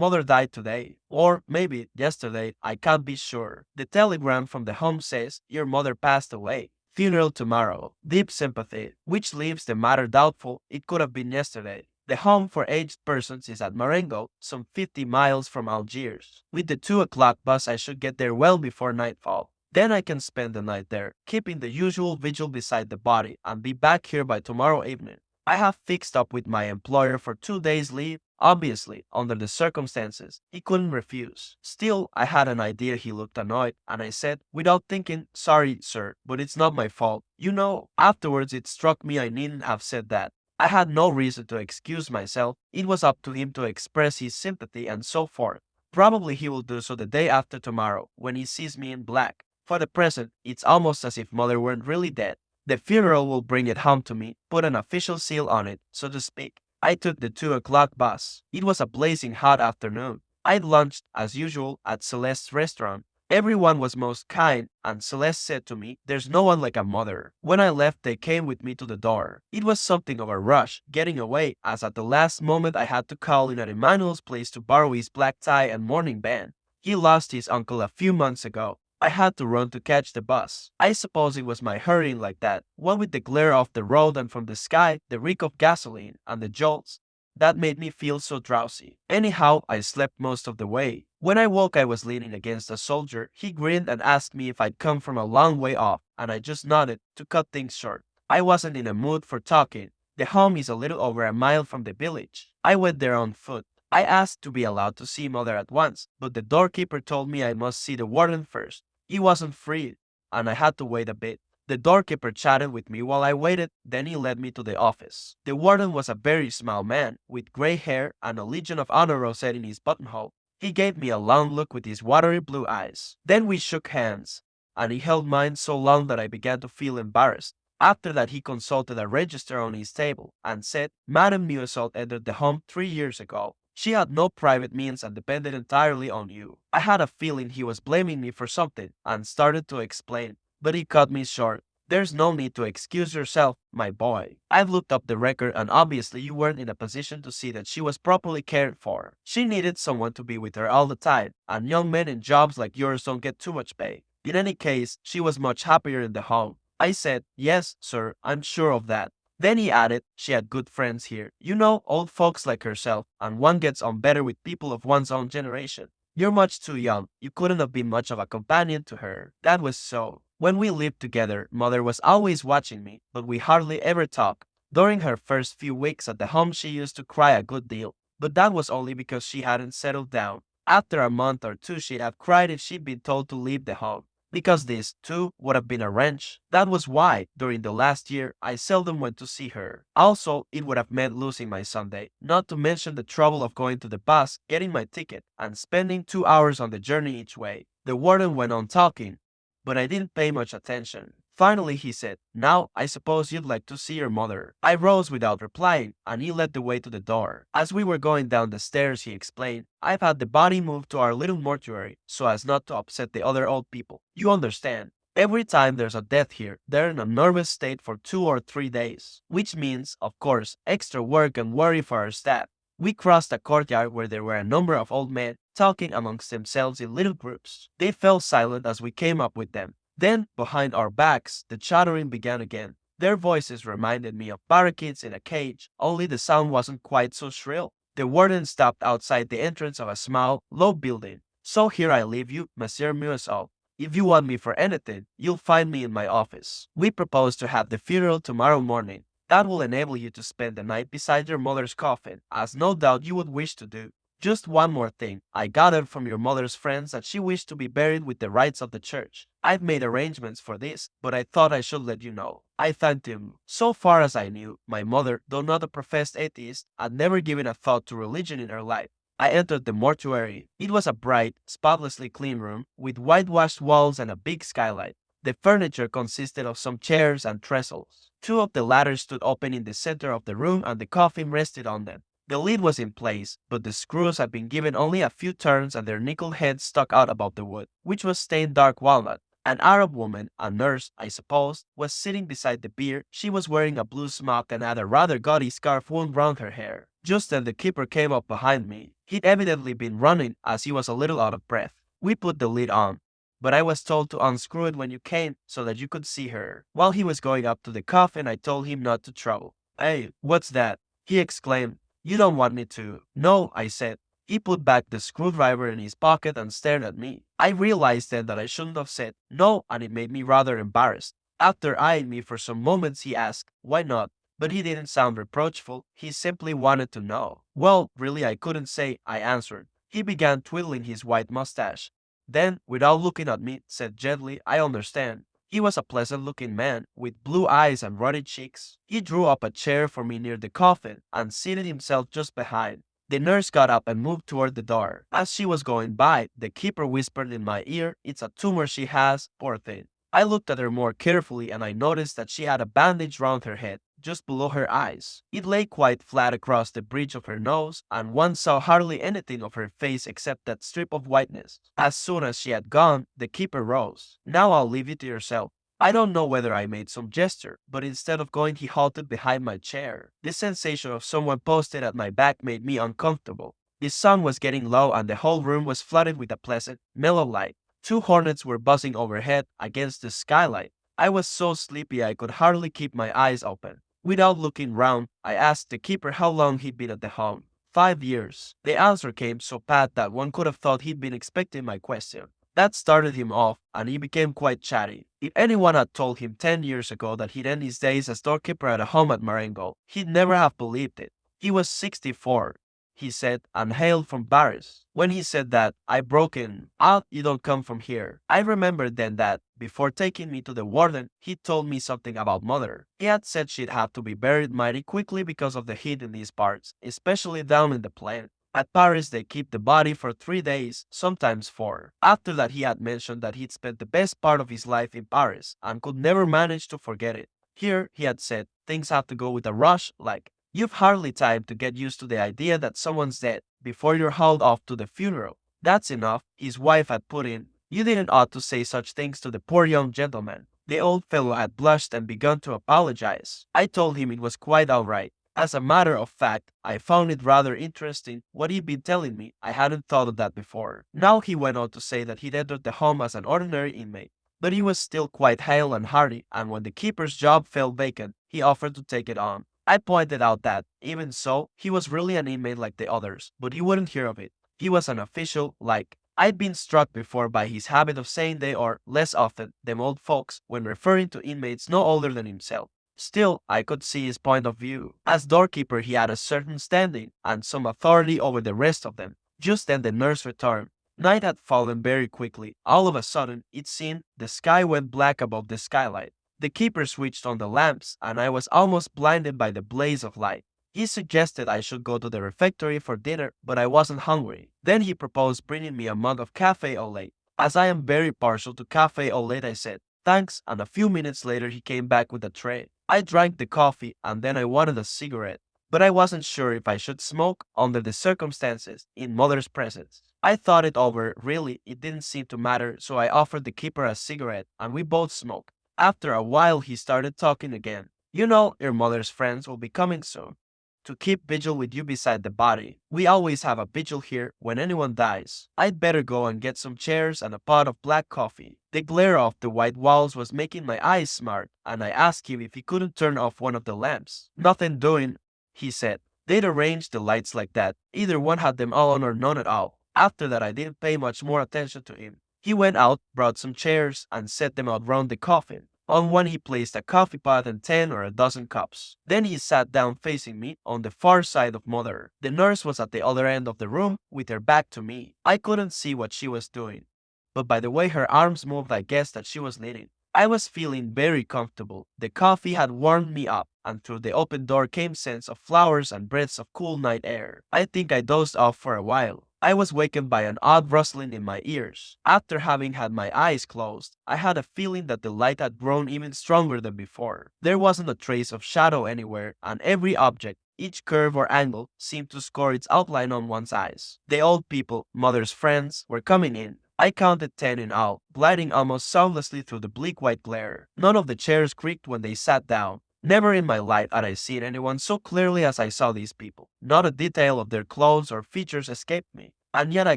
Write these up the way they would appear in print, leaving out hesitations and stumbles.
Mother died today, or maybe yesterday, I can't be sure. The telegram from the home says your mother passed away. Funeral tomorrow. Deep sympathy, which leaves the matter doubtful it could have been yesterday. The home for aged persons is at Marengo, some 50 miles from Algiers. With the 2 o'clock bus I should get there well before nightfall. Then I can spend the night there, keeping the usual vigil beside the body, and be back here by tomorrow evening. I have fixed up with my employer for 2 days leave. Obviously, under the circumstances, he couldn't refuse. Still, I had an idea he looked annoyed, and I said, without thinking, sorry, sir, but it's not my fault. You know, afterwards it struck me I needn't have said that. I had no reason to excuse myself. It was up to him to express his sympathy and so forth. Probably he will do so the day after tomorrow, when he sees me in black. For the present, it's almost as if mother weren't really dead. The funeral will bring it home to me, put an official seal on it, so to speak. I took the 2 o'clock bus. It was a blazing hot afternoon. I'd lunched, as usual, at Celeste's restaurant. Everyone was most kind, and Celeste said to me, there's no one like a mother. When I left, they came with me to the door. It was something of a rush, getting away, as at the last moment I had to call in at Emmanuel's place to borrow his black tie and morning band. He lost his uncle a few months ago. I had to run to catch the bus. I suppose it was my hurrying like that, what with the glare off the road and from the sky, the reek of gasoline, and the jolts, that made me feel so drowsy. Anyhow, I slept most of the way. When I woke, I was leaning against a soldier. He grinned and asked me if I'd come from a long way off, and I just nodded to cut things short. I wasn't in a mood for talking. The home is a little over a mile from the village. I went there on foot. I asked to be allowed to see mother at once, but the doorkeeper told me I must see the warden first. He wasn't free, and I had to wait a bit. The doorkeeper chatted with me while I waited, then he led me to the office. The warden was a very small man, with gray hair and a Legion of Honor rosette in his buttonhole. He gave me a long look with his watery blue eyes. Then we shook hands, and he held mine so long that I began to feel embarrassed. After that he consulted a register on his table, and said, Madame Meursault entered the home 3 years ago. She had no private means and depended entirely on you. I had a feeling he was blaming me for something, and started to explain. But he cut me short. There's no need to excuse yourself, my boy. I've looked up the record and obviously you weren't in a position to see that she was properly cared for. She needed someone to be with her all the time, and young men in jobs like yours don't get too much pay. In any case, she was much happier in the home. I said, yes, sir, I'm sure of that. Then he added, she had good friends here. You know, old folks like herself, and one gets on better with people of one's own generation. You're much too young. You couldn't have been much of a companion to her. That was so. When we lived together, mother was always watching me, but we hardly ever talked. During her first few weeks at the home she used to cry a good deal, but that was only because she hadn't settled down. After a month or two she'd have cried if she'd been told to leave the home, because this, too, would have been a wrench. That was why, during the last year, I seldom went to see her. Also, it would have meant losing my Sunday, not to mention the trouble of going to the bus, getting my ticket, and spending 2 hours on the journey each way. The warden went on talking, but I didn't pay much attention. Finally he said, now I suppose you'd like to see your mother. I rose without replying, and he led the way to the door. As we were going down the stairs he explained, I've had the body moved to our little mortuary, so as not to upset the other old people. You understand? Every time there's a death here, they're in a nervous state for 2 or 3 days, which means, of course, extra work and worry for our staff. We crossed a courtyard where there were a number of old men talking amongst themselves in little groups. They fell silent as we came up with them. Then, behind our backs, the chattering began again. Their voices reminded me of parakeets in a cage, only the sound wasn't quite so shrill. The warden stopped outside the entrance of a small, low building. So here I leave you, Monsieur Meursault. If you want me for anything, you'll find me in my office. We propose to have the funeral tomorrow morning. That will enable you to spend the night beside your mother's coffin, as no doubt you would wish to do. Just one more thing. I gathered from your mother's friends that she wished to be buried with the rites of the church. I've made arrangements for this, but I thought I should let you know. I thanked him. So far as I knew, my mother, though not a professed atheist, had never given a thought to religion in her life. I entered the mortuary. It was a bright, spotlessly clean room, with whitewashed walls and a big skylight. The furniture consisted of some chairs and trestles. 2 of the latter stood open in the center of the room and the coffin rested on them. The lid was in place, but the screws had been given only a few turns and their nickel heads stuck out above the wood, which was stained dark walnut. An Arab woman, a nurse, I suppose, was sitting beside the bier. She was wearing a blue smock and had a rather gaudy scarf wound round her hair. Just then the keeper came up behind me. He'd evidently been running as he was a little out of breath. We put the lid on, but I was told to unscrew it when you came so that you could see her. While he was going up to the coffin, I told him not to trouble. "Hey, what's that?" he exclaimed. "You don't want me to." "No," I said. He put back the screwdriver in his pocket and stared at me. I realized then that I shouldn't have said no, and it made me rather embarrassed. After eyeing me for some moments, he asked, "Why not?" But he didn't sound reproachful. He simply wanted to know. "Well, really, I couldn't say," I answered. He began twiddling his white mustache. Then, without looking at me, said gently, "I understand." He was a pleasant-looking man, with blue eyes and ruddy cheeks. He drew up a chair for me near the coffin, and seated himself just behind. The nurse got up and moved toward the door. As she was going by, the keeper whispered in my ear, "It's a tumor she has, poor thing." I looked at her more carefully and I noticed that she had a bandage round her head, just below her eyes. It lay quite flat across the bridge of her nose, and one saw hardly anything of her face except that strip of whiteness. As soon as she had gone, the keeper rose. "Now I'll leave you to yourself." I don't know whether I made some gesture, but instead of going, he halted behind my chair. The sensation of someone posted at my back made me uncomfortable. The sun was getting low and the whole room was flooded with a pleasant, mellow light. 2 hornets were buzzing overhead against the skylight. I was so sleepy I could hardly keep my eyes open. Without looking round, I asked the keeper how long he'd been at the home. 5 years. The answer came so pat that one could have thought he'd been expecting my question. That started him off, and he became quite chatty. If anyone had told him 10 years ago that he'd end his days as doorkeeper at a home at Marengo, he'd never have believed it. He was 64, he said, and hailed from Paris. When he said that, I broke in. "Ah, you don't come from here." I remembered then that, before taking me to the warden, he told me something about mother. He had said she'd have to be buried mighty quickly because of the heat in these parts, especially down in the plain. At Paris, they keep the body for 3 days, sometimes 4. After that, he had mentioned that he'd spent the best part of his life in Paris and could never manage to forget it. Here, he had said, things have to go with a rush, like, you've hardly time to get used to the idea that someone's dead before you're hauled off to the funeral. "That's enough," his wife had put in. "You didn't ought to say such things to the poor young gentleman." The old fellow had blushed and begun to apologize. I told him it was quite all right. As a matter of fact, I found it rather interesting what he'd been telling me. I hadn't thought of that before. Now he went on to say that he'd entered the home as an ordinary inmate, but he was still quite hale and hearty, and when the keeper's job fell vacant, he offered to take it on. I pointed out that, even so, he was really an inmate like the others, but he wouldn't hear of it. He was an official, like. I'd been struck before by his habit of saying they or, less often, them old folks, when referring to inmates no older than himself. Still, I could see his point of view. As doorkeeper, he had a certain standing and some authority over the rest of them. Just then the nurse returned. Night had fallen very quickly. All of a sudden, it seemed, the sky went black above the skylight. The keeper switched on the lamps, and I was almost blinded by the blaze of light. He suggested I should go to the refectory for dinner, but I wasn't hungry. Then he proposed bringing me a mug of café au lait. As I am very partial to café au lait, I said, "Thanks," and a few minutes later he came back with a tray. I drank the coffee, and then I wanted a cigarette, but I wasn't sure if I should smoke under the circumstances in mother's presence. I thought it over. Really, it didn't seem to matter, so I offered the keeper a cigarette, and we both smoked. After a while, he started talking again. "You know, your mother's friends will be coming soon to keep vigil with you beside the body. We always have a vigil here when anyone dies. I'd better go and get some chairs and a pot of black coffee." The glare of the white walls was making my eyes smart, and I asked him if he couldn't turn off one of the lamps. "Nothing doing," he said. "They'd arranged the lights like that. Either one had them on or none at all." After that, I didn't pay much more attention to him. He went out, brought some chairs, and set them out round the coffin. On one he placed a coffee pot and 10 or a dozen cups. Then he sat down facing me on the far side of mother. The nurse was at the other end of the room with her back to me. I couldn't see what she was doing, but by the way her arms moved I guessed that she was knitting. I was feeling very comfortable. The coffee had warmed me up, and through the open door came scents of flowers and breaths of cool night air. I think I dozed off for a while. I was wakened by an odd rustling in my ears. After having had my eyes closed, I had a feeling that the light had grown even stronger than before. There wasn't a trace of shadow anywhere, and every object, each curve or angle, seemed to score its outline on one's eyes. The old people, mother's friends, were coming in. I counted 10 in all, gliding almost soundlessly through the bleak white glare. None of the chairs creaked when they sat down. Never in my life had I seen anyone so clearly as I saw these people. Not a detail of their clothes or features escaped me, and yet I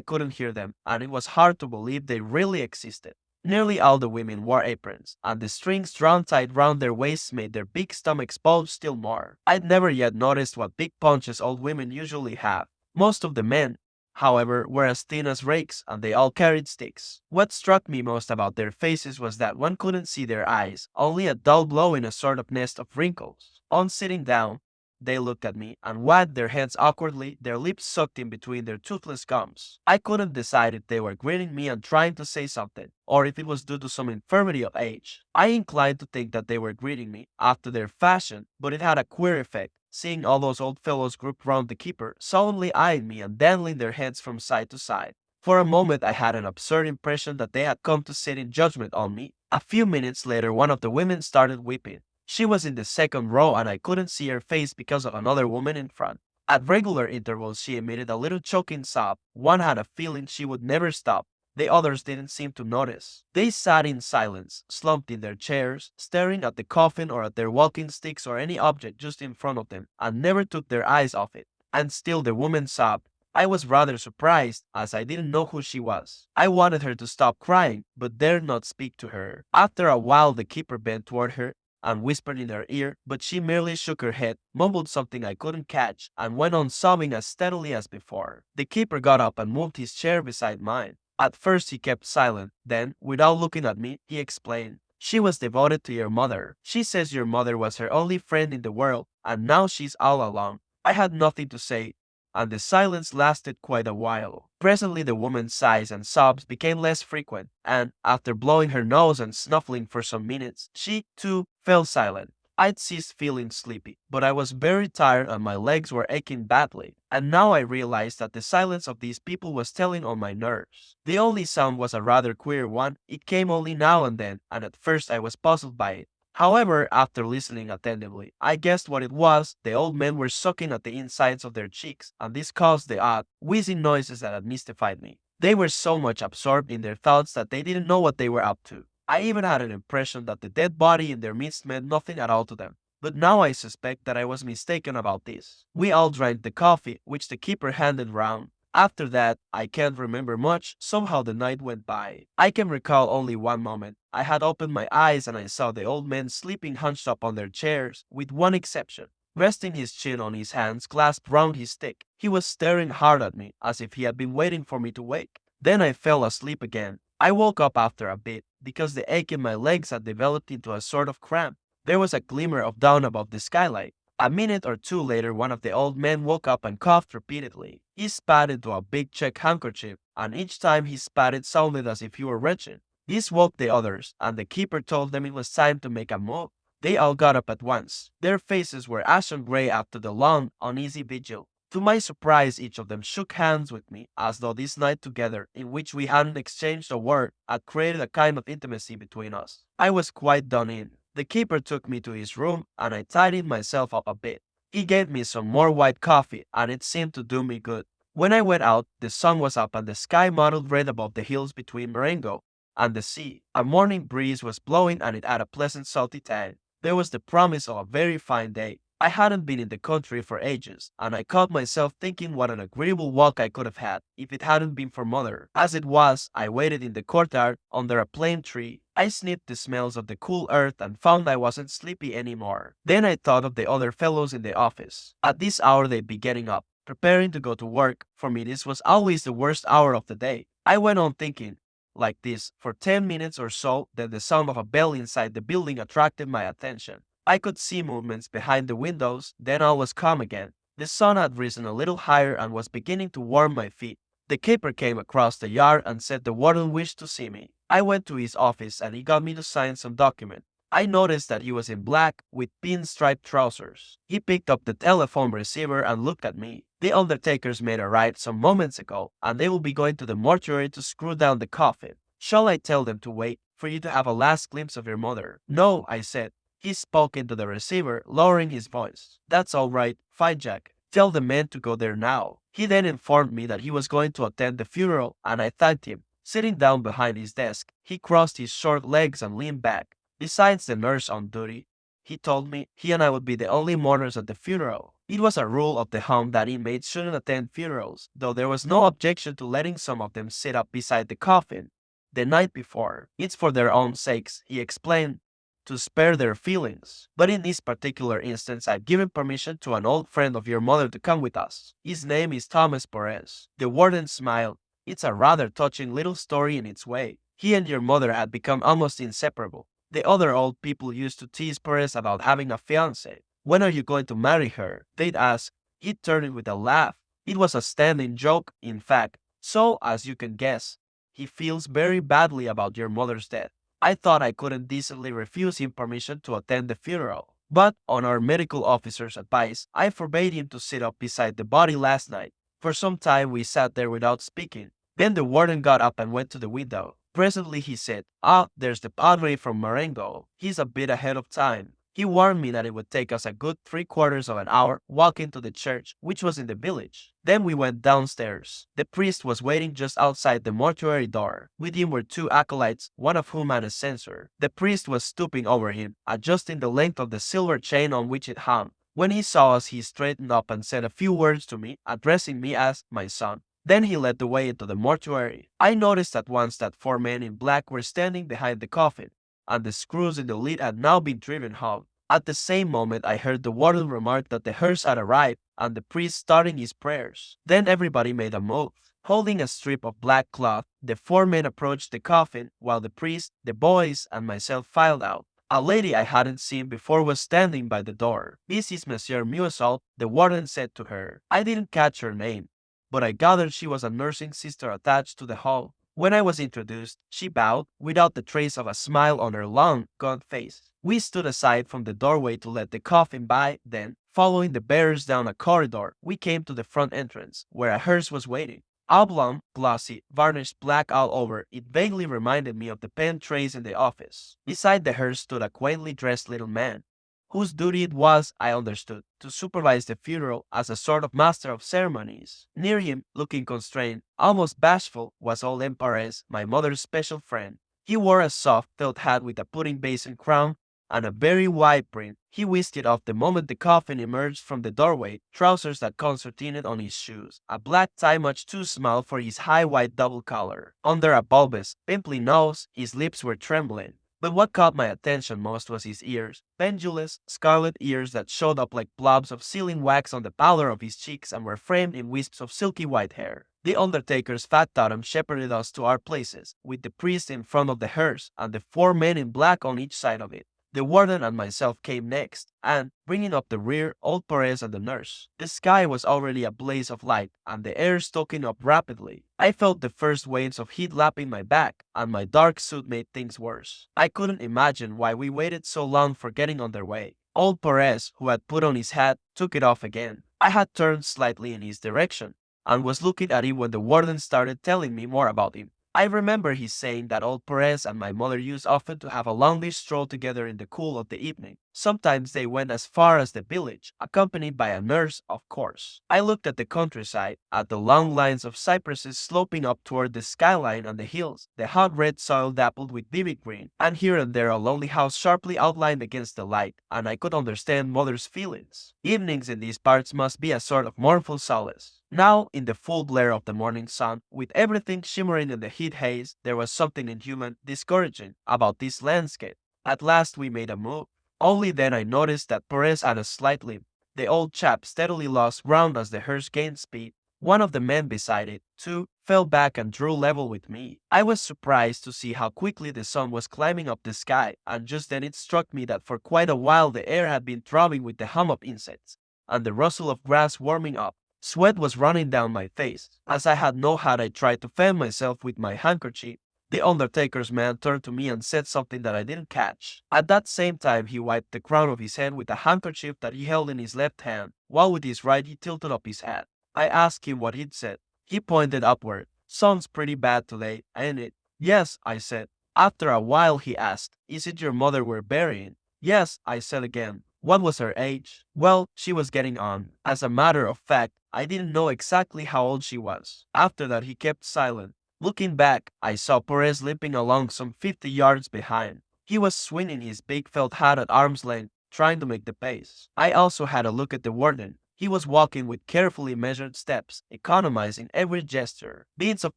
couldn't hear them, and it was hard to believe they really existed. Nearly all the women wore aprons, and the strings drawn tight round their waists made their big stomachs bulge still more. I'd never yet noticed what big paunches old women usually have. Most of the men, however, were as thin as rakes, and they all carried sticks. What struck me most about their faces was that one couldn't see their eyes, only a dull glow in a sort of nest of wrinkles. On sitting down, they looked at me and wagged their heads awkwardly, their lips sucked in between their toothless gums. I couldn't decide if they were grinning me and trying to say something, or if it was due to some infirmity of age. I inclined to think that they were greeting me, after their fashion, but it had a queer effect, seeing all those old fellows grouped round the keeper, solemnly eyeing me and dangling their heads from side to side. For a moment I had an absurd impression that they had come to sit in judgment on me. A few minutes later one of the women started weeping. She was in the second row and I couldn't see her face because of another woman in front. At regular intervals she emitted a little choking sob. One had a feeling she would never stop. The others didn't seem to notice. They sat in silence, slumped in their chairs, staring at the coffin or at their walking sticks or any object just in front of them, and never took their eyes off it. And still the woman sobbed. I was rather surprised, as I didn't know who she was. I wanted her to stop crying, but dared not speak to her. After a while the keeper bent toward her and whispered in her ear, but she merely shook her head, mumbled something I couldn't catch, and went on sobbing as steadily as before. The keeper got up and moved his chair beside mine. At first he kept silent, then, without looking at me, he explained. She was devoted to your mother. She says your mother was her only friend in the world, and now she's all alone. I had nothing to say, and the silence lasted quite a while. Presently the woman's sighs and sobs became less frequent, and, after blowing her nose and snuffling for some minutes, she, too, fell silent. I'd ceased feeling sleepy, but I was very tired and my legs were aching badly, and now I realized that the silence of these people was telling on my nerves. The only sound was a rather queer one. It came only now and then, and at first I was puzzled by it. However, after listening attentively, I guessed what it was. The old men were sucking at the insides of their cheeks, and this caused the odd, wheezing noises that had mystified me. They were so much absorbed in their thoughts that they didn't know what they were up to. I even had an impression that the dead body in their midst meant nothing at all to them. But now I suspect that I was mistaken about this. We all drank the coffee, which the keeper handed round. After that, I can't remember much. Somehow the night went by. I can recall only one moment. I had opened my eyes and I saw the old men sleeping hunched up on their chairs, with one exception. Resting his chin on his hands clasped round his stick, he was staring hard at me, as if he had been waiting for me to wake. Then I fell asleep again. I woke up after a bit, because the ache in my legs had developed into a sort of cramp. There was a glimmer of dawn above the skylight. A minute or two later one of the old men woke up and coughed repeatedly. He spat into a big check handkerchief, and each time he spat it sounded as if he were retching. This woke the others, and the keeper told them it was time to make a move. They all got up at once. Their faces were ashen gray after the long, uneasy vigil. To my surprise, each of them shook hands with me, as though this night together, in which we hadn't exchanged a word, had created a kind of intimacy between us. I was quite done in. The keeper took me to his room, and I tidied myself up a bit. He gave me some more white coffee, and it seemed to do me good. When I went out, the sun was up and the sky mottled red above the hills between Marengo and the sea. A morning breeze was blowing and it had a pleasant salty tang. There was the promise of a very fine day. I hadn't been in the country for ages, and I caught myself thinking what an agreeable walk I could have had if it hadn't been for Mother. As it was, I waited in the courtyard under a plane tree. I sniffed the smells of the cool earth and found I wasn't sleepy anymore. Then I thought of the other fellows in the office. At this hour they'd be getting up, preparing to go to work. For me this was always the worst hour of the day. I went on thinking like this for 10 minutes or so, then the sound of a bell inside the building attracted my attention. I could see movements behind the windows, then all was calm again. The sun had risen a little higher and was beginning to warm my feet. The keeper came across the yard and said the warden wished to see me. I went to his office and he got me to sign some document. I noticed that he was in black with pinstripe trousers. He picked up the telephone receiver and looked at me. The undertakers made a ride some moments ago, and they will be going to the mortuary to screw down the coffin. Shall I tell them to wait for you to have a last glimpse of your mother? No, I said. He spoke into the receiver, lowering his voice. That's all right, fine Jack. Tell the men to go there now. He then informed me that he was going to attend the funeral, and I thanked him, Sitting down behind his desk, he crossed his short legs and leaned back. Besides the nurse on duty, he told me he and I would be the only mourners at the funeral. It was a rule of the home that inmates shouldn't attend funerals, though there was no objection to letting some of them sit up beside the coffin the night before. It's for their own sakes, he explained, to spare their feelings. But in this particular instance, I've given permission to an old friend of your mother to come with us. His name is Thomas Perez. The warden smiled. It's a rather touching little story in its way. He and your mother had become almost inseparable. The other old people used to tease Perez about having a fiancée. When are you going to marry her? They'd ask. He'd turn it with a laugh. It was a standing joke, in fact. So, as you can guess, he feels very badly about your mother's death. I thought I couldn't decently refuse him permission to attend the funeral. But, on our medical officer's advice, I forbade him to sit up beside the body last night. For some time we sat there without speaking. Then the warden got up and went to the window. Presently he said, "Ah, there's the padre from Marengo. He's a bit ahead of time." He warned me that it would take us a good 3/4 of an hour walking to the church, which was in the village. Then we went downstairs. The priest was waiting just outside the mortuary door. With him were 2 acolytes, one of whom had a censer. The priest was stooping over him, adjusting the length of the silver chain on which it hung. When he saw us, he straightened up and said a few words to me, addressing me as my son. Then he led the way into the mortuary. I noticed at once that 4 men in black were standing behind the coffin, and the screws in the lid had now been driven home. At the same moment I heard the warden remark that the hearse had arrived, and the priest starting his prayers. Then everybody made a move. Holding a strip of black cloth, the 4 men approached the coffin, while the priest, the boys, and myself filed out. A lady I hadn't seen before was standing by the door. "This is Monsieur Meursault," the warden said to her. I didn't catch her name, but I gathered she was a nursing sister attached to the hall. When I was introduced, she bowed, without the trace of a smile on her long, gaunt face. We stood aside from the doorway to let the coffin by, then, following the bearers down a corridor, we came to the front entrance, where a hearse was waiting. Oblong, glossy, varnished black all over, it vaguely reminded me of the pen trays in the office. Beside the hearse stood a quaintly dressed little man, whose duty it was, I understood, to supervise the funeral as a sort of master of ceremonies. Near him, looking constrained, almost bashful, was old Perez, my mother's special friend. He wore a soft felt hat with a pudding basin crown and a very wide brim. He whisked it off the moment the coffin emerged from the doorway, trousers that concertinaed on his shoes, a black tie much too small for his high white double collar. Under a bulbous, pimply nose, his lips were trembling. But what caught my attention most was his ears, pendulous, scarlet ears that showed up like blobs of sealing wax on the pallor of his cheeks and were framed in wisps of silky white hair. The undertaker's fat totem shepherded us to our places, with the priest in front of the hearse and the 4 men in black on each side of it. The warden and myself came next, and, bringing up the rear, old Perez and the nurse. The sky was already a blaze of light, and the air stoking up rapidly. I felt the first waves of heat lapping my back, and my dark suit made things worse. I couldn't imagine why we waited so long for getting underway. Old Perez, who had put on his hat, took it off again. I had turned slightly in his direction, and was looking at him when the warden started telling me more about him. I remember he saying that old Perez and my mother used often to have a longish stroll together in the cool of the evening. Sometimes they went as far as the village, accompanied by a nurse, of course. I looked at the countryside, at the long lines of cypresses sloping up toward the skyline and the hills, the hot red soil dappled with vivid green, and here and there a lonely house sharply outlined against the light, and I could understand mother's feelings. Evenings in these parts must be a sort of mournful solace. Now, in the full glare of the morning sun, with everything shimmering in the heat haze, there was something inhuman, discouraging, about this landscape. At last we made a move. Only then I noticed that Perez had a slight limp. The old chap steadily lost ground as the hearse gained speed. One of the men beside it, too, fell back and drew level with me. I was surprised to see how quickly the sun was climbing up the sky, and just then it struck me that for quite a while the air had been throbbing with the hum of insects, and the rustle of grass warming up. Sweat was running down my face. As I had no hat, I tried to fan myself with my handkerchief. The undertaker's man turned to me and said something that I didn't catch. At that same time, he wiped the crown of his head with a handkerchief that he held in his left hand, while with his right he tilted up his hat. I asked him what he'd said. He pointed upward. "Sun's pretty bad today, ain't it?" "Yes," I said. After a while he asked, "Is it your mother we're burying?" "Yes," I said again. "What was her age?" "Well, she was getting on." As a matter of fact, I didn't know exactly how old she was. After that he kept silent. Looking back, I saw Perez limping along some 50 yards behind. He was swinging his big felt hat at arm's length, trying to make the pace. I also had a look at the warden. He was walking with carefully measured steps, economizing every gesture. Beads of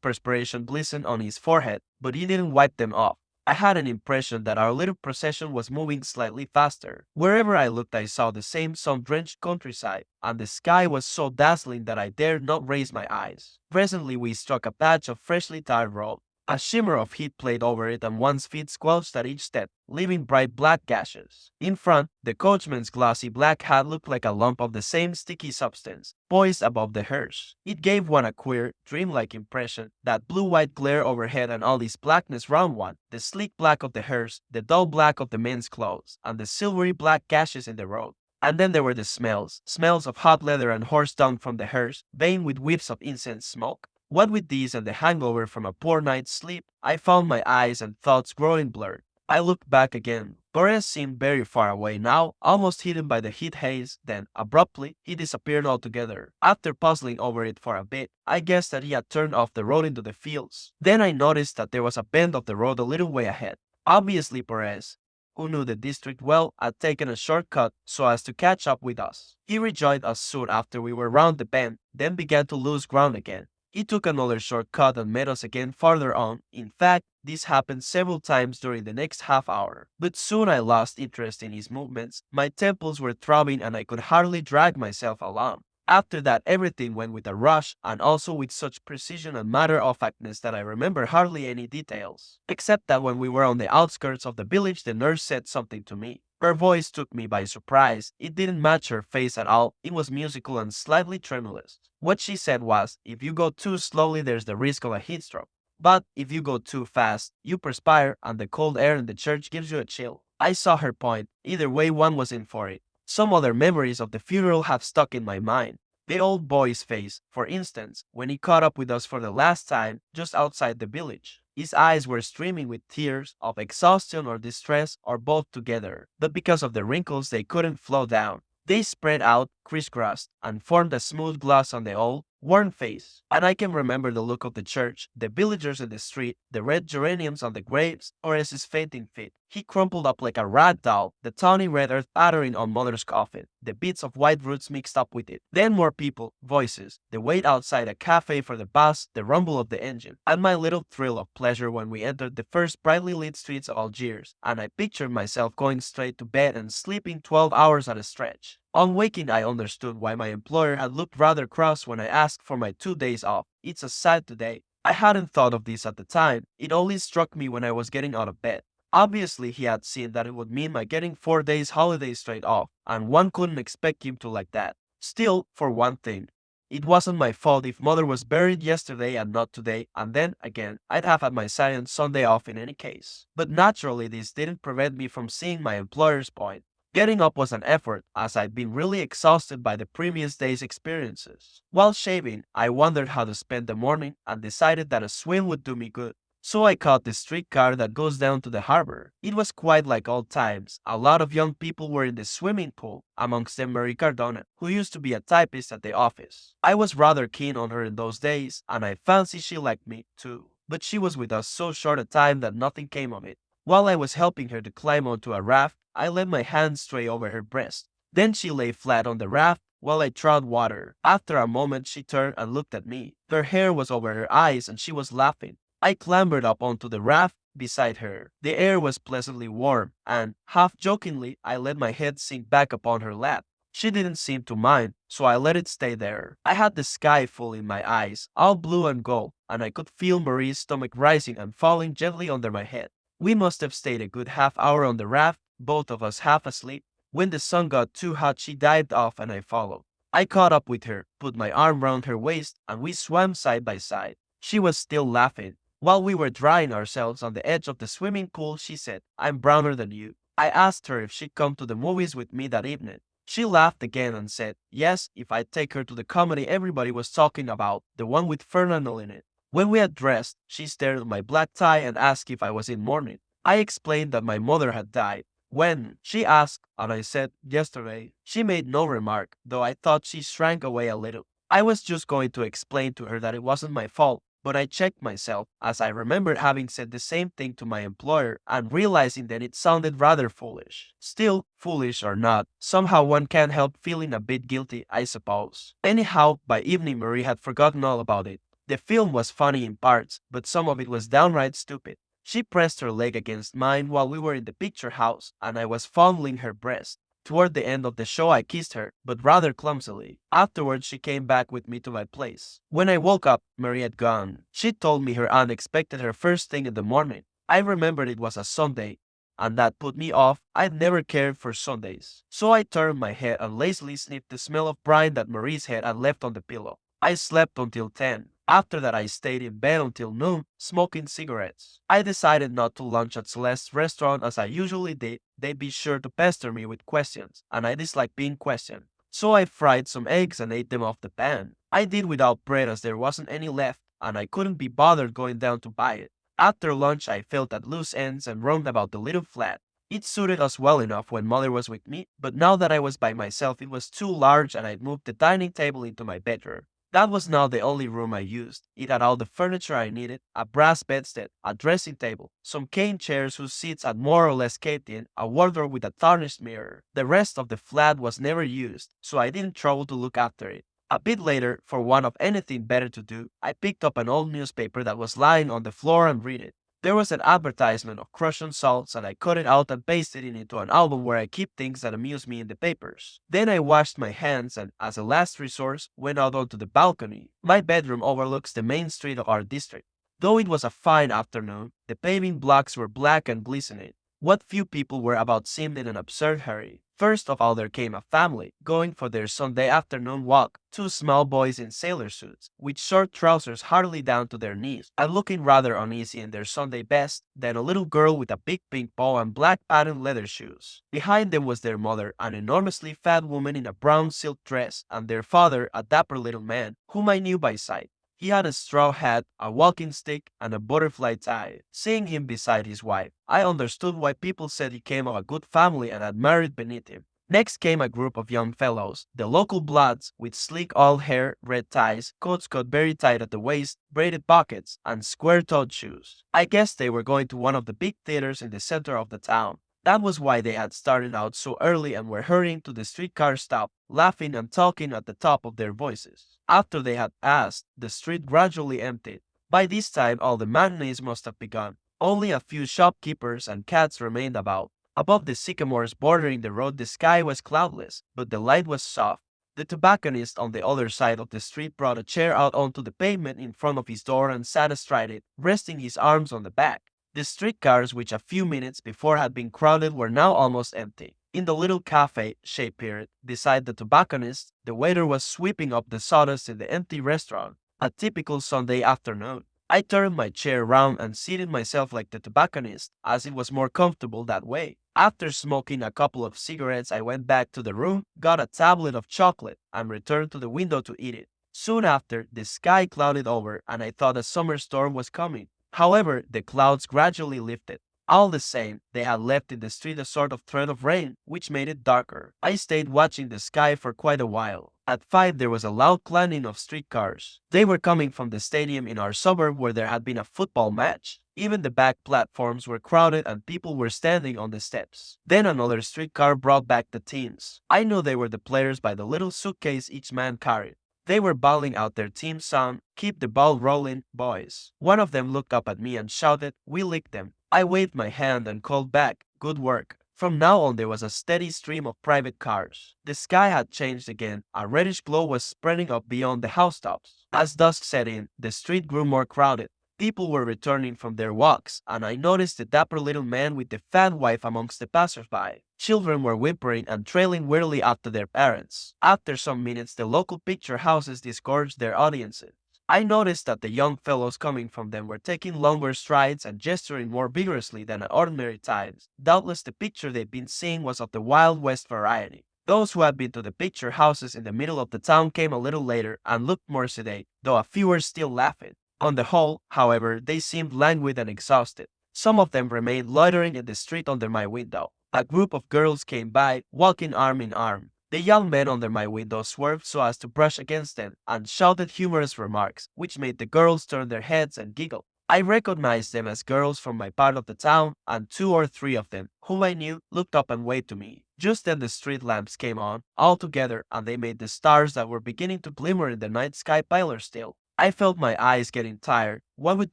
perspiration glistened on his forehead, but he didn't wipe them off. I had an impression that our little procession was moving slightly faster. Wherever I looked, I saw the same sun-drenched countryside, and the sky was so dazzling that I dared not raise my eyes. Presently, we struck a patch of freshly tarred road. A shimmer of heat played over it, and one's feet squelched at each step, leaving bright black gashes. In front, the coachman's glossy black hat looked like a lump of the same sticky substance, poised above the hearse. It gave one a queer, dreamlike impression, that blue-white glare overhead and all this blackness round one, the sleek black of the hearse, the dull black of the men's clothes, and the silvery black gashes in the road. And then there were the smells of hot leather and horse dung from the hearse, veined with whiffs of incense smoke. What with these and the hangover from a poor night's sleep, I found my eyes and thoughts growing blurred. I looked back again. Torres seemed very far away now, almost hidden by the heat haze, then, abruptly, he disappeared altogether. After puzzling over it for a bit, I guessed that he had turned off the road into the fields. Then I noticed that there was a bend of the road a little way ahead. Obviously Perez, who knew the district well, had taken a shortcut so as to catch up with us. He rejoined us soon after we were round the bend, then began to lose ground again. He took another shortcut and met us again farther on. In fact, this happened several times during the next half hour. But soon I lost interest in his movements. My temples were throbbing and I could hardly drag myself along. After that, everything went with a rush, and also with such precision and matter-of-factness that I remember hardly any details. Except that when we were on the outskirts of the village, the nurse said something to me. Her voice took me by surprise. It didn't match her face at all. It was musical and slightly tremulous. What she said was, if you go too slowly, there's the risk of a heat stroke. But if you go too fast, you perspire, and the cold air in the church gives you a chill. I saw her point. Either way, one was in for it. Some other memories of the funeral have stuck in my mind. The old boy's face, for instance, when he caught up with us for the last time, just outside the village. His eyes were streaming with tears of exhaustion or distress, or both together, but because of the wrinkles they couldn't flow down. They spread out, crisscrossed, and formed a smooth gloss on the old, worn face. And I can remember the look of the church, the villagers in the street, the red geraniums on the graves, or as his fainting fit. He crumpled up like a rag doll, the tawny red earth pattering on mother's coffin, the bits of white roots mixed up with it. Then more people, voices, the wait outside a cafe for the bus, the rumble of the engine, and my little thrill of pleasure when we entered the first brightly lit streets of Algiers, and I pictured myself going straight to bed and sleeping 12 hours at a stretch. On waking, I understood why my employer had looked rather cross when I asked for my 2 days off. It's a sad day. I hadn't thought of this at the time. It only struck me when I was getting out of bed. Obviously, he had seen that it would mean my getting 4 days holiday straight off, and one couldn't expect him to like that. Still, for one thing, it wasn't my fault if mother was buried yesterday and not today, and then, again, I'd have had my Saturday Sunday off in any case. But naturally, this didn't prevent me from seeing my employer's point. Getting up was an effort, as I'd been really exhausted by the previous day's experiences. While shaving, I wondered how to spend the morning and decided that a swim would do me good. So I caught the streetcar that goes down to the harbor. It was quite like old times. A lot of young people were in the swimming pool, amongst them Marie Cardona, who used to be a typist at the office. I was rather keen on her in those days, and I fancy she liked me, too. But she was with us so short a time that nothing came of it. While I was helping her to climb onto a raft, I let my hand stray over her breast. Then she lay flat on the raft while I trod water. After a moment she turned and looked at me. Her hair was over her eyes and she was laughing. I clambered up onto the raft beside her. The air was pleasantly warm, and, half jokingly, I let my head sink back upon her lap. She didn't seem to mind, so I let it stay there. I had the sky full in my eyes, all blue and gold, and I could feel Marie's stomach rising and falling gently under my head. We must have stayed a good half hour on the raft, both of us half asleep. When the sun got too hot, she dived off and I followed. I caught up with her, put my arm round her waist, and we swam side by side. She was still laughing. While we were drying ourselves on the edge of the swimming pool, she said, "I'm browner than you." I asked her if she'd come to the movies with me that evening. She laughed again and said, yes, if I'd take her to the comedy everybody was talking about, the one with Fernando in it. When we had dressed, she stared at my black tie and asked if I was in mourning. I explained that my mother had died. When? She asked, and I said, yesterday. She made no remark, though I thought she shrank away a little. I was just going to explain to her that it wasn't my fault, but I checked myself as I remembered having said the same thing to my employer and realizing that it sounded rather foolish. Still, foolish or not, somehow one can't help feeling a bit guilty, I suppose. Anyhow, by evening Marie had forgotten all about it. The film was funny in parts, but some of it was downright stupid. She pressed her leg against mine while we were in the picture house, and I was fondling her breast. Toward the end of the show I kissed her, but rather clumsily. Afterwards she came back with me to my place. When I woke up, Marie had gone. She told me her aunt expected her first thing in the morning. I remembered it was a Sunday, and that put me off. I'd never cared for Sundays. So I turned my head and lazily sniffed the smell of brine that Marie's head had left on the pillow. I slept until 10. After that I stayed in bed until noon, smoking cigarettes. I decided not to lunch at Celeste's restaurant as I usually did. They'd be sure to pester me with questions, and I dislike being questioned. So I fried some eggs and ate them off the pan. I did without bread as there wasn't any left, and I couldn't be bothered going down to buy it. After lunch I felt at loose ends and roamed about the little flat. It suited us well enough when Mother was with me, but now that I was by myself it was too large and I'd moved the dining table into my bedroom. That was now the only room I used. It had all the furniture I needed, a brass bedstead, a dressing table, some cane chairs whose seats had more or less caved in, a wardrobe with a tarnished mirror. The rest of the flat was never used, so I didn't trouble to look after it. A bit later, for want of anything better to do, I picked up an old newspaper that was lying on the floor and read it. There was an advertisement of Crussian salts and I cut it out and pasted it into an album where I keep things that amuse me in the papers. Then I washed my hands and, as a last resource, went out onto the balcony. My bedroom overlooks the main street of our district. Though it was a fine afternoon, the paving blocks were black and glistening. What few people were about seemed in an absurd hurry. First of all there came a family, going for their Sunday afternoon walk, two small boys in sailor suits, with short trousers hardly down to their knees, and looking rather uneasy in their Sunday best, then a little girl with a big pink bow and black patent leather shoes. Behind them was their mother, an enormously fat woman in a brown silk dress, and their father, a dapper little man, whom I knew by sight. He had a straw hat, a walking stick, and a butterfly tie. Seeing him beside his wife, I understood why people said he came of a good family and had married beneath him. Next came a group of young fellows, the local bloods, with sleek old hair, red ties, coats cut very tight at the waist, braided pockets, and square-toed shoes. I guessed they were going to one of the big theaters in the center of the town. That was why they had started out so early and were hurrying to the streetcar stop, laughing and talking at the top of their voices. After they had passed, the street gradually emptied. By this time all the matinees must have begun. Only a few shopkeepers and cats remained about. Above the sycamores bordering the road the sky was cloudless, but the light was soft. The tobacconist on the other side of the street brought a chair out onto the pavement in front of his door and sat astride it, resting his arms on the back. The streetcars, which a few minutes before had been crowded, were now almost empty. In the little cafe, Shakespeare, beside the tobacconist, the waiter was sweeping up the sawdust in the empty restaurant. A typical Sunday afternoon. I turned my chair round and seated myself like the tobacconist, as it was more comfortable that way. After smoking a couple of cigarettes, I went back to the room, got a tablet of chocolate, and returned to the window to eat it. Soon after, the sky clouded over, and I thought a summer storm was coming. However, the clouds gradually lifted. All the same, they had left in the street a sort of thread of rain, which made it darker. I stayed watching the sky for quite a while. At 5 there was a loud clanging of streetcars. They were coming from the stadium in our suburb where there had been a football match. Even the back platforms were crowded and people were standing on the steps. Then another streetcar brought back the teams. I knew they were the players by the little suitcase each man carried. They were bawling out their team song, "Keep the ball rolling, boys." One of them looked up at me and shouted, "We licked them." I waved my hand and called back, "Good work." From now on there was a steady stream of private cars. The sky had changed again. A reddish glow was spreading up beyond the housetops. As dusk set in, the street grew more crowded. People were returning from their walks, and I noticed the dapper little man with the fat wife amongst the passers-by. Children were whimpering and trailing wearily after their parents. After some minutes, the local picture houses disgorged their audiences. I noticed that the young fellows coming from them were taking longer strides and gesturing more vigorously than at ordinary times. Doubtless the picture they'd been seeing was of the Wild West variety. Those who had been to the picture houses in the middle of the town came a little later and looked more sedate, though a few were still laughing. On the whole, however, they seemed languid and exhausted. Some of them remained loitering in the street under my window. A group of girls came by, walking arm in arm. The young men under my window swerved so as to brush against them and shouted humorous remarks, which made the girls turn their heads and giggle. I recognized them as girls from my part of the town, and two or three of them, whom I knew, looked up and waved to me. Just then the street lamps came on, all together, and they made the stars that were beginning to glimmer in the night sky paler still. I felt my eyes getting tired, what with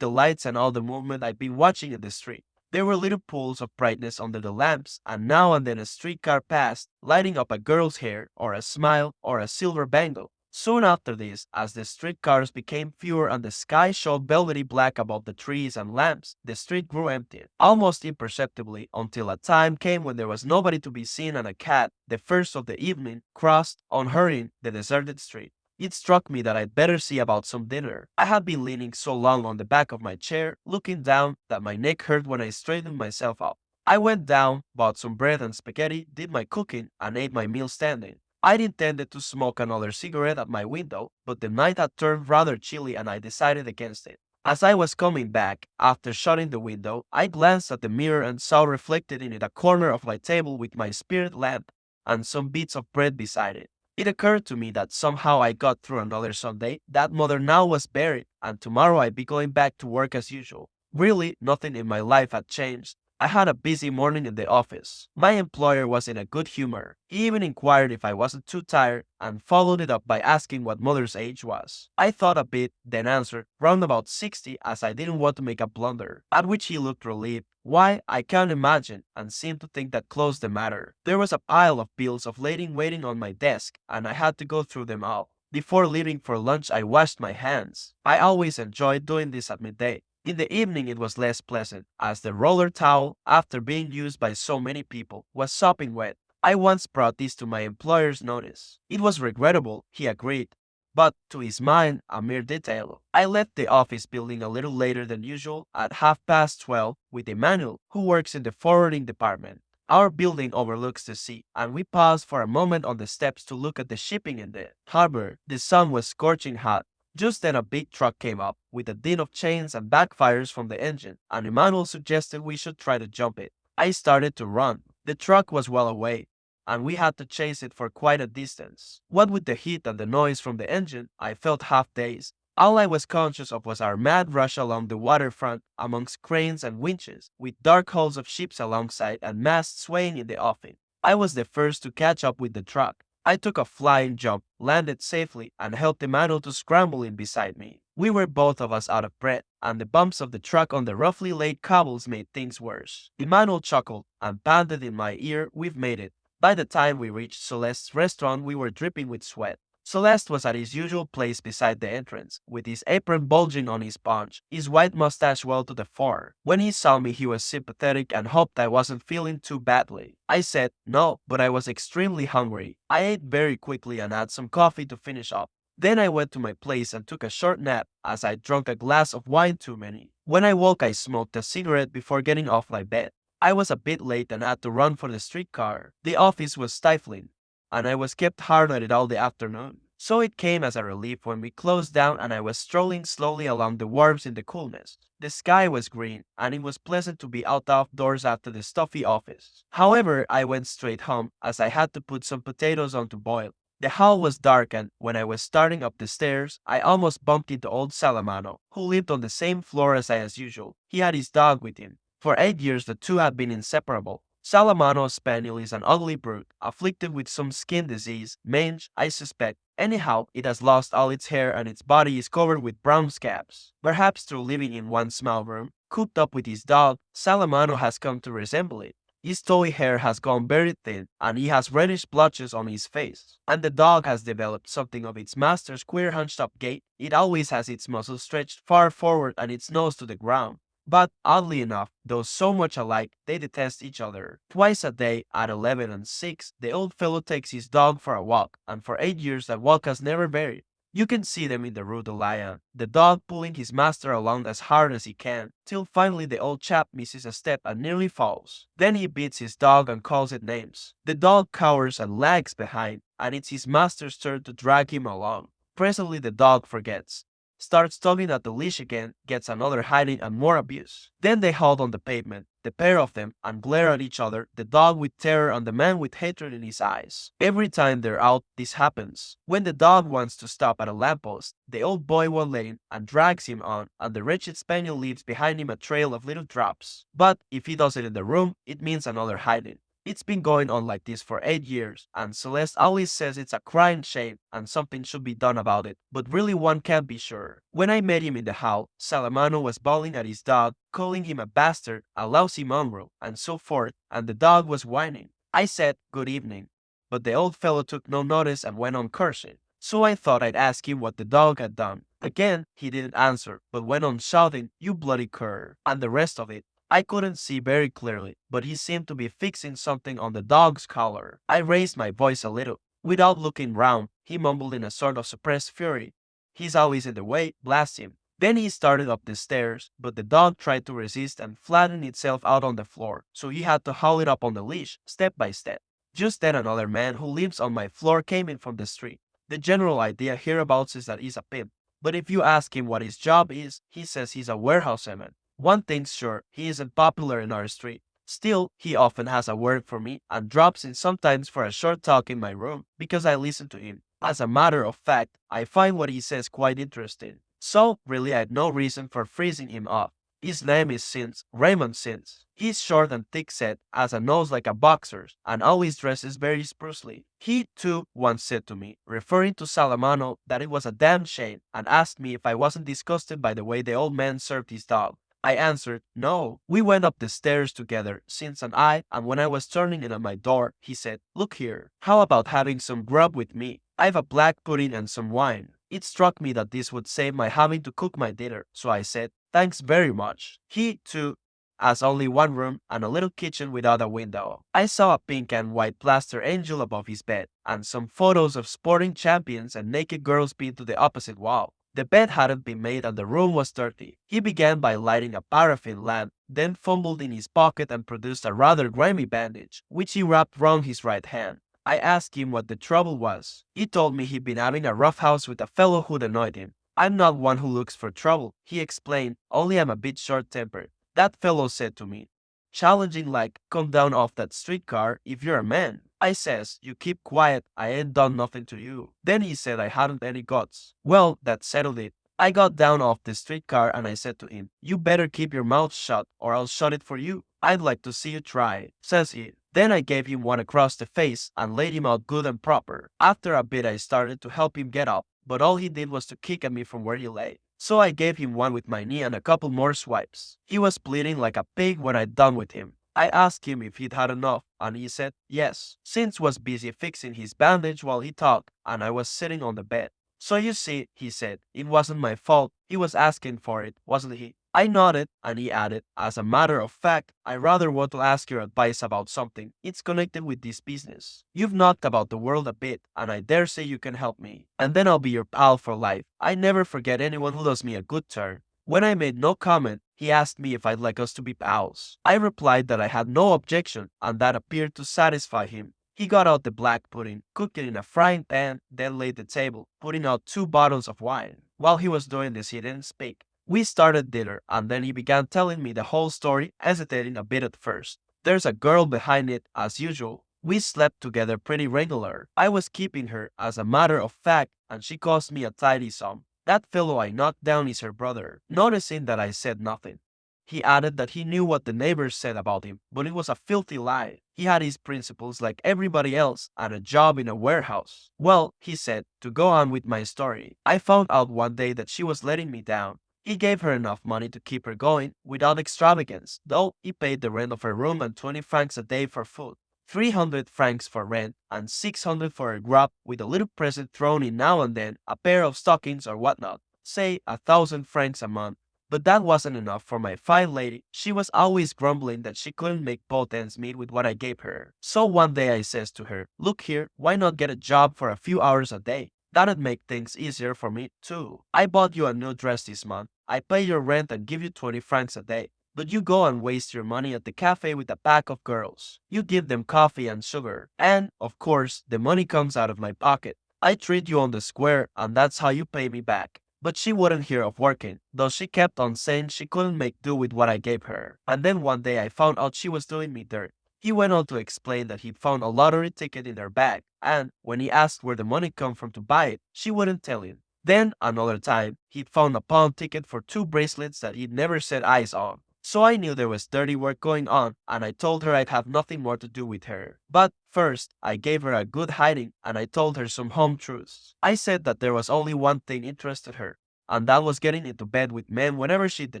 the lights and all the movement I'd been watching in the street. There were little pools of brightness under the lamps, and now and then a streetcar passed, lighting up a girl's hair, or a smile, or a silver bangle. Soon after this, as the streetcars became fewer and the sky showed velvety black above the trees and lamps, the street grew empty, almost imperceptibly, until a time came when there was nobody to be seen and a cat, the first of the evening, crossed, unhurrying, the deserted street. It struck me that I'd better see about some dinner. I had been leaning so long on the back of my chair, looking down, that my neck hurt when I straightened myself up. I went down, bought some bread and spaghetti, did my cooking, and ate my meal standing. I'd intended to smoke another cigarette at my window, but the night had turned rather chilly and I decided against it. As I was coming back, after shutting the window, I glanced at the mirror and saw reflected in it a corner of my table with my spirit lamp and some bits of bread beside it. It occurred to me that somehow I got through another Sunday, that mother now was buried, and tomorrow I'd be going back to work as usual. Really, nothing in my life had changed. I had a busy morning in the office. My employer was in a good humor. He even inquired if I wasn't too tired and followed it up by asking what mother's age was. I thought a bit, then answered, round about 60, as I didn't want to make a blunder, at which he looked relieved. Why, I can't imagine, and seemed to think that closed the matter. There was a pile of bills of lading waiting on my desk, and I had to go through them all. Before leaving for lunch, I washed my hands. I always enjoyed doing this at midday. In the evening it was less pleasant, as the roller towel, after being used by so many people, was sopping wet. I once brought this to my employer's notice. It was regrettable, he agreed, but to his mind a mere detail. I left the office building a little later than usual, at 12:30, with Emmanuel, who works in the forwarding department. Our building overlooks the sea, and we paused for a moment on the steps to look at the shipping in the harbor. The sun was scorching hot. Just then a big truck came up, with a din of chains and backfires from the engine, and Emmanuel suggested we should try to jump it. I started to run. The truck was well away, and we had to chase it for quite a distance. What with the heat and the noise from the engine, I felt half dazed. All I was conscious of was our mad rush along the waterfront, amongst cranes and winches, with dark hulls of ships alongside and masts swaying in the offing. I was the first to catch up with the truck. I took a flying jump, landed safely, and helped Emmanuel to scramble in beside me. We were both of us out of breath, and the bumps of the truck on the roughly laid cobbles made things worse. Emmanuel chuckled and panted in my ear, "We've made it." By the time we reached Celeste's restaurant, we were dripping with sweat. Celeste was at his usual place beside the entrance, with his apron bulging on his paunch, his white mustache well to the fore. When he saw me, he was sympathetic and hoped I wasn't feeling too badly. I said no, but I was extremely hungry. I ate very quickly and had some coffee to finish up. Then I went to my place and took a short nap, as I drank a glass of wine too many. When I woke, I smoked a cigarette before getting off my bed. I was a bit late and had to run for the streetcar. The office was stifling, and I was kept hard at it all the afternoon. So it came as a relief when we closed down and I was strolling slowly along the wharves in the coolness. The sky was green, and it was pleasant to be out of doors after the stuffy office. However, I went straight home, as I had to put some potatoes on to boil. The hall was dark, and when I was starting up the stairs, I almost bumped into old Salamano, who lived on the same floor as I as usual. He had his dog with him. For 8 years the two had been inseparable. Salamano's spaniel is an ugly brute, afflicted with some skin disease, mange, I suspect. Anyhow, it has lost all its hair and its body is covered with brown scabs. Perhaps through living in one small room, cooped up with his dog, Salamano has come to resemble it. His toy hair has gone very thin, and he has reddish blotches on his face. And the dog has developed something of its master's queer hunched-up gait. It always has its muzzle stretched far forward and its nose to the ground. But, oddly enough, though so much alike, they detest each other. Twice a day, at 11 and 6, the old fellow takes his dog for a walk, and for 8 years that walk has never varied. You can see them in the Rue de Lyon, the dog pulling his master along as hard as he can, till finally the old chap misses a step and nearly falls. Then he beats his dog and calls it names. The dog cowers and lags behind, and it's his master's turn to drag him along. Presently the dog forgets. starts tugging at the leash again, gets another hiding and more abuse. Then they halt on the pavement, the pair of them, and glare at each other, the dog with terror and the man with hatred in his eyes. Every time they're out, this happens. When the dog wants to stop at a lamppost, the old boy will lane and drags him on, and the wretched spaniel leaves behind him a trail of little drops. But if he does it in the room, it means another hiding. It's been going on like this for 8 years, and Celeste always says it's a crying shame and something should be done about it, but really one can't be sure. When I met him in the hall, Salamano was bawling at his dog, calling him a bastard, a lousy mongrel, and so forth, and the dog was whining. I said, "Good evening," but the old fellow took no notice and went on cursing. So I thought I'd ask him what the dog had done. Again, he didn't answer, but went on shouting, "You bloody cur," and the rest of it. I couldn't see very clearly, but he seemed to be fixing something on the dog's collar. I raised my voice a little. Without looking round, he mumbled in a sort of suppressed fury, "He's always in the way, blast him." Then he started up the stairs, but the dog tried to resist and flattened itself out on the floor, so he had to haul it up on the leash, step by step. Just then another man who lives on my floor came in from the street. The general idea hereabouts is that he's a pimp, but if you ask him what his job is, he says he's a warehouseman. One thing's sure, he isn't popular in our street. Still, he often has a word for me and drops in sometimes for a short talk in my room because I listen to him. As a matter of fact, I find what he says quite interesting. So, really I had no reason for freezing him off. His name is Raymond Sins. He's short and thick-set, has a nose like a boxer's, and always dresses very sprucely. He, too, once said to me, referring to Salamano, that it was a damn shame, and asked me if I wasn't disgusted by the way the old man served his dog. I answered, "No." We went up the stairs together, Sins and I, and when I was turning in at my door, he said, "Look here, how about having some grub with me? I've a black pudding and some wine." It struck me that this would save my having to cook my dinner, so I said, "Thanks very much." He, too, has only one room and a little kitchen without a window. I saw a pink and white plaster angel above his bed, and some photos of sporting champions and naked girls pinned to the opposite wall. The bed hadn't been made and the room was dirty. He began by lighting a paraffin lamp, then fumbled in his pocket and produced a rather grimy bandage, which he wrapped round his right hand. I asked him what the trouble was. He told me he'd been having a rough house with a fellow who'd annoyed him. "I'm not one who looks for trouble," he explained, "only I'm a bit short-tempered." That fellow said to me, challenging like, "Come down off that streetcar if you're a man." I says, "You keep quiet, I ain't done nothing to you." Then he said I hadn't any guts. Well, that settled it. I got down off the streetcar and I said to him, "You better keep your mouth shut or I'll shut it for you. I'd like to see you try," says he. Then I gave him one across the face and laid him out good and proper. After a bit I started to help him get up, but all he did was to kick at me from where he lay. So I gave him one with my knee and a couple more swipes. He was bleeding like a pig when I'd done with him. I asked him if he'd had enough, and he said yes. Sins was busy fixing his bandage while he talked, and I was sitting on the bed. "So you see," he said, "it wasn't my fault. He was asking for it, wasn't he?" I nodded, and he added, "As a matter of fact, I rather want to ask your advice about something. It's connected with this business. You've knocked about the world a bit, and I dare say you can help me. And then I'll be your pal for life. I never forget anyone who does me a good turn." When I made no comment, he asked me if I'd like us to be pals. I replied that I had no objection, and that appeared to satisfy him. He got out the black pudding, cooked it in a frying pan, then laid the table, putting out 2 bottles of wine. While he was doing this, he didn't speak. We started dinner, and then he began telling me the whole story, hesitating a bit at first. There's a girl behind it, as usual. We slept together pretty regular. I was keeping her, as a matter of fact, and she cost me a tidy sum. That fellow I knocked down is her brother. Noticing that I said nothing, he added that he knew what the neighbors said about him, but it was a filthy lie. He had his principles like everybody else and a job in a warehouse. Well, he said, to go on with my story, I found out one day that she was letting me down. He gave her enough money to keep her going without extravagance, though he paid the rent of her room and 20 francs a day for food. 300 francs for rent and 600 for a grub with a little present thrown in now and then, a pair of stockings or whatnot. Say 1,000 francs a month. But that wasn't enough for my fine lady. She was always grumbling that she couldn't make both ends meet with what I gave her. So one day I says to her, "Look here, why not get a job for a few hours a day? That'd make things easier for me too. I bought you a new dress this month. I pay your rent and give you 20 francs a day. But you go and waste your money at the cafe with a pack of girls. You give them coffee and sugar. And, of course, the money comes out of my pocket. I treat you on the square, and that's how you pay me back." But she wouldn't hear of working, though she kept on saying she couldn't make do with what I gave her. And then one day I found out she was doing me dirt. He went on to explain that he'd found a lottery ticket in her bag, and when he asked where the money come from to buy it, she wouldn't tell him. Then, another time, he'd found a pawn ticket for two bracelets that he'd never set eyes on. So I knew there was dirty work going on, and I told her I'd have nothing more to do with her. But first, I gave her a good hiding, and I told her some home truths. I said that there was only one thing interested her, and that was getting into bed with men whenever she'd the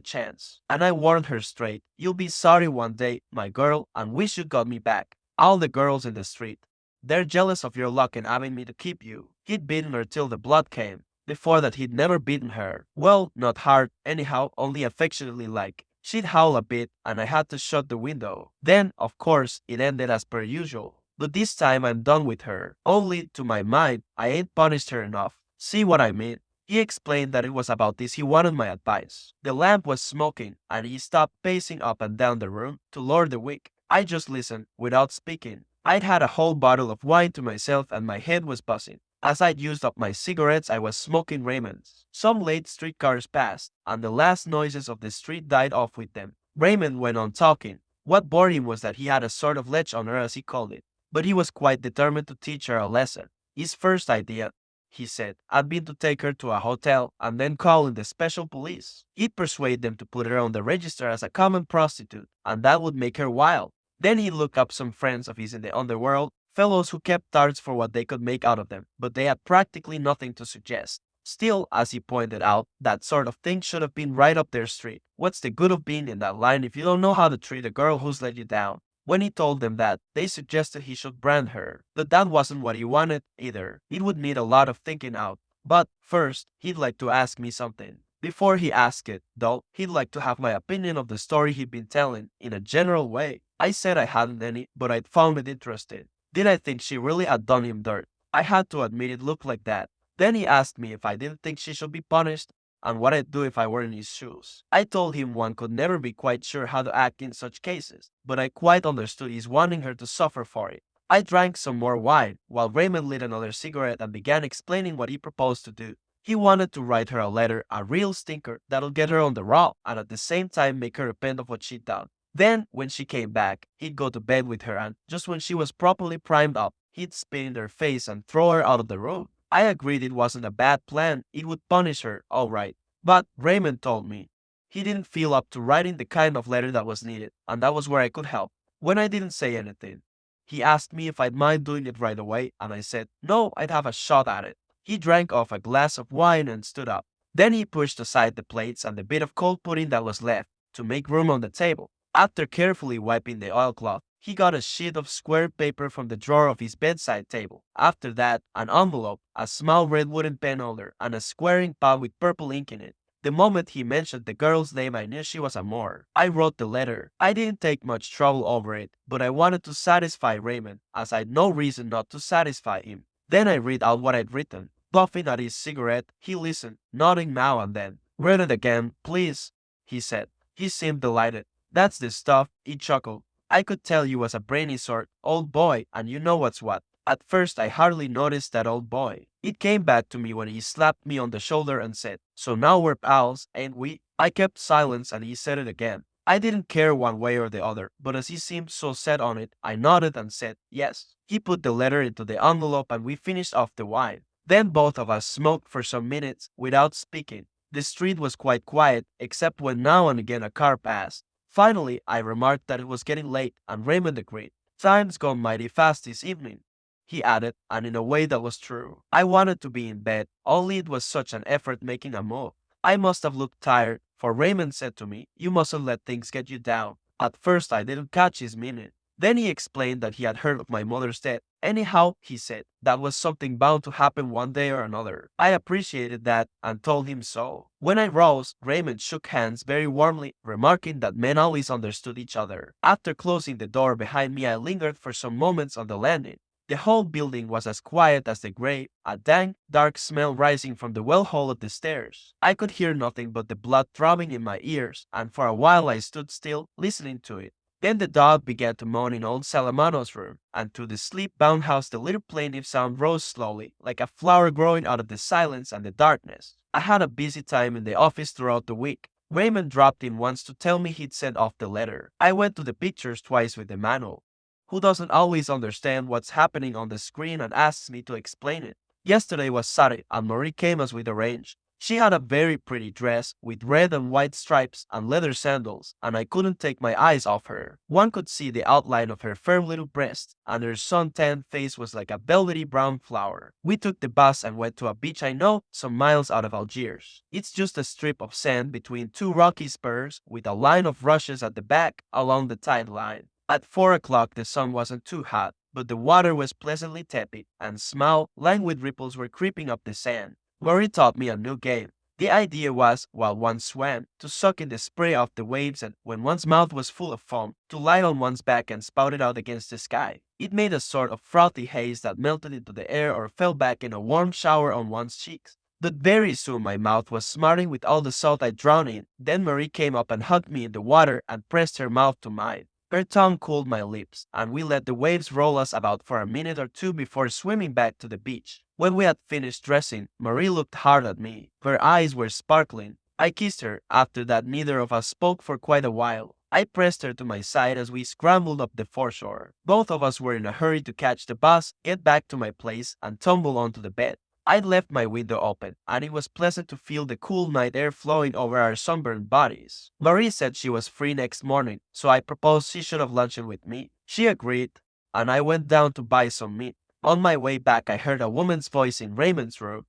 chance. And I warned her straight, you'll be sorry one day, my girl, and wish you got me back. All the girls in the street, they're jealous of your luck in having me to keep you. He'd beaten her till the blood came. Before that he'd never beaten her. Well, not hard, anyhow, only affectionately like. She'd howl a bit, and I had to shut the window. Then, of course, it ended as per usual. But this time I'm done with her. Only, to my mind, I ain't punished her enough. See what I mean? He explained that it was about this he wanted my advice. The lamp was smoking, and he stopped pacing up and down the room to lower the wick. I just listened, without speaking. I'd had a whole bottle of wine to myself and my head was buzzing. As I'd used up my cigarettes, I was smoking Raymond's. Some late streetcars passed, and the last noises of the street died off with them. Raymond went on talking. What bored him was that he had a sort of lech on her, as he called it. But he was quite determined to teach her a lesson. His first idea, he said, had been to take her to a hotel and then call in the special police. He'd persuade them to put her on the register as a common prostitute, and that would make her wild. Then he'd look up some friends of his in the underworld, fellows who kept tarts for what they could make out of them, but they had practically nothing to suggest. Still, as he pointed out, that sort of thing should have been right up their street. What's the good of being in that line if you don't know how to treat a girl who's let you down? When he told them that, they suggested he should brand her, but that wasn't what he wanted either. It would need a lot of thinking out. But first, he'd like to ask me something. Before he asked it, though, he'd like to have my opinion of the story he'd been telling, in a general way. I said I hadn't any, but I'd found it interesting. Did I think she really had done him dirt? I had to admit it looked like that. Then he asked me if I didn't think she should be punished, and what I'd do if I were in his shoes. I told him one could never be quite sure how to act in such cases, but I quite understood his wanting her to suffer for it. I drank some more wine, while Raymond lit another cigarette and began explaining what he proposed to do. He wanted to write her a letter, a real stinker, that'll get her on the raw, and at the same time make her repent of what she'd done. Then, when she came back, he'd go to bed with her and, just when she was properly primed up, he'd spit in her face and throw her out of the room. I agreed it wasn't a bad plan, it would punish her, all right. But Raymond told me he didn't feel up to writing the kind of letter that was needed, and that was where I could help. When I didn't say anything, he asked me if I'd mind doing it right away, and I said no, I'd have a shot at it. He drank off a glass of wine and stood up. Then he pushed aside the plates and the bit of cold pudding that was left to make room on the table. After carefully wiping the oilcloth, he got a sheet of square paper from the drawer of his bedside table. After that, an envelope, a small red wooden pen holder, and a square ink pad with purple ink in it. The moment he mentioned the girl's name, I knew she was a Moore. I wrote the letter. I didn't take much trouble over it, but I wanted to satisfy Raymond, as I'd no reason not to satisfy him. Then I read out what I'd written. Puffing at his cigarette, he listened, nodding now and then. Read it again, please, he said. He seemed delighted. That's the stuff, he chuckled. I could tell you was a brainy sort, old boy, and you know what's what. At first I hardly noticed that old boy. It came back to me when he slapped me on the shoulder and said, so now we're pals, ain't we? I kept silence and he said it again. I didn't care one way or the other, but as he seemed so set on it, I nodded and said, yes. He put the letter into the envelope and we finished off the wine. Then both of us smoked for some minutes without speaking. The street was quite quiet, except when now and again a car passed. Finally, I remarked that it was getting late, and Raymond agreed. Time's gone mighty fast this evening, he added, and in a way that was true. I wanted to be in bed, only it was such an effort making a move. I must have looked tired, for Raymond said to me, you mustn't let things get you down. At first I didn't catch his meaning. Then he explained that he had heard of my mother's death. Anyhow, he said, that was something bound to happen one day or another. I appreciated that and told him so. When I rose, Raymond shook hands very warmly, remarking that men always understood each other. After closing the door behind me, I lingered for some moments on the landing. The whole building was as quiet as the grave, a dank, dark smell rising from the well hole of the stairs. I could hear nothing but the blood throbbing in my ears, and for a while I stood still, listening to it. Then the dog began to moan in old Salamano's room, and through the sleep-bound house the little plaintive sound rose slowly, like a flower growing out of the silence and the darkness. I had a busy time in the office throughout the week. Raymond dropped in once to tell me he'd sent off the letter. I went to the pictures twice with the manual. Who doesn't always understand what's happening on the screen and asks me to explain it? Yesterday was Saturday, and Marie came as we'd arranged. She had a very pretty dress with red and white stripes and leather sandals, and I couldn't take my eyes off her. One could see the outline of her firm little breast, and her sun-tanned face was like a velvety brown flower. We took the bus and went to a beach I know, some miles out of Algiers. It's just a strip of sand between two rocky spurs with a line of rushes at the back along the tide line. At 4 o'clock the sun wasn't too hot, but the water was pleasantly tepid, and small, languid ripples were creeping up the sand. Marie taught me a new game. The idea was, while one swam, to suck in the spray off the waves, and when one's mouth was full of foam, to lie on one's back and spout it out against the sky. It made a sort of frothy haze that melted into the air or fell back in a warm shower on one's cheeks. But very soon my mouth was smarting with all the salt I'd drowned in. Then Marie came up and hugged me in the water and pressed her mouth to mine. Her tongue cooled my lips, and we let the waves roll us about for a minute or two before swimming back to the beach. When we had finished dressing, Marie looked hard at me. Her eyes were sparkling. I kissed her. After that, neither of us spoke for quite a while. I pressed her to my side as we scrambled up the foreshore. Both of us were in a hurry to catch the bus, get back to my place, and tumble onto the bed. I'd left my window open, and it was pleasant to feel the cool night air flowing over our sunburned bodies. Marie said she was free next morning, so I proposed she should have luncheon with me. She agreed, and I went down to buy some meat. On my way back, I heard a woman's voice in Raymond's room.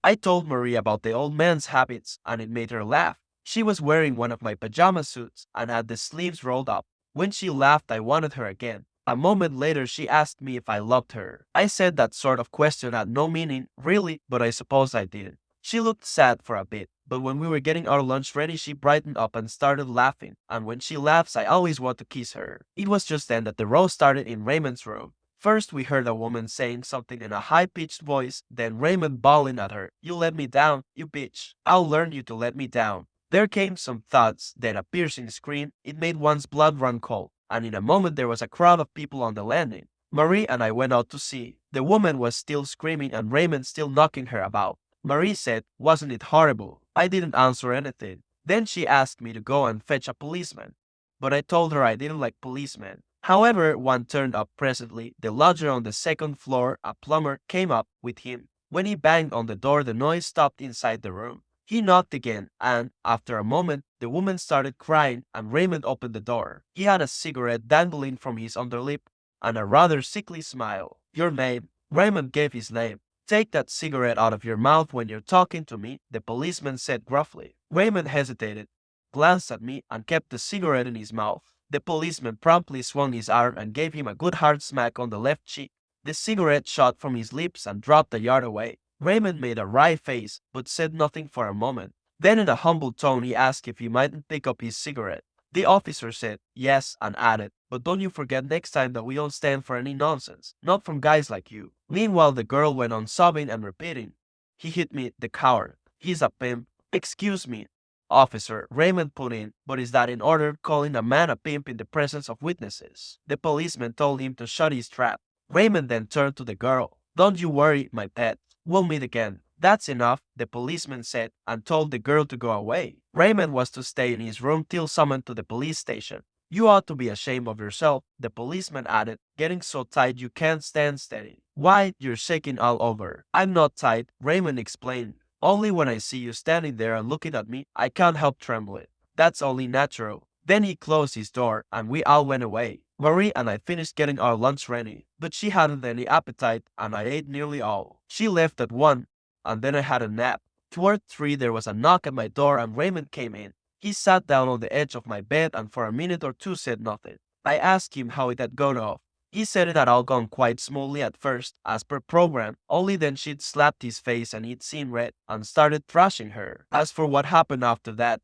I told Marie about the old man's habits, and it made her laugh. She was wearing one of my pajama suits and had the sleeves rolled up. When she laughed, I wanted her again. A moment later, she asked me if I loved her. I said that sort of question had no meaning, really, but I suppose I did. She looked sad for a bit, but when we were getting our lunch ready, she brightened up and started laughing, and when she laughs, I always want to kiss her. It was just then that the row started in Raymond's room. First, we heard a woman saying something in a high-pitched voice, then Raymond bawling at her, "You let me down, you bitch. I'll learn you to let me down." There came some thuds, then a piercing scream. It made one's blood run cold, and in a moment there was a crowd of people on the landing. Marie and I went out to see. The woman was still screaming and Raymond still knocking her about. Marie said, "Wasn't it horrible?" I didn't answer anything. Then she asked me to go and fetch a policeman, but I told her I didn't like policemen. However, one turned up presently. The lodger on the second floor, a plumber, came up with him. When he banged on the door, the noise stopped inside the room. He knocked again, and, after a moment, the woman started crying, and Raymond opened the door. He had a cigarette dangling from his underlip, and a rather sickly smile. "Your name?" Raymond gave his name. "Take that cigarette out of your mouth when you're talking to me," the policeman said gruffly. Raymond hesitated, glanced at me, and kept the cigarette in his mouth. The policeman promptly swung his arm and gave him a good hard smack on the left cheek. The cigarette shot from his lips and dropped a yard away. Raymond made a wry face, but said nothing for a moment. Then in a humble tone he asked if he mightn't pick up his cigarette. The officer said yes and added, "But don't you forget next time that we don't stand for any nonsense, not from guys like you." Meanwhile the girl went on sobbing and repeating, "He hit me, the coward. He's a pimp." "Excuse me, officer," Raymond put in, "but is that in order, calling a man a pimp in the presence of witnesses?" The policeman told him to shut his trap. Raymond then turned to the girl. "Don't you worry, my pet. We'll meet again." "That's enough," the policeman said, and told the girl to go away. Raymond was to stay in his room till summoned to the police station. "You ought to be ashamed of yourself," the policeman added, "getting so tight you can't stand steady. Why, you're shaking all over." "I'm not tight," Raymond explained. "Only when I see you standing there and looking at me, I can't help trembling. That's only natural." Then he closed his door, and we all went away. Marie and I finished getting our lunch ready, but she hadn't any appetite, and I ate nearly all. She left at 1, and then I had a nap. Toward 3 there was a knock at my door, and Raymond came in. He sat down on the edge of my bed and for a minute or two said nothing. I asked him how it had gone off. He said it had all gone quite smoothly at first, as per program, only then she'd slapped his face and he'd seen red and started thrashing her. As for what happened after that,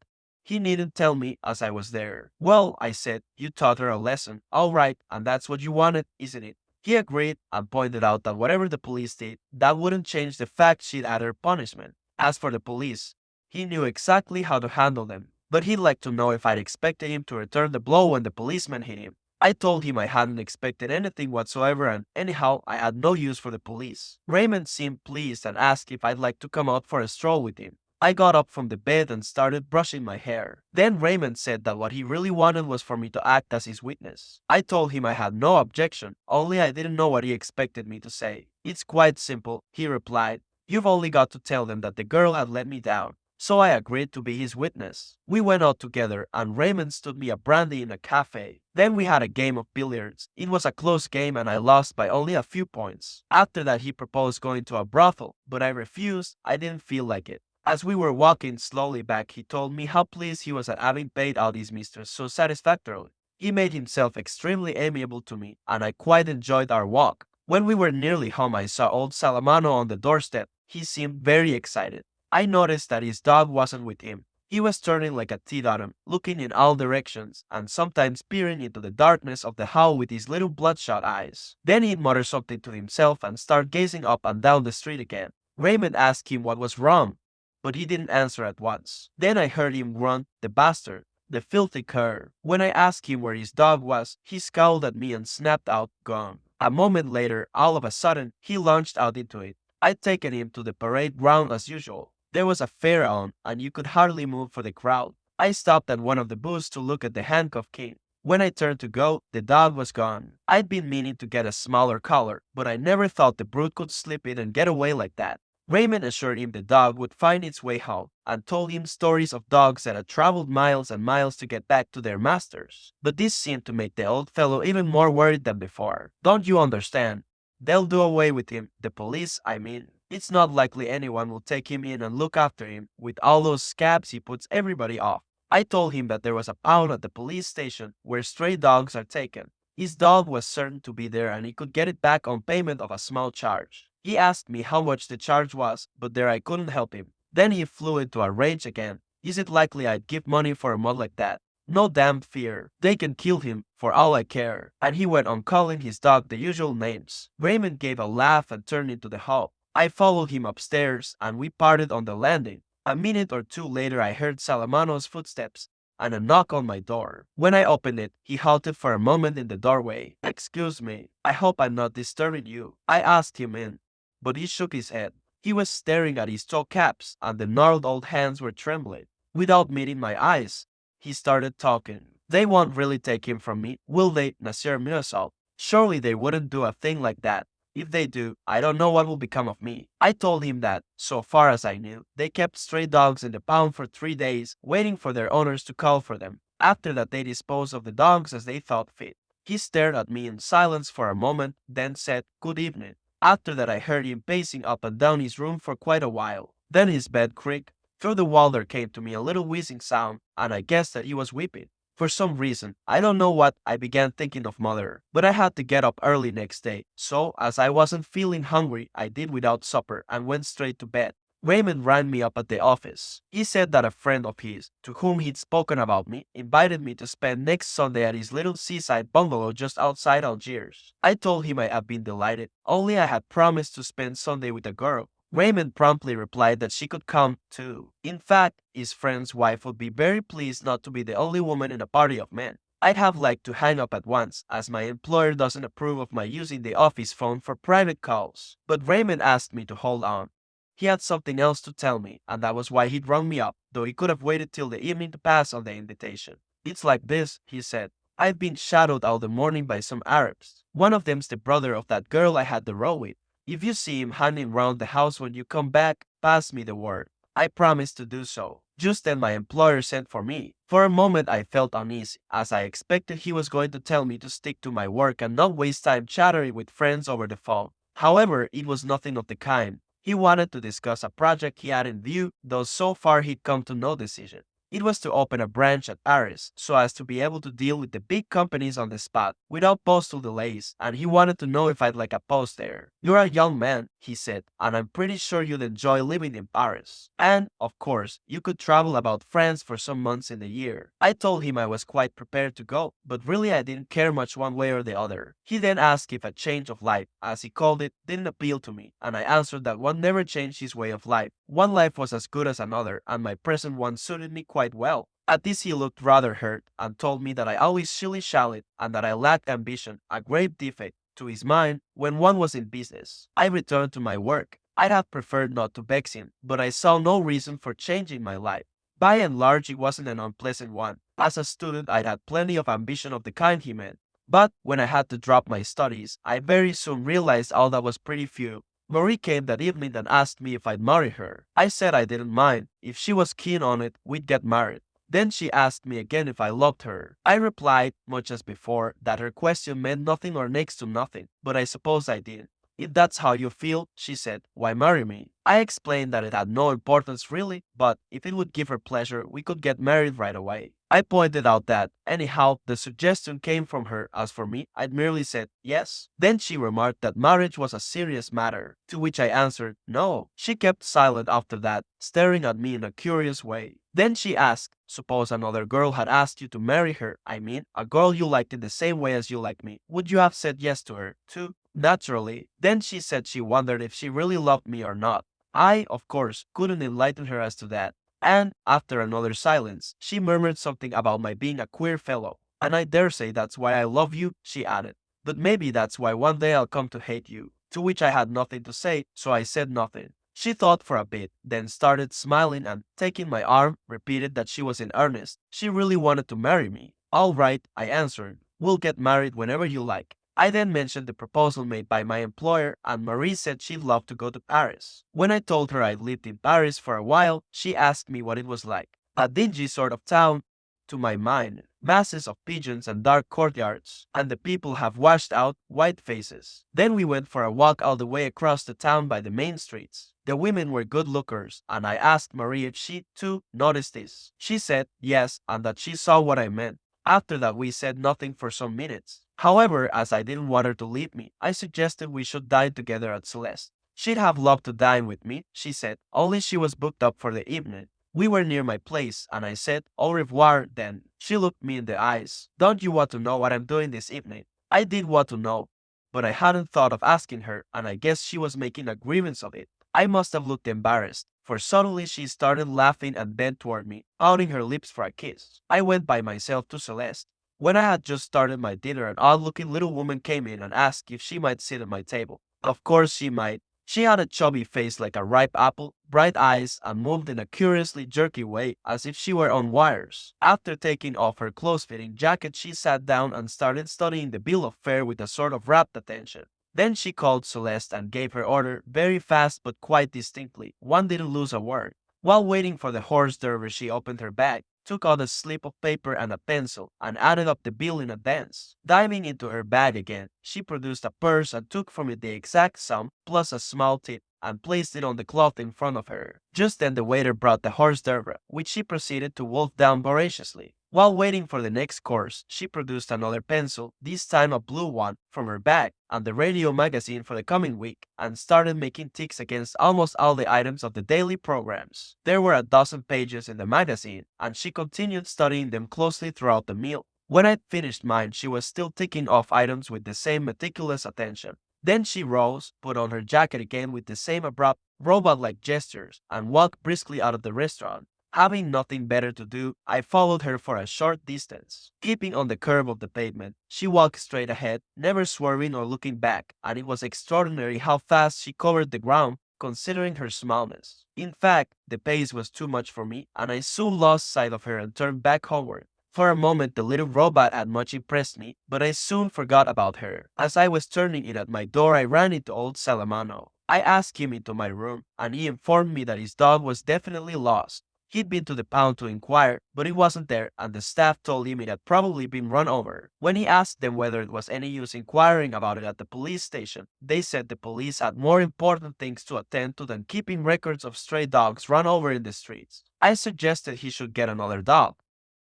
He needn't tell me as I was there. Well, I said, you taught her a lesson. All right, and that's what you wanted, isn't it? He agreed and pointed out that whatever the police did, that wouldn't change the fact she'd had her punishment. As for the police, he knew exactly how to handle them, but he'd like to know if I'd expected him to return the blow when the policeman hit him. I told him I hadn't expected anything whatsoever and anyhow I had no use for the police. Raymond seemed pleased and asked if I'd like to come out for a stroll with him. I got up from the bed and started brushing my hair. Then Raymond said that what he really wanted was for me to act as his witness. I told him I had no objection, only I didn't know what he expected me to say. It's quite simple, he replied. You've only got to tell them that the girl had let me down. So I agreed to be his witness. We went out together and Raymond stood me a brandy in a cafe. Then we had a game of billiards. It was a close game and I lost by only a few points. After that he proposed going to a brothel, but I refused. I didn't feel like it. As we were walking slowly back, he told me how pleased he was at having paid out his mistress so satisfactorily. He made himself extremely amiable to me, and I quite enjoyed our walk. When we were nearly home, I saw old Salamano on the doorstep. He seemed very excited. I noticed that his dog wasn't with him. He was turning like a teetotum, looking in all directions, and sometimes peering into the darkness of the hall with his little bloodshot eyes. Then he'd mutter something to himself and start gazing up and down the street again. Raymond asked him what was wrong, but he didn't answer at once. Then I heard him grunt, the bastard, the filthy cur. When I asked him where his dog was, he scowled at me and snapped out, gone. A moment later, all of a sudden, he launched out into it. I'd taken him to the parade ground as usual. There was a fair on, and you could hardly move for the crowd. I stopped at one of the booths to look at the handcuff king. When I turned to go, the dog was gone. I'd been meaning to get a smaller collar, but I never thought the brute could slip in and get away like that. Raymond assured him the dog would find its way home, and told him stories of dogs that had traveled miles and miles to get back to their masters. But this seemed to make the old fellow even more worried than before. Don't you understand? They'll do away with him, the police, I mean. It's not likely anyone will take him in and look after him. With all those scabs, he puts everybody off. I told him that there was a pound at the police station where stray dogs are taken. His dog was certain to be there and he could get it back on payment of a small charge. He asked me how much the charge was, but there I couldn't help him. Then he flew into a rage again. Is it likely I'd give money for a mud like that? No damn fear. They can kill him, for all I care. And he went on calling his dog the usual names. Raymond gave a laugh and turned into the hall. I followed him upstairs, and we parted on the landing. A minute or two later I heard Salamano's footsteps and a knock on my door. When I opened it, he halted for a moment in the doorway. Excuse me, I hope I'm not disturbing you. I asked him in, but he shook his head. He was staring at his toe caps, and the gnarled old hands were trembling. Without meeting my eyes, he started talking. They won't really take him from me, will they, Monsieur Meursault? Surely they wouldn't do a thing like that. If they do, I don't know what will become of me. I told him that, so far as I knew, they kept stray dogs in the pound for 3 days, waiting for their owners to call for them. After that they disposed of the dogs as they thought fit. He stared at me in silence for a moment, then said, "Good evening." After that I heard him pacing up and down his room for quite a while. Then his bed creaked. Through the wall there came to me a little wheezing sound, and I guessed that he was weeping. For some reason, I don't know what, I began thinking of mother. But I had to get up early next day, so as I wasn't feeling hungry, I did without supper and went straight to bed. Raymond rang me up at the office. He said that a friend of his, to whom he'd spoken about me, invited me to spend next Sunday at his little seaside bungalow just outside Algiers. I told him I had been delighted, only I had promised to spend Sunday with a girl. Raymond promptly replied that she could come, too. In fact, his friend's wife would be very pleased not to be the only woman in a party of men. I'd have liked to hang up at once, as my employer doesn't approve of my using the office phone for private calls. But Raymond asked me to hold on. He had something else to tell me, and that was why he'd rung me up, though he could have waited till the evening to pass on the invitation. It's like this, he said. I've been shadowed all the morning by some Arabs. One of them's the brother of that girl I had the row with. If you see him hanging round the house when you come back, pass me the word. I promised to do so. Just then my employer sent for me. For a moment I felt uneasy, as I expected he was going to tell me to stick to my work and not waste time chattering with friends over the phone. However, it was nothing of the kind. He wanted to discuss a project he had in view, though so far he'd come to no decision. It was to open a branch at Paris so as to be able to deal with the big companies on the spot without postal delays, and he wanted to know if I'd like a post there. You're a young man, he said, and I'm pretty sure you'd enjoy living in Paris. And, of course, you could travel about France for some months in the year. I told him I was quite prepared to go, but really I didn't care much one way or the other. He then asked if a change of life, as he called it, didn't appeal to me, and I answered that one never changed his way of life. One life was as good as another, and my present one suited me quite well. At this he looked rather hurt, and told me that I always shilly-shallied, and that I lacked ambition, a grave defect, to his mind, when one was in business. I returned to my work. I'd have preferred not to vex him, but I saw no reason for changing my life. By and large, it wasn't an unpleasant one. As a student, I'd had plenty of ambition of the kind he meant. But when I had to drop my studies, I very soon realized all that was pretty few. Marie came that evening and asked me if I'd marry her. I said I didn't mind. If she was keen on it, we'd get married. Then she asked me again if I loved her. I replied, much as before, that her question meant nothing or next to nothing, but I suppose I did. If that's how you feel, she said, why marry me? I explained that it had no importance really, but if it would give her pleasure, we could get married right away. I pointed out that, anyhow, the suggestion came from her. As for me, I'd merely said yes. Then she remarked that marriage was a serious matter, to which I answered no. She kept silent after that, staring at me in a curious way. Then she asked, suppose another girl had asked you to marry her, I mean, a girl you liked in the same way as you like me, would you have said yes to her, too? Naturally. Then she said she wondered if she really loved me or not. I, of course, couldn't enlighten her as to that. And, after another silence, she murmured something about my being a queer fellow. And I dare say that's why I love you, she added. But maybe that's why one day I'll come to hate you. To which I had nothing to say, so I said nothing. She thought for a bit, then started smiling and, taking my arm, repeated that she was in earnest. She really wanted to marry me. All right, I answered. We'll get married whenever you like. I then mentioned the proposal made by my employer, and Marie said she'd love to go to Paris. When I told her I'd lived in Paris for a while, she asked me what it was like. A dingy sort of town, to my mind, masses of pigeons and dark courtyards, and the people have washed out, white faces. Then we went for a walk all the way across the town by the main streets. The women were good lookers, and I asked Marie if she, too, noticed this. She said yes, and that she saw what I meant. After that we said nothing for some minutes. However, as I didn't want her to leave me, I suggested we should dine together at Celeste. She'd have loved to dine with me, she said, only she was booked up for the evening. We were near my place, and I said, au revoir, then. She looked me in the eyes. Don't you want to know what I'm doing this evening? I did want to know, but I hadn't thought of asking her, and I guess she was making a grievance of it. I must have looked embarrassed, for suddenly she started laughing and bent toward me, pouting her lips for a kiss. I went by myself to Celeste. When I had just started my dinner, an odd-looking little woman came in and asked if she might sit at my table. Of course she might. She had a chubby face like a ripe apple, bright eyes, and moved in a curiously jerky way as if she were on wires. After taking off her close-fitting jacket, she sat down and started studying the bill of fare with a sort of rapt attention. Then she called Celeste and gave her order very fast but quite distinctly. One didn't lose a word. While waiting for the horse driver, she opened her bag, took out a slip of paper and a pencil, and added up the bill in advance. Diving into her bag again, she produced a purse and took from it the exact sum, plus a small tip, and placed it on the cloth in front of her. Just then the waiter brought the hors d'oeuvre, which she proceeded to wolf down voraciously. While waiting for the next course, she produced another pencil, this time a blue one, from her bag, and the radio magazine for the coming week, and started making ticks against almost all the items of the daily programs. There were a dozen pages in the magazine, and she continued studying them closely throughout the meal. When I'd finished mine, she was still ticking off items with the same meticulous attention. Then she rose, put on her jacket again with the same abrupt, robot-like gestures, and walked briskly out of the restaurant. Having nothing better to do, I followed her for a short distance. Keeping on the curve of the pavement, she walked straight ahead, never swerving or looking back, and it was extraordinary how fast she covered the ground, considering her smallness. In fact, the pace was too much for me, and I soon lost sight of her and turned back homeward. For a moment the little robot had much impressed me, but I soon forgot about her. As I was turning in at my door, I ran into old Salamano. I asked him into my room, and he informed me that his dog was definitely lost. He'd been to the pound to inquire, but it wasn't there, and the staff told him it had probably been run over. When he asked them whether it was any use inquiring about it at the police station, they said the police had more important things to attend to than keeping records of stray dogs run over in the streets. I suggested he should get another dog.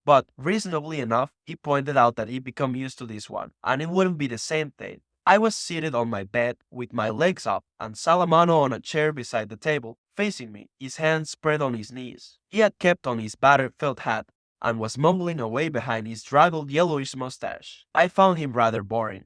But reasonably enough, he pointed out that he'd become used to this one, and it wouldn't be the same thing. I was seated on my bed with my legs up and Salamano on a chair beside the table, facing me, his hands spread on his knees. He had kept on his battered felt hat and was mumbling away behind his draggled yellowish mustache. I found him rather boring,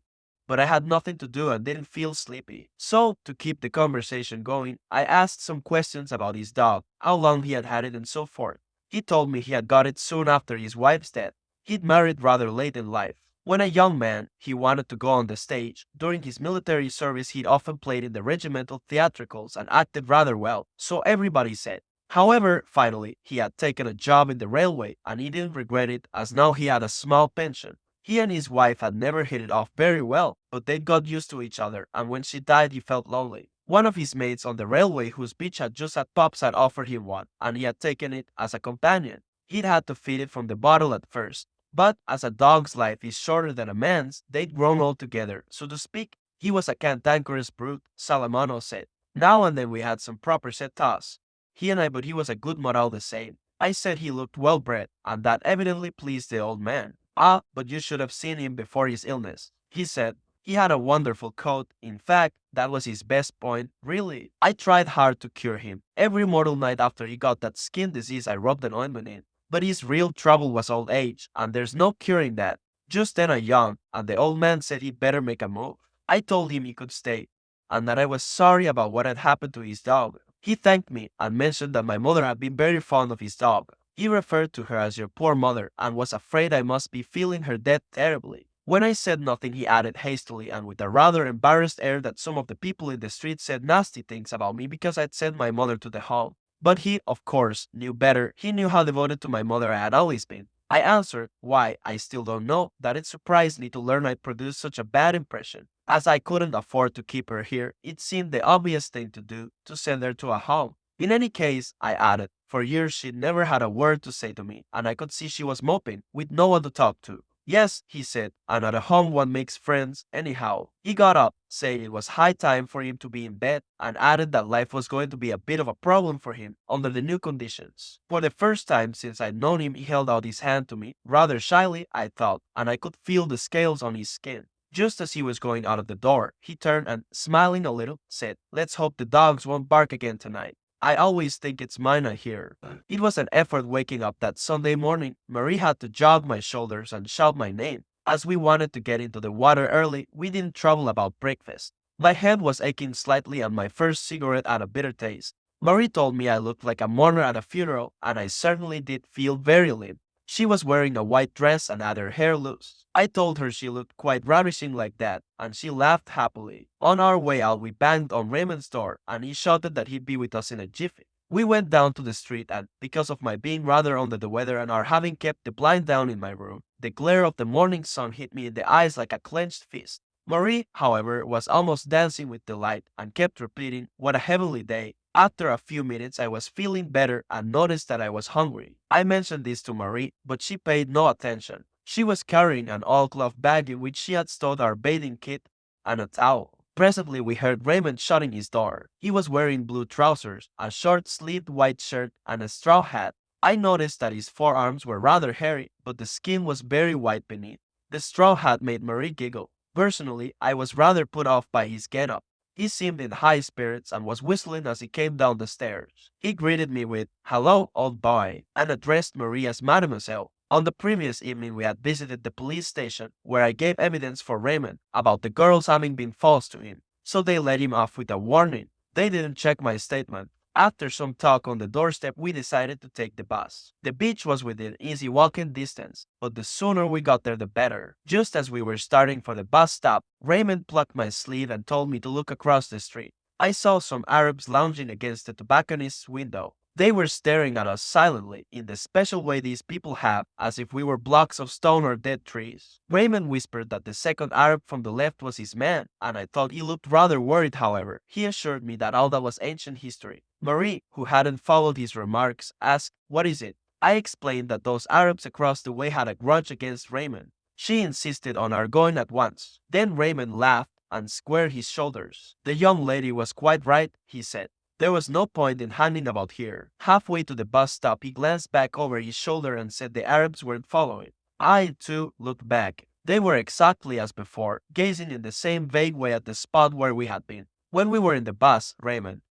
but I had nothing to do and didn't feel sleepy. So, to keep the conversation going, I asked some questions about his dog, how long he had had it, and so forth. He told me he had got it soon after his wife's death. He'd married rather late in life. When a young man, he wanted to go on the stage. During his military service, he'd often played in the regimental theatricals and acted rather well, so everybody said. However, finally, he had taken a job in the railway and he didn't regret it as now he had a small pension. He and his wife had never hit it off very well, but they'd got used to each other, and when she died, he felt lonely. One of his mates on the railway whose bitch had just had pups had offered him one, and he had taken it as a companion. He'd had to feed it from the bottle at first, but as a dog's life is shorter than a man's, they'd grown old together, so to speak. He was a cantankerous brute, Salamano said. Now and then we had some proper set toss. He and I, but he was a good moral the same. I said he looked well bred, and that evidently pleased the old man. Ah, but you should have seen him before his illness. He said, he had a wonderful coat. In fact, that was his best point, really. I tried hard to cure him. Every mortal night after he got that skin disease, I rubbed an ointment in. But his real trouble was old age, and there's no curing that. Just then I yawned, and the old man said he'd better make a move. I told him he could stay, and that I was sorry about what had happened to his dog. He thanked me and mentioned that my mother had been very fond of his dog. He referred to her as your poor mother and was afraid I must be feeling her death terribly. When I said nothing, he added hastily and with a rather embarrassed air that some of the people in the street said nasty things about me because I'd sent my mother to the hall. But he, of course, knew better. He knew how devoted to my mother I had always been. I answered, why, I still don't know, that it surprised me to learn I'd produced such a bad impression. As I couldn't afford to keep her here, it seemed the obvious thing to do to send her to a home. In any case, I added, for years she'd never had a word to say to me, and I could see she was moping, with no one to talk to. Yes, he said, and at a home one makes friends anyhow. He got up, saying it was high time for him to be in bed, and added that life was going to be a bit of a problem for him under the new conditions. For the first time since I'd known him, he held out his hand to me, rather shyly, I thought, and I could feel the scales on his skin. Just as he was going out of the door, he turned and, smiling a little, said, let's hope the dogs won't bark again tonight. I always think it's mine I hear. It was an effort waking up that Sunday morning. Marie had to jog my shoulders and shout my name. As we wanted to get into the water early, we didn't trouble about breakfast. My head was aching slightly and my first cigarette had a bitter taste. Marie told me I looked like a mourner at a funeral, and I certainly did feel very limp. She was wearing a white dress and had her hair loose. I told her she looked quite ravishing like that, and she laughed happily. On our way out, we banged on Raymond's door, and he shouted that he'd be with us in a jiffy. We went down to the street, and because of my being rather under the weather and our having kept the blind down in my room, the glare of the morning sun hit me in the eyes like a clenched fist. Marie, however, was almost dancing with delight and kept repeating, what a heavenly day. After a few minutes, I was feeling better and noticed that I was hungry. I mentioned this to Marie, but she paid no attention. She was carrying an oilcloth bag in which she had stowed our bathing kit and a towel. Presently, we heard Raymond shutting his door. He was wearing blue trousers, a short-sleeved white shirt, and a straw hat. I noticed that his forearms were rather hairy, but the skin was very white beneath. The straw hat made Marie giggle. Personally, I was rather put off by his get-up. He seemed in high spirits and was whistling as he came down the stairs. He greeted me with, hello, old boy, and addressed Marie as Mademoiselle. On the previous evening we had visited the police station, where I gave evidence for Raymond about the girls having been false to him, so they let him off with a warning. They didn't check my statement. After some talk on the doorstep, we decided to take the bus. The beach was within easy walking distance, but the sooner we got there the better. Just as we were starting for the bus stop, Raymond plucked my sleeve and told me to look across the street. I saw some Arabs lounging against the tobacconist's window. They were staring at us silently, in the special way these people have, as if we were blocks of stone or dead trees. Raymond whispered that the second Arab from the left was his man, and I thought he looked rather worried. However, he assured me that all that was ancient history. Marie, who hadn't followed his remarks, asked, what is it? I explained that those Arabs across the way had a grudge against Raymond. She insisted on our going at once. Then Raymond laughed and squared his shoulders. The young lady was quite right, he said. There was no point in hanging about here. Halfway to the bus stop, he glanced back over his shoulder and said the Arabs weren't following. I, too, looked back. They were exactly as before, gazing in the same vague way at the spot where we had been. When we were in the bus, Raymond,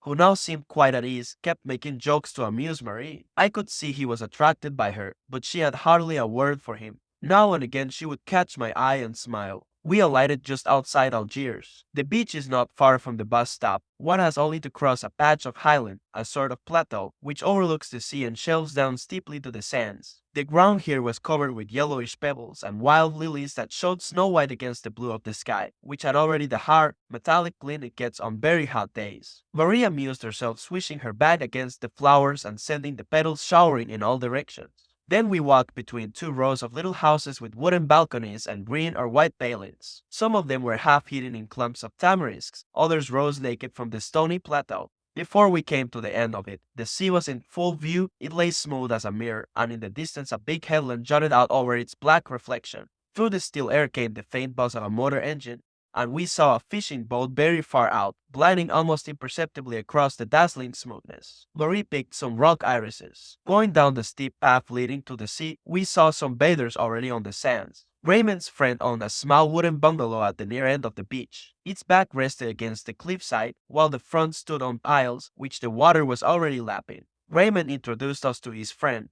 who now seemed quite at ease, kept making jokes to amuse Marie. I could see he was attracted by her, but she had hardly a word for him. Now and again she would catch my eye and smile. We alighted just outside Algiers. The beach is not far from the bus stop. One has only to cross a patch of highland, a sort of plateau, which overlooks the sea and shelves down steeply to the sands. The ground here was covered with yellowish pebbles and wild lilies that showed snow white against the blue of the sky, which had already the hard, metallic glint it gets on very hot days. Marie amused herself swishing her bag against the flowers and sending the petals showering in all directions. Then we walked between two rows of little houses with wooden balconies and green or white palings. Some of them were half hidden in clumps of tamarisks, others rose naked from the stony plateau. Before we came to the end of it, the sea was in full view. It lay smooth as a mirror, and in the distance a big headland jutted out over its black reflection. Through the still air came the faint buzz of a motor engine, and we saw a fishing boat very far out, gliding almost imperceptibly across the dazzling smoothness. Marie picked some rock irises. Going down the steep path leading to the sea, we saw some bathers already on the sands. Raymond's friend owned a small wooden bungalow at the near end of the beach. Its back rested against the cliffside, while the front stood on piles which the water was already lapping. Raymond introduced us to his friend,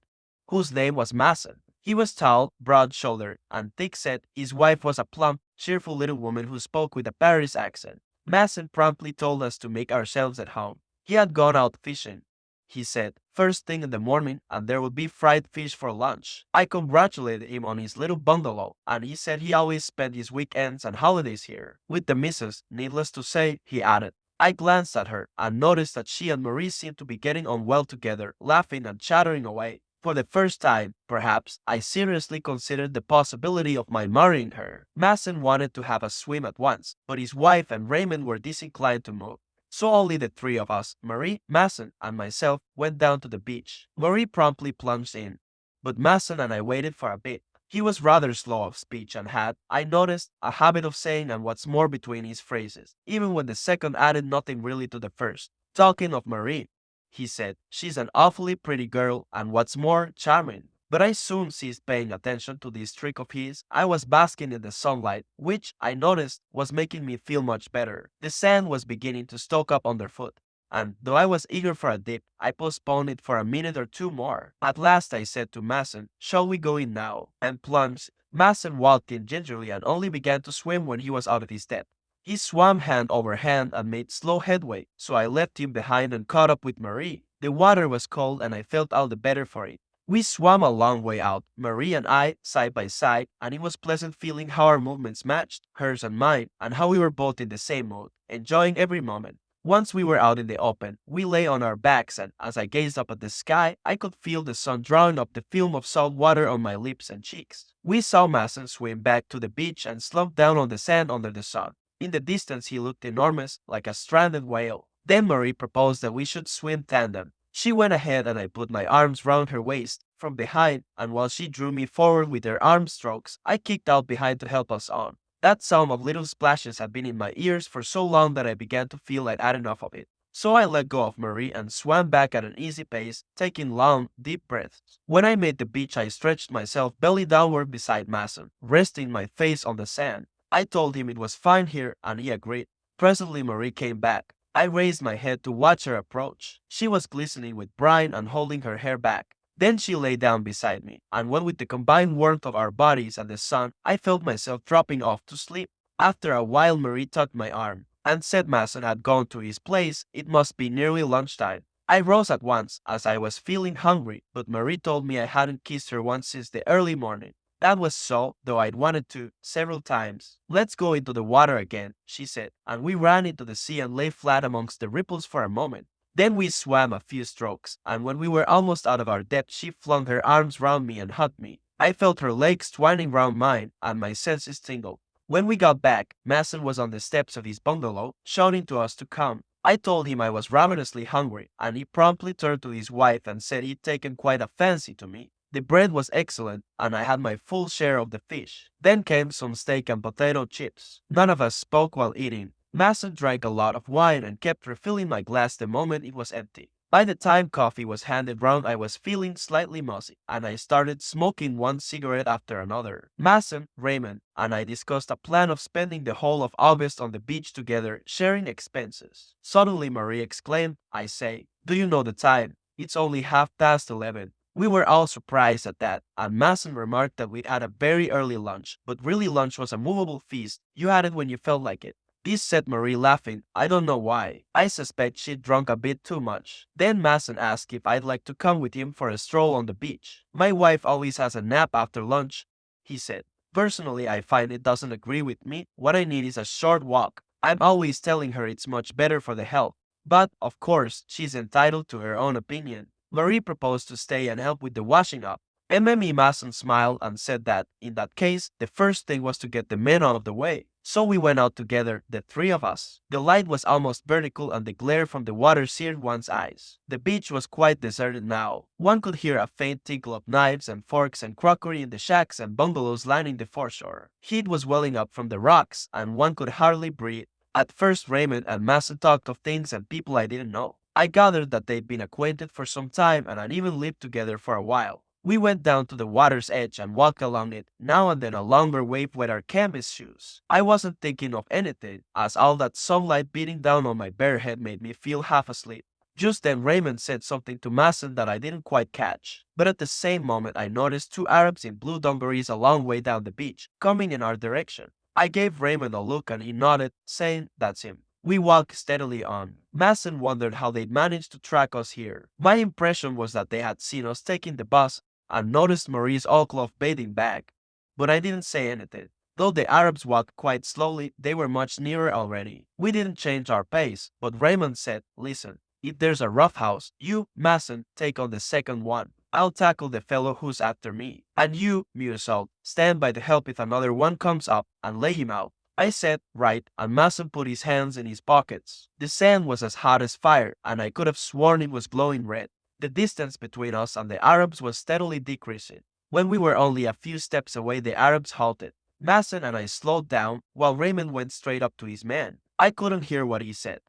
whose name was Masson. He was tall, broad-shouldered, and thick-set. His wife was a plump, cheerful little woman who spoke with a Paris accent. Masson promptly told us to make ourselves at home. He had gone out fishing, he said, first thing in the morning, and there would be fried fish for lunch. I congratulated him on his little bungalow, and he said he always spent his weekends and holidays here. With the missus, needless to say, he added. I glanced at her and noticed that she and Marie seemed to be getting on well together, laughing and chattering away. For the first time, perhaps, I seriously considered the possibility of my marrying her. Masson wanted to have a swim at once, but his wife and Raymond were disinclined to move. So only the three of us, Marie, Masson, and myself, went down to the beach. Marie promptly plunged in, but Masson and I waited for a bit. He was rather slow of speech and had, I noticed, a habit of saying and what's more between his phrases, even when the second added nothing really to the first. Talking of Marie, he said, she's an awfully pretty girl and what's more, charming. But I soon ceased paying attention to this trick of his. I was basking in the sunlight, which, I noticed, was making me feel much better. The sand was beginning to stoke up underfoot, and though I was eager for a dip, I postponed it for a minute or two more. At last I said to Masson, shall we go in now? And plunged. Masson walked in gingerly and only began to swim when he was out of his depth. He swam hand over hand and made slow headway, so I left him behind and caught up with Marie. The water was cold and I felt all the better for it. We swam a long way out, Marie and I, side by side, and it was pleasant feeling how our movements matched, hers and mine, and how we were both in the same mood, enjoying every moment. Once we were out in the open, we lay on our backs and, as I gazed up at the sky, I could feel the sun drawing up the film of salt water on my lips and cheeks. We saw Masson swim back to the beach and slump down on the sand under the sun. In the distance he looked enormous, like a stranded whale. Then Marie proposed that we should swim tandem. She went ahead and I put my arms round her waist from behind, and while she drew me forward with her arm strokes, I kicked out behind to help us on. That sound of little splashes had been in my ears for so long that I began to feel I'd had enough of it. So I let go of Marie and swam back at an easy pace, taking long, deep breaths. When I made the beach, I stretched myself belly downward beside Masson, resting my face on the sand. I told him it was fine here, and he agreed. Presently Marie came back. I raised my head to watch her approach. She was glistening with brine and holding her hair back. Then she lay down beside me, and what with the combined warmth of our bodies and the sun, I felt myself dropping off to sleep. After a while Marie tugged my arm, and said Masson had gone to his place. It must be nearly lunchtime. I rose at once, as I was feeling hungry, but Marie told me I hadn't kissed her once since the early morning. That was so, though I'd wanted to, several times. Let's go into the water again, she said, and we ran into the sea and lay flat amongst the ripples for a moment. Then we swam a few strokes, and when we were almost out of our depth she flung her arms round me and hugged me. I felt her legs twining round mine, and my senses tingled. When we got back, Masson was on the steps of his bungalow, shouting to us to come. I told him I was ravenously hungry, and he promptly turned to his wife and said he'd taken quite a fancy to me. The bread was excellent, and I had my full share of the fish. Then came some steak and potato chips. None of us spoke while eating. Mason drank a lot of wine and kept refilling my glass the moment it was empty. By the time coffee was handed round, I was feeling slightly muzzy, and I started smoking one cigarette after another. Mason, Raymond, and I discussed a plan of spending the whole of August on the beach together, sharing expenses. Suddenly Marie exclaimed, "I say, do you know the time? It's only 11:30. We were all surprised at that, and Mason remarked that we'd had a very early lunch, but really lunch was a movable feast. You had it when you felt like it. This set Marie laughing. I don't know why. I suspect she'd drunk a bit too much. Then Mason asked if I'd like to come with him for a stroll on the beach. My wife always has a nap after lunch, he said. Personally, I find it doesn't agree with me. What I need is a short walk. I'm always telling her it's much better for the health. But, of course, she's entitled to her own opinion. Marie proposed to stay and help with the washing up. MME Mason smiled and said that, in that case, the first thing was to get the men out of the way. So we went out together, the three of us. The light was almost vertical and the glare from the water seared one's eyes. The beach was quite deserted now. One could hear a faint tinkle of knives and forks and crockery in the shacks and bungalows lining the foreshore. Heat was welling up from the rocks, and one could hardly breathe. At first Raymond and Mason talked of things and people I didn't know. I gathered that they'd been acquainted for some time and had even lived together for a while. We went down to the water's edge and walked along it, now and then a longer wave with our canvas shoes. I wasn't thinking of anything, as all that sunlight beating down on my bare head made me feel half asleep. Just then Raymond said something to Mason that I didn't quite catch, but at the same moment I noticed two Arabs in blue dungarees a long way down the beach, coming in our direction. I gave Raymond a look and he nodded, saying, "That's him." We walked steadily on. Mason wondered how they'd managed to track us here. My impression was that they had seen us taking the bus and noticed Marie's oilcloth bathing bag. But I didn't say anything. Though the Arabs walked quite slowly, they were much nearer already. We didn't change our pace, but Raymond said, "Listen, if there's a rough house, you, Mason, take on the second one. I'll tackle the fellow who's after me. And you, Meursault, stand by to help if another one comes up and lay him out." I said, "Right," and Mason put his hands in his pockets. The sand was as hot as fire, and I could have sworn it was glowing red. The distance between us and the Arabs was steadily decreasing. When we were only a few steps away, the Arabs halted. Mason and I slowed down, while Raymond went straight up to his man. I couldn't hear what he said,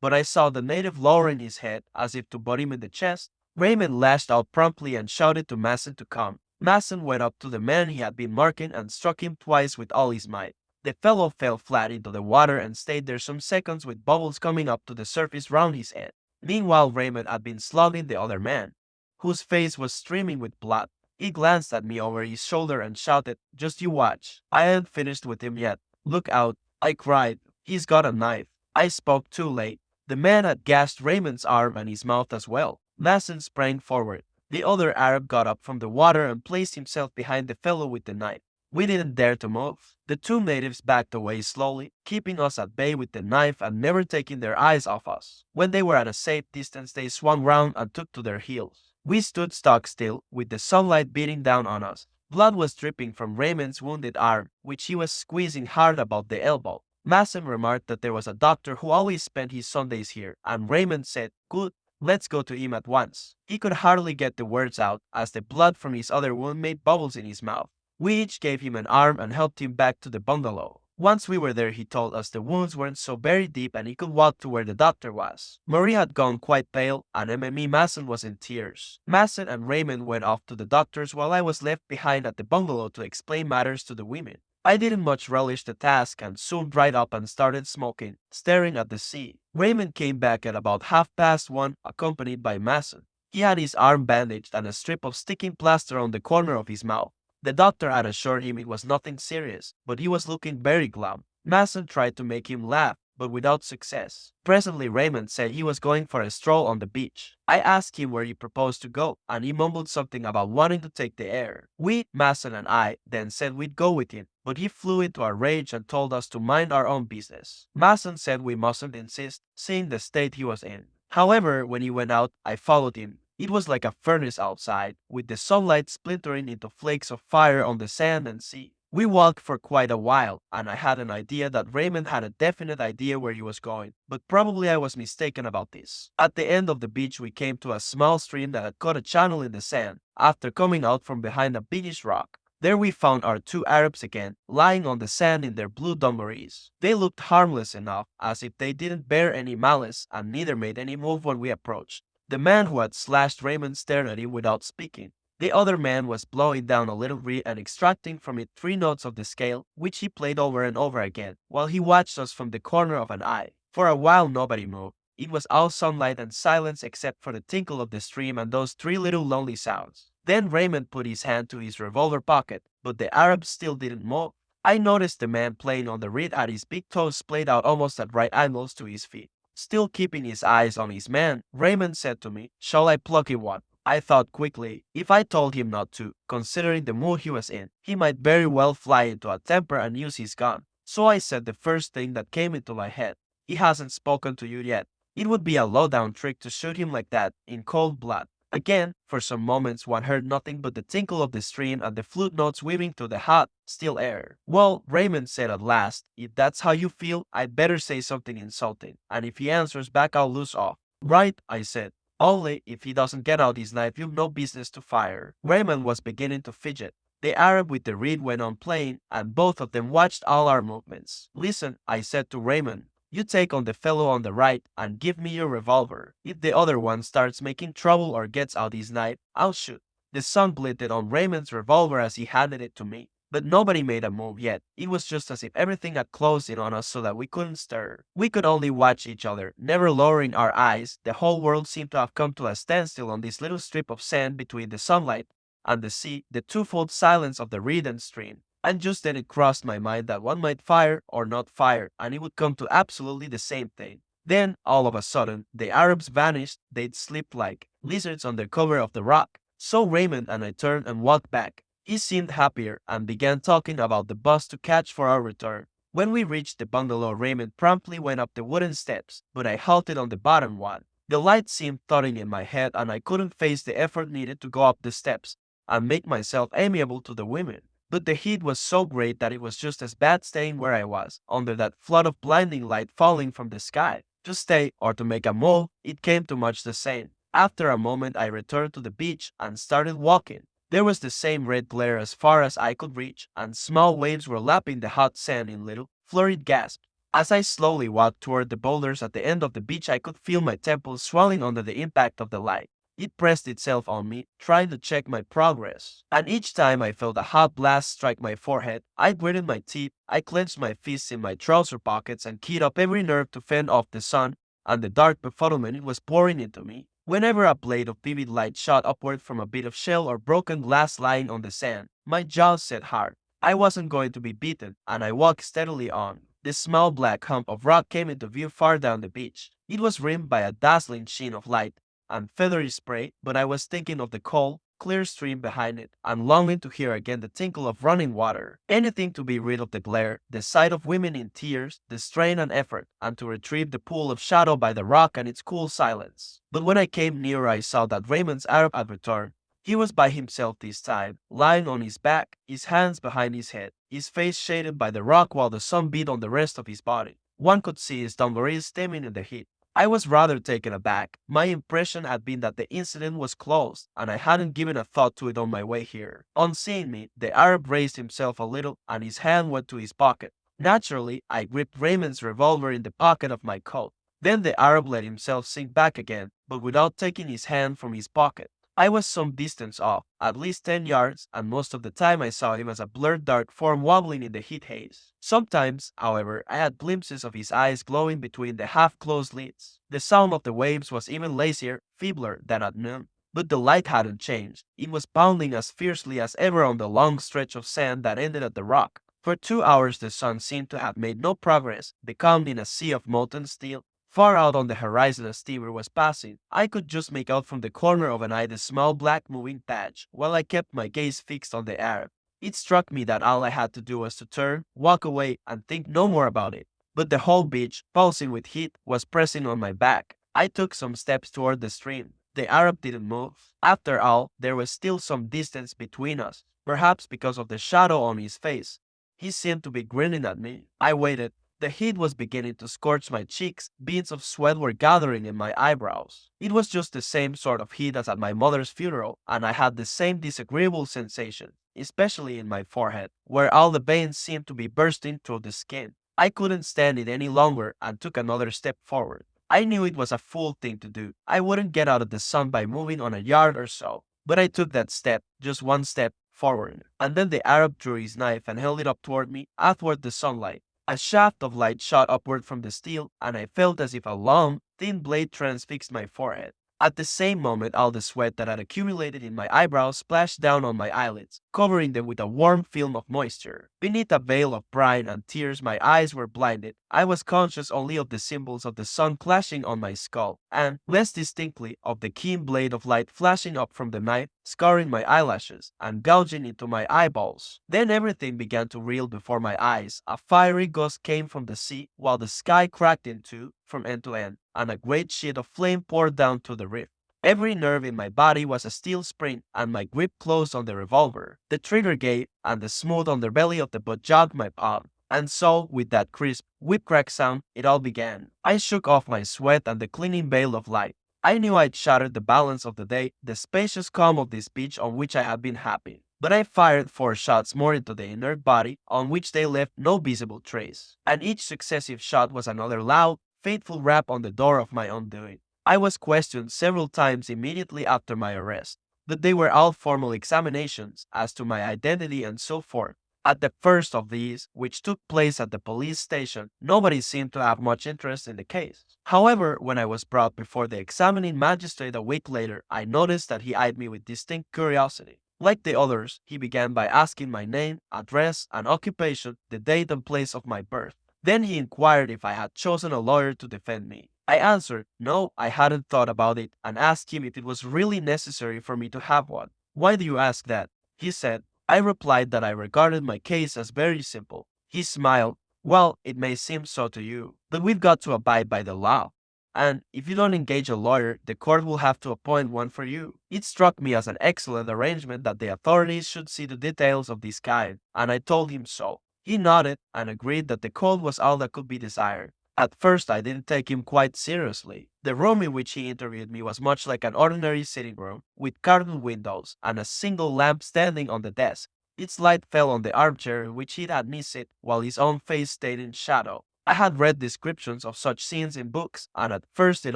but I saw the native lowering his head as if to butt him in the chest. Raymond lashed out promptly and shouted to Mason to come. Mason went up to the man he had been marking and struck him twice with all his might. The fellow fell flat into the water and stayed there some seconds with bubbles coming up to the surface round his head. Meanwhile, Raymond had been slugging the other man, whose face was streaming with blood. He glanced at me over his shoulder and shouted, "Just you watch. I ain't finished with him yet. Look out," I cried. "He's got a knife." I spoke too late. The man had gashed Raymond's arm and his mouth as well. Mason sprang forward. The other Arab got up from the water and placed himself behind the fellow with the knife. We didn't dare to move. The two natives backed away slowly, keeping us at bay with the knife and never taking their eyes off us. When they were at a safe distance, they swung round and took to their heels. We stood stock still, with the sunlight beating down on us. Blood was dripping from Raymond's wounded arm, which he was squeezing hard about the elbow. Mason remarked that there was a doctor who always spent his Sundays here, and Raymond said, "Good, let's go to him at once." He could hardly get the words out, as the blood from his other wound made bubbles in his mouth. We each gave him an arm and helped him back to the bungalow. Once we were there, he told us the wounds weren't so very deep and he could walk to where the doctor was. Marie had gone quite pale, and MME Mason was in tears. Mason and Raymond went off to the doctor's while I was left behind at the bungalow to explain matters to the women. I didn't much relish the task and soon dried up and started smoking, staring at the sea. Raymond came back at about 1:30, accompanied by Mason. He had his arm bandaged and a strip of sticking plaster on the corner of his mouth. The doctor had assured him it was nothing serious, but he was looking very glum. Mason tried to make him laugh, but without success. Presently Raymond said he was going for a stroll on the beach. I asked him where he proposed to go, and he mumbled something about wanting to take the air. We, Mason and I, then said we'd go with him, but he flew into a rage and told us to mind our own business. Mason said we mustn't insist, seeing the state he was in. However, when he went out, I followed him. It was like a furnace outside, with the sunlight splintering into flakes of fire on the sand and sea. We walked for quite a while, and I had an idea that Raymond had a definite idea where he was going, but probably I was mistaken about this. At the end of the beach we came to a small stream that had cut a channel in the sand, after coming out from behind a biggish rock. There we found our two Arabs again, lying on the sand in their blue dungarees. They looked harmless enough, as if they didn't bear any malice, and neither made any move when we approached. The man who had slashed Raymond stared at him without speaking. The other man was blowing down a little reed and extracting from it 3 notes of the scale, which he played over and over again, while he watched us from the corner of an eye. For a while nobody moved. It was all sunlight and silence except for the tinkle of the stream and those 3 little lonely sounds. Then Raymond put his hand to his revolver pocket, but the Arab still didn't move. I noticed the man playing on the reed at his big toes splayed out almost at right angles to his feet. Still keeping his eyes on his man, Raymond said to me, "Shall I pluck him one?" I thought quickly, if I told him not to, considering the mood he was in, he might very well fly into a temper and use his gun. So I said the first thing that came into my head. "He hasn't spoken to you yet. It would be a low-down trick to shoot him like that, in cold blood." Again, for some moments one heard nothing but the tinkle of the stream and the flute notes weaving through the hot, still air. "Well," Raymond said at last, "if that's how you feel, I'd better say something insulting, and if he answers back I'll lose off." "Right," I said. "Only, if he doesn't get out his knife, you've no business to fire." Raymond was beginning to fidget. The Arab with the reed went on playing, and both of them watched all our movements. "Listen," I said to Raymond. "You take on the fellow on the right and give me your revolver. If the other one starts making trouble or gets out his knife, I'll shoot." The sun glinted on Raymond's revolver as he handed it to me. But nobody made a move yet. It was just as if everything had closed in on us so that we couldn't stir. We could only watch each other, never lowering our eyes. The whole world seemed to have come to a standstill on this little strip of sand between the sunlight and the sea, the twofold silence of the reed and stream. And just then it crossed my mind that one might fire or not fire, and it would come to absolutely the same thing. Then, all of a sudden, the Arabs vanished. They'd slipped like lizards under cover of the rock. So Raymond and I turned and walked back. He seemed happier and began talking about the bus to catch for our return. When we reached the bungalow, Raymond promptly went up the wooden steps, but I halted on the bottom one. The light seemed thudding in my head, and I couldn't face the effort needed to go up the steps and make myself amiable to the women. But the heat was so great that it was just as bad staying where I was, under that flood of blinding light falling from the sky. To stay or to make a move, it came to much the same. After a moment I returned to the beach and started walking. There was the same red glare as far as I could reach, and small waves were lapping the hot sand in little, flurried gasps. As I slowly walked toward the boulders at the end of the beach, I could feel my temples swelling under the impact of the light. It pressed itself on me, trying to check my progress. And each time I felt a hot blast strike my forehead, I gritted my teeth, I clenched my fists in my trouser pockets and keyed up every nerve to fend off the sun and the dark befuddlement it was pouring into me. Whenever a blade of vivid light shot upward from a bit of shell or broken glass lying on the sand, my jaws set hard. I wasn't going to be beaten, and I walked steadily on. The small black hump of rock came into view far down the beach. It was rimmed by a dazzling sheen of light and feathery spray, but I was thinking of the cold, clear stream behind it, and longing to hear again the tinkle of running water. Anything to be rid of the glare, the sight of women in tears, the strain and effort, and to retrieve the pool of shadow by the rock and its cool silence. But when I came nearer, I saw that Raymond's Arab had returned. He was by himself this time, lying on his back, his hands behind his head, his face shaded by the rock while the sun beat on the rest of his body. One could see his dungarees steaming in the heat. I was rather taken aback. My impression had been that the incident was closed, and I hadn't given a thought to it on my way here. On seeing me, the Arab raised himself a little, and his hand went to his pocket. Naturally, I gripped Raymond's revolver in the pocket of my coat. Then the Arab let himself sink back again, but without taking his hand from his pocket. I was some distance off, at least 10 yards, and most of the time I saw him as a blurred dark form wobbling in the heat haze. Sometimes, however, I had glimpses of his eyes glowing between the half-closed lids. The sound of the waves was even lazier, feebler than at noon. But the light hadn't changed. It was pounding as fiercely as ever on the long stretch of sand that ended at the rock. For 2 hours the sun seemed to have made no progress, becalmed in a sea of molten steel. Far out on the horizon a steamer was passing. I could just make out from the corner of an eye the small black moving patch, while I kept my gaze fixed on the Arab. It struck me that all I had to do was to turn, walk away, and think no more about it. But the whole beach, pulsing with heat, was pressing on my back. I took some steps toward the stream. The Arab didn't move. After all, there was still some distance between us, perhaps because of the shadow on his face. He seemed to be grinning at me. I waited. The heat was beginning to scorch my cheeks, beads of sweat were gathering in my eyebrows. It was just the same sort of heat as at my mother's funeral, and I had the same disagreeable sensation, especially in my forehead, where all the veins seemed to be bursting through the skin. I couldn't stand it any longer and took another step forward. I knew it was a fool thing to do. I wouldn't get out of the sun by moving on a yard or so. But I took that step, just one step, forward. And then the Arab drew his knife and held it up toward me, athwart the sunlight. A shaft of light shot upward from the steel, and I felt as if a long, thin blade transfixed my forehead. At the same moment, all the sweat that had accumulated in my eyebrows splashed down on my eyelids, covering them with a warm film of moisture. Beneath a veil of brine and tears, my eyes were blinded. I was conscious only of the symbols of the sun clashing on my skull, and, less distinctly, of the keen blade of light flashing up from the knife, scarring my eyelashes, and gouging into my eyeballs. Then everything began to reel before my eyes. A fiery gust came from the sea, while the sky cracked in two, from end to end, and a great sheet of flame poured down to the rift. Every nerve in my body was a steel spring, and my grip closed on the revolver. The trigger gave, and the smooth underbelly of the butt jogged my palm. And so, with that crisp, whip-crack sound, it all began. I shook off my sweat and the clinging veil of light. I knew I'd shattered the balance of the day, the spacious calm of this beach on which I had been happy. But I fired 4 shots more into the inert body, on which they left no visible trace. And each successive shot was another loud, fateful rap on the door of my undoing. I was questioned several times immediately after my arrest, but they were all formal examinations as to my identity and so forth. At the first of these, which took place at the police station, nobody seemed to have much interest in the case. However, when I was brought before the examining magistrate a week later, I noticed that he eyed me with distinct curiosity. Like the others, he began by asking my name, address, and occupation, the date and place of my birth. Then he inquired if I had chosen a lawyer to defend me. I answered, no, I hadn't thought about it, and asked him if it was really necessary for me to have one. Why do you ask that? He said. I replied that I regarded my case as very simple. He smiled. Well, it may seem so to you, but we've got to abide by the law. And if you don't engage a lawyer, the court will have to appoint one for you. It struck me as an excellent arrangement that the authorities should see to details of this kind, and I told him so. He nodded and agreed that the code was all that could be desired. At first, I didn't take him quite seriously. The room in which he interviewed me was much like an ordinary sitting room, with curtained windows and a single lamp standing on the desk. Its light fell on the armchair in which he had me sit, while his own face stayed in shadow. I had read descriptions of such scenes in books, and at first it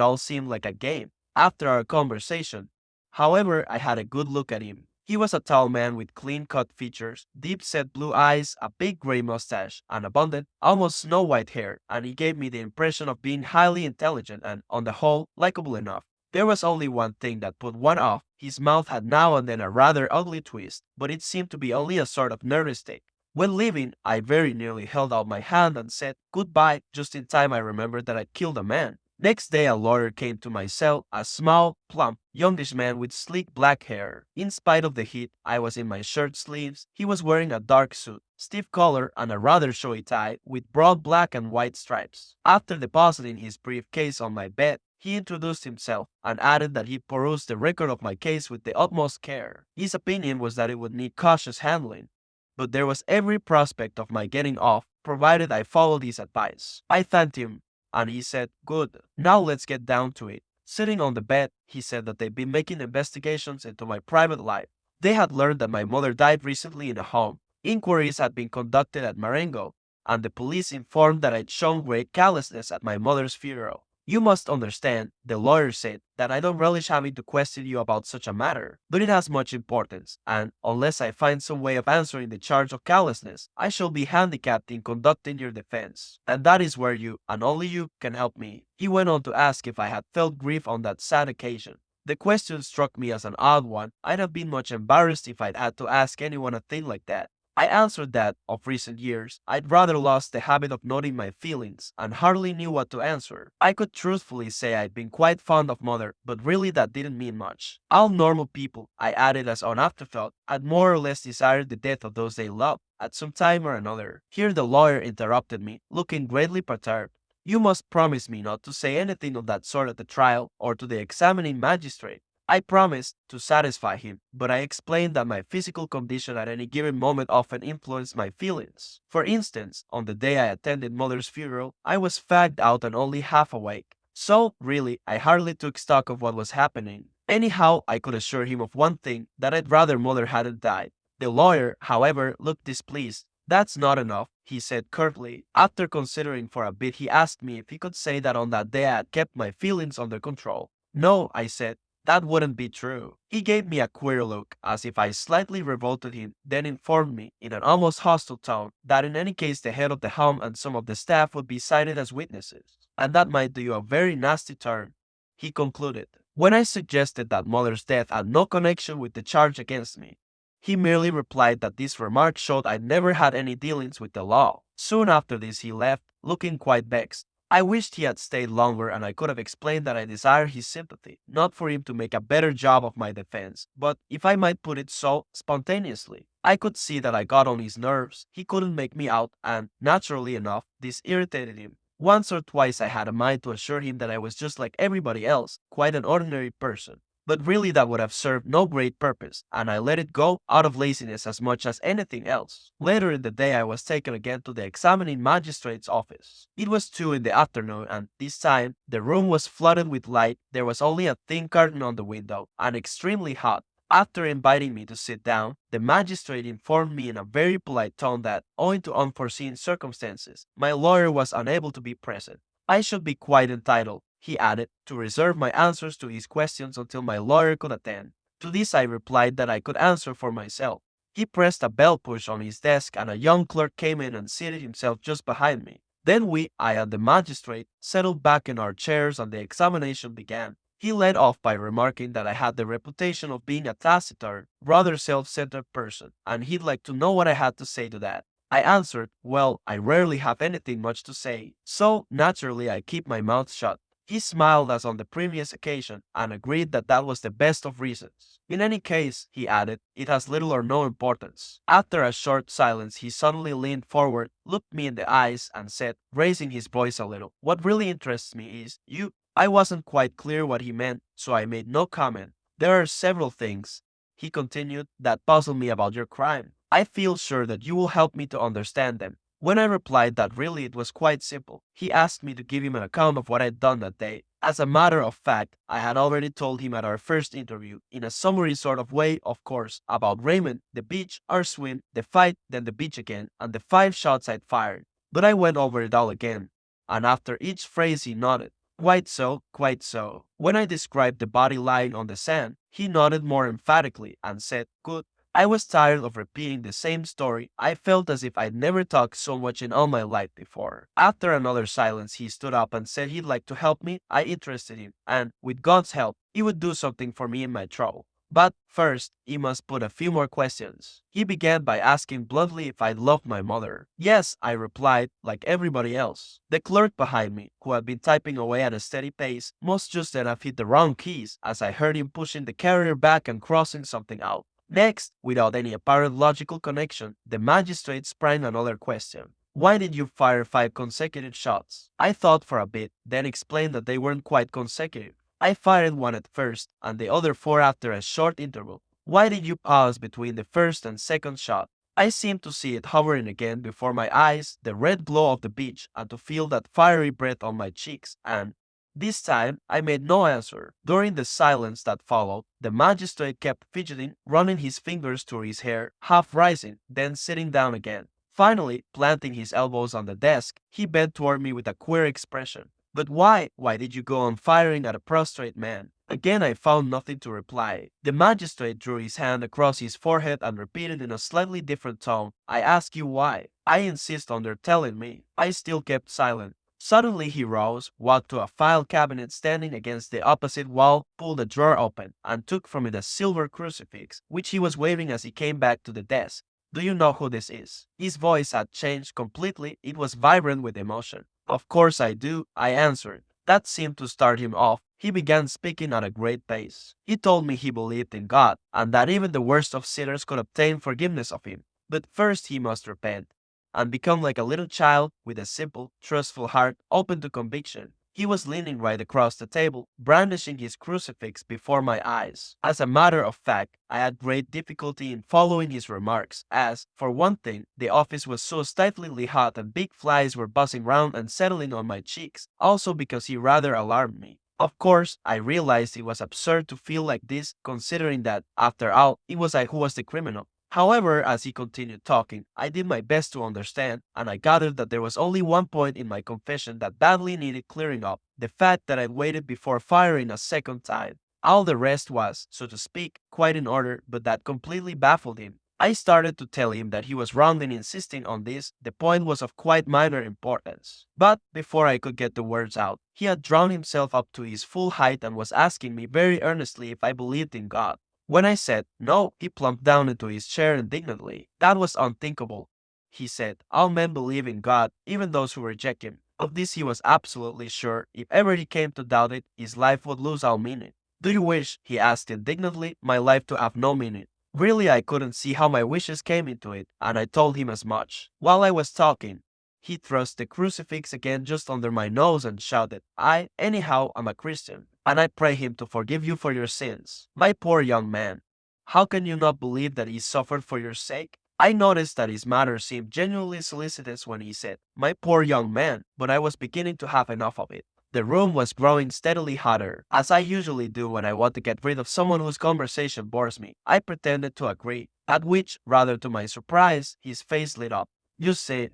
all seemed like a game. After our conversation, however, I had a good look at him. He was a tall man with clean-cut features, deep-set blue eyes, a big gray mustache, and abundant, almost snow-white hair, and he gave me the impression of being highly intelligent and, on the whole, likable enough. There was only one thing that put one off. His mouth had now and then a rather ugly twist, but it seemed to be only a sort of nervous tick. When leaving, I very nearly held out my hand and said goodbye. Just in time I remembered that I'd killed a man. Next day a lawyer came to my cell, a small, plump, youngish man with sleek black hair. In spite of the heat, I was in my shirt sleeves. He was wearing a dark suit, stiff collar, and a rather showy tie with broad black and white stripes. After depositing his briefcase on my bed, he introduced himself and added that he perused the record of my case with the utmost care. His opinion was that it would need cautious handling, but there was every prospect of my getting off, provided I followed his advice. I thanked him, and he said, good, now let's get down to it. Sitting on the bed, he said that they'd been making investigations into my private life. They had learned that my mother died recently in a home. Inquiries had been conducted at Marengo, and the police informed that I'd shown great callousness at my mother's funeral. You must understand, the lawyer said, that I don't relish having to question you about such a matter, but it has much importance, and unless I find some way of answering the charge of callousness, I shall be handicapped in conducting your defense, and that is where you, and only you, can help me. He went on to ask if I had felt grief on that sad occasion. The question struck me as an odd one. I'd have been much embarrassed if I'd had to ask anyone a thing like that. I answered that, of recent years, I'd rather lost the habit of noting my feelings, and hardly knew what to answer. I could truthfully say I'd been quite fond of mother, but really that didn't mean much. All normal people, I added as an afterthought, had more or less desired the death of those they loved, at some time or another. Here the lawyer interrupted me, looking greatly perturbed. You must promise me not to say anything of that sort at the trial, or to the examining magistrate. I promised to satisfy him, but I explained that my physical condition at any given moment often influenced my feelings. For instance, on the day I attended mother's funeral, I was fagged out and only half awake. So, really, I hardly took stock of what was happening. Anyhow, I could assure him of one thing, that I'd rather mother hadn't died. The lawyer, however, looked displeased. That's not enough, he said curtly. After considering for a bit, he asked me if he could say that on that day I had kept my feelings under control. No, I said. That wouldn't be true. He gave me a queer look, as if I slightly revolted him, then informed me, in an almost hostile tone, that in any case the head of the home and some of the staff would be cited as witnesses, and that might do you a very nasty turn. He concluded. When I suggested that mother's death had no connection with the charge against me, he merely replied that this remark showed I'd never had any dealings with the law. Soon after this he left, looking quite vexed. I wished he had stayed longer and I could have explained that I desired his sympathy, not for him to make a better job of my defense, but, if I might put it so, spontaneously. I could see that I got on his nerves, he couldn't make me out, and, naturally enough, this irritated him. Once or twice I had a mind to assure him that I was just like everybody else, quite an ordinary person. But really that would have served no great purpose, and I let it go out of laziness as much as anything else. Later in the day I was taken again to the examining magistrate's office. It was 2 in the afternoon, and this time the room was flooded with light. There was only a thin curtain on the window, and extremely hot. After inviting me to sit down, the magistrate informed me in a very polite tone that, owing to unforeseen circumstances, my lawyer was unable to be present. I should be quite entitled, he added, to reserve my answers to his questions until my lawyer could attend. To this I replied that I could answer for myself. He pressed a bell push on his desk and a young clerk came in and seated himself just behind me. Then I and the magistrate, settled back in our chairs and the examination began. He led off by remarking that I had the reputation of being a taciturn, rather self-centered person, and he'd like to know what I had to say to that. I answered, well, I rarely have anything much to say, so naturally I keep my mouth shut. He smiled as on the previous occasion and agreed that that was the best of reasons. In any case, he added, it has little or no importance. After a short silence, he suddenly leaned forward, looked me in the eyes, and said, raising his voice a little, what really interests me is, you. I wasn't quite clear what he meant, so I made no comment. There are several things, he continued, that puzzle me about your crime. I feel sure that you will help me to understand them. When I replied that really it was quite simple, he asked me to give him an account of what I'd done that day. As a matter of fact, I had already told him at our first interview, in a summary sort of way, of course, about Raymond, the beach, our swim, the fight, then the beach again, and the 5 shots I'd fired. But I went over it all again, and after each phrase he nodded. Quite so, quite so. When I described the body lying on the sand, he nodded more emphatically and said, good. I was tired of repeating the same story. I felt as if I'd never talked so much in all my life before. After another silence, he stood up and said he'd like to help me. I interested him, and, with God's help, he would do something for me in my trouble. But first, he must put a few more questions. He began by asking bluntly if I loved my mother. Yes, I replied, like everybody else. The clerk behind me, who had been typing away at a steady pace, must just then have hit the wrong keys, as I heard him pushing the carrier back and crossing something out. Next, without any apparent logical connection, the magistrate sprang another question. Why did you fire 5 consecutive shots? I thought for a bit, then explained that they weren't quite consecutive. I fired one at first, and the other 4 after a short interval. Why did you pause between the first and second shot? I seemed to see it hovering again before my eyes, the red glow of the beach, and to feel that fiery breath on my cheeks, and this time I made no answer. During the silence that followed, the magistrate kept fidgeting, running his fingers through his hair, half rising, then sitting down again. Finally, planting his elbows on the desk, he bent toward me with a queer expression. But why did you go on firing at a prostrate man? Again I found nothing to reply. The magistrate drew his hand across his forehead and repeated in a slightly different tone, I ask you why. I insist on their telling me. I still kept silent. Suddenly he rose, walked to a file cabinet standing against the opposite wall, pulled a drawer open, and took from it a silver crucifix, which he was waving as he came back to the desk. Do you know who this is? His voice had changed completely. It was vibrant with emotion. Of course I do, I answered. That seemed to start him off. He began speaking at a great pace. He told me he believed in God, and that even the worst of sinners could obtain forgiveness of him. But first he must repent, and become like a little child with a simple, trustful heart open to conviction. He was leaning right across the table, brandishing his crucifix before my eyes. As a matter of fact, I had great difficulty in following his remarks, as, for one thing, the office was so stiflingly hot and big flies were buzzing round and settling on my cheeks, also because he rather alarmed me. Of course, I realized it was absurd to feel like this, considering that, after all, it was I who was the criminal. However, as he continued talking, I did my best to understand, and I gathered that there was only one point in my confession that badly needed clearing up: the fact that I'd waited before firing a second time. All the rest was, so to speak, quite in order, but that completely baffled him. I started to tell him that he was wrong in insisting on this. The point was of quite minor importance. But before I could get the words out, he had drawn himself up to his full height and was asking me very earnestly if I believed in God. When I said no, he plumped down into his chair indignantly. That was unthinkable, he said. All men believe in God, even those who reject him. Of this he was absolutely sure. If ever he came to doubt it, his life would lose all meaning. Do you wish, he asked indignantly, my life to have no meaning? Really, I couldn't see how my wishes came into it, and I told him as much. While I was talking, he thrust the crucifix again just under my nose and shouted, I, anyhow, am a Christian, and I pray him to forgive you for your sins. My poor young man, how can you not believe that he suffered for your sake? I noticed that his manner seemed genuinely solicitous when he said, my poor young man, but I was beginning to have enough of it. The room was growing steadily hotter, as I usually do when I want to get rid of someone whose conversation bores me. I pretended to agree, at which, rather to my surprise, his face lit up. You say,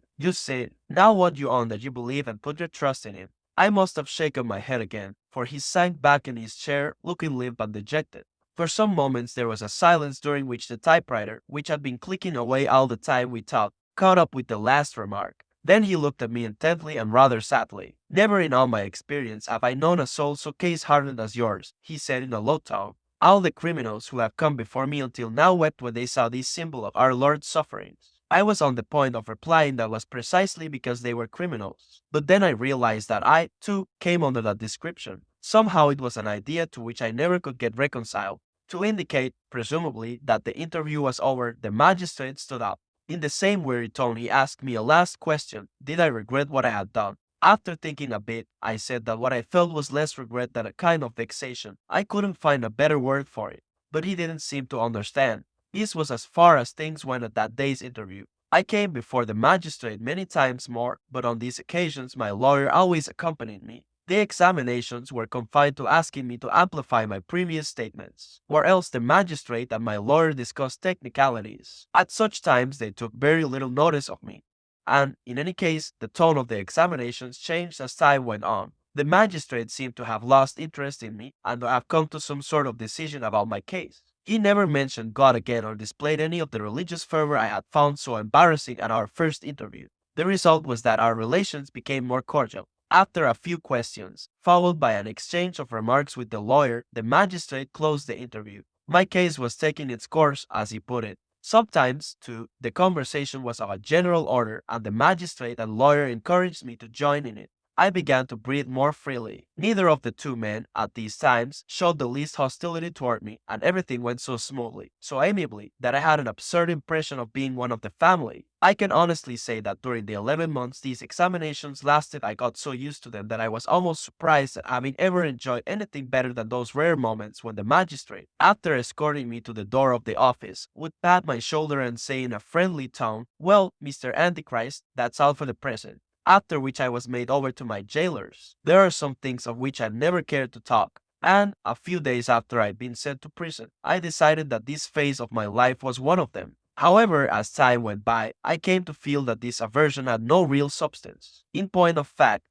now what you own that you believe and put your trust in him. I must have shaken my head again, for he sank back in his chair, looking limp and dejected. For some moments there was a silence during which the typewriter, which had been clicking away all the time we talked, caught up with the last remark. Then he looked at me intently and rather sadly. Never in all my experience have I known a soul so case-hardened as yours, he said in a low tone. All the criminals who have come before me until now wept when they saw this symbol of our Lord's sufferings. I was on the point of replying that was precisely because they were criminals. But then I realized that I, too, came under that description. Somehow it was an idea to which I never could get reconciled. To indicate, presumably, that the interview was over, the magistrate stood up. In the same weary tone, he asked me a last question: did I regret what I had done? After thinking a bit, I said that what I felt was less regret than a kind of vexation. I couldn't find a better word for it. But he didn't seem to understand. This was as far as things went at that day's interview. I came before the magistrate many times more, but on these occasions my lawyer always accompanied me. The examinations were confined to asking me to amplify my previous statements, or else the magistrate and my lawyer discussed technicalities. At such times they took very little notice of me, and, in any case, the tone of the examinations changed as time went on. The magistrate seemed to have lost interest in me and to have come to some sort of decision about my case. He never mentioned God again or displayed any of the religious fervor I had found so embarrassing at our first interview. The result was that our relations became more cordial. After a few questions, followed by an exchange of remarks with the lawyer, the magistrate closed the interview. My case was taking its course, as he put it. Sometimes, too, the conversation was of a general order, and the magistrate and lawyer encouraged me to join in it. I began to breathe more freely. Neither of the two men, at these times, showed the least hostility toward me, and everything went so smoothly, so amiably, that I had an absurd impression of being one of the family. I can honestly say that during the 11 months these examinations lasted, I got so used to them that I was almost surprised at having ever enjoyed anything better than those rare moments when the magistrate, after escorting me to the door of the office, would pat my shoulder and say in a friendly tone, "Well, Mr. Antichrist, that's all for the present." After which I was made over to my jailers. There are some things of which I never cared to talk, and a few days after I'd been sent to prison, I decided that this phase of my life was one of them. However, as time went by, I came to feel that this aversion had no real substance. In point of fact,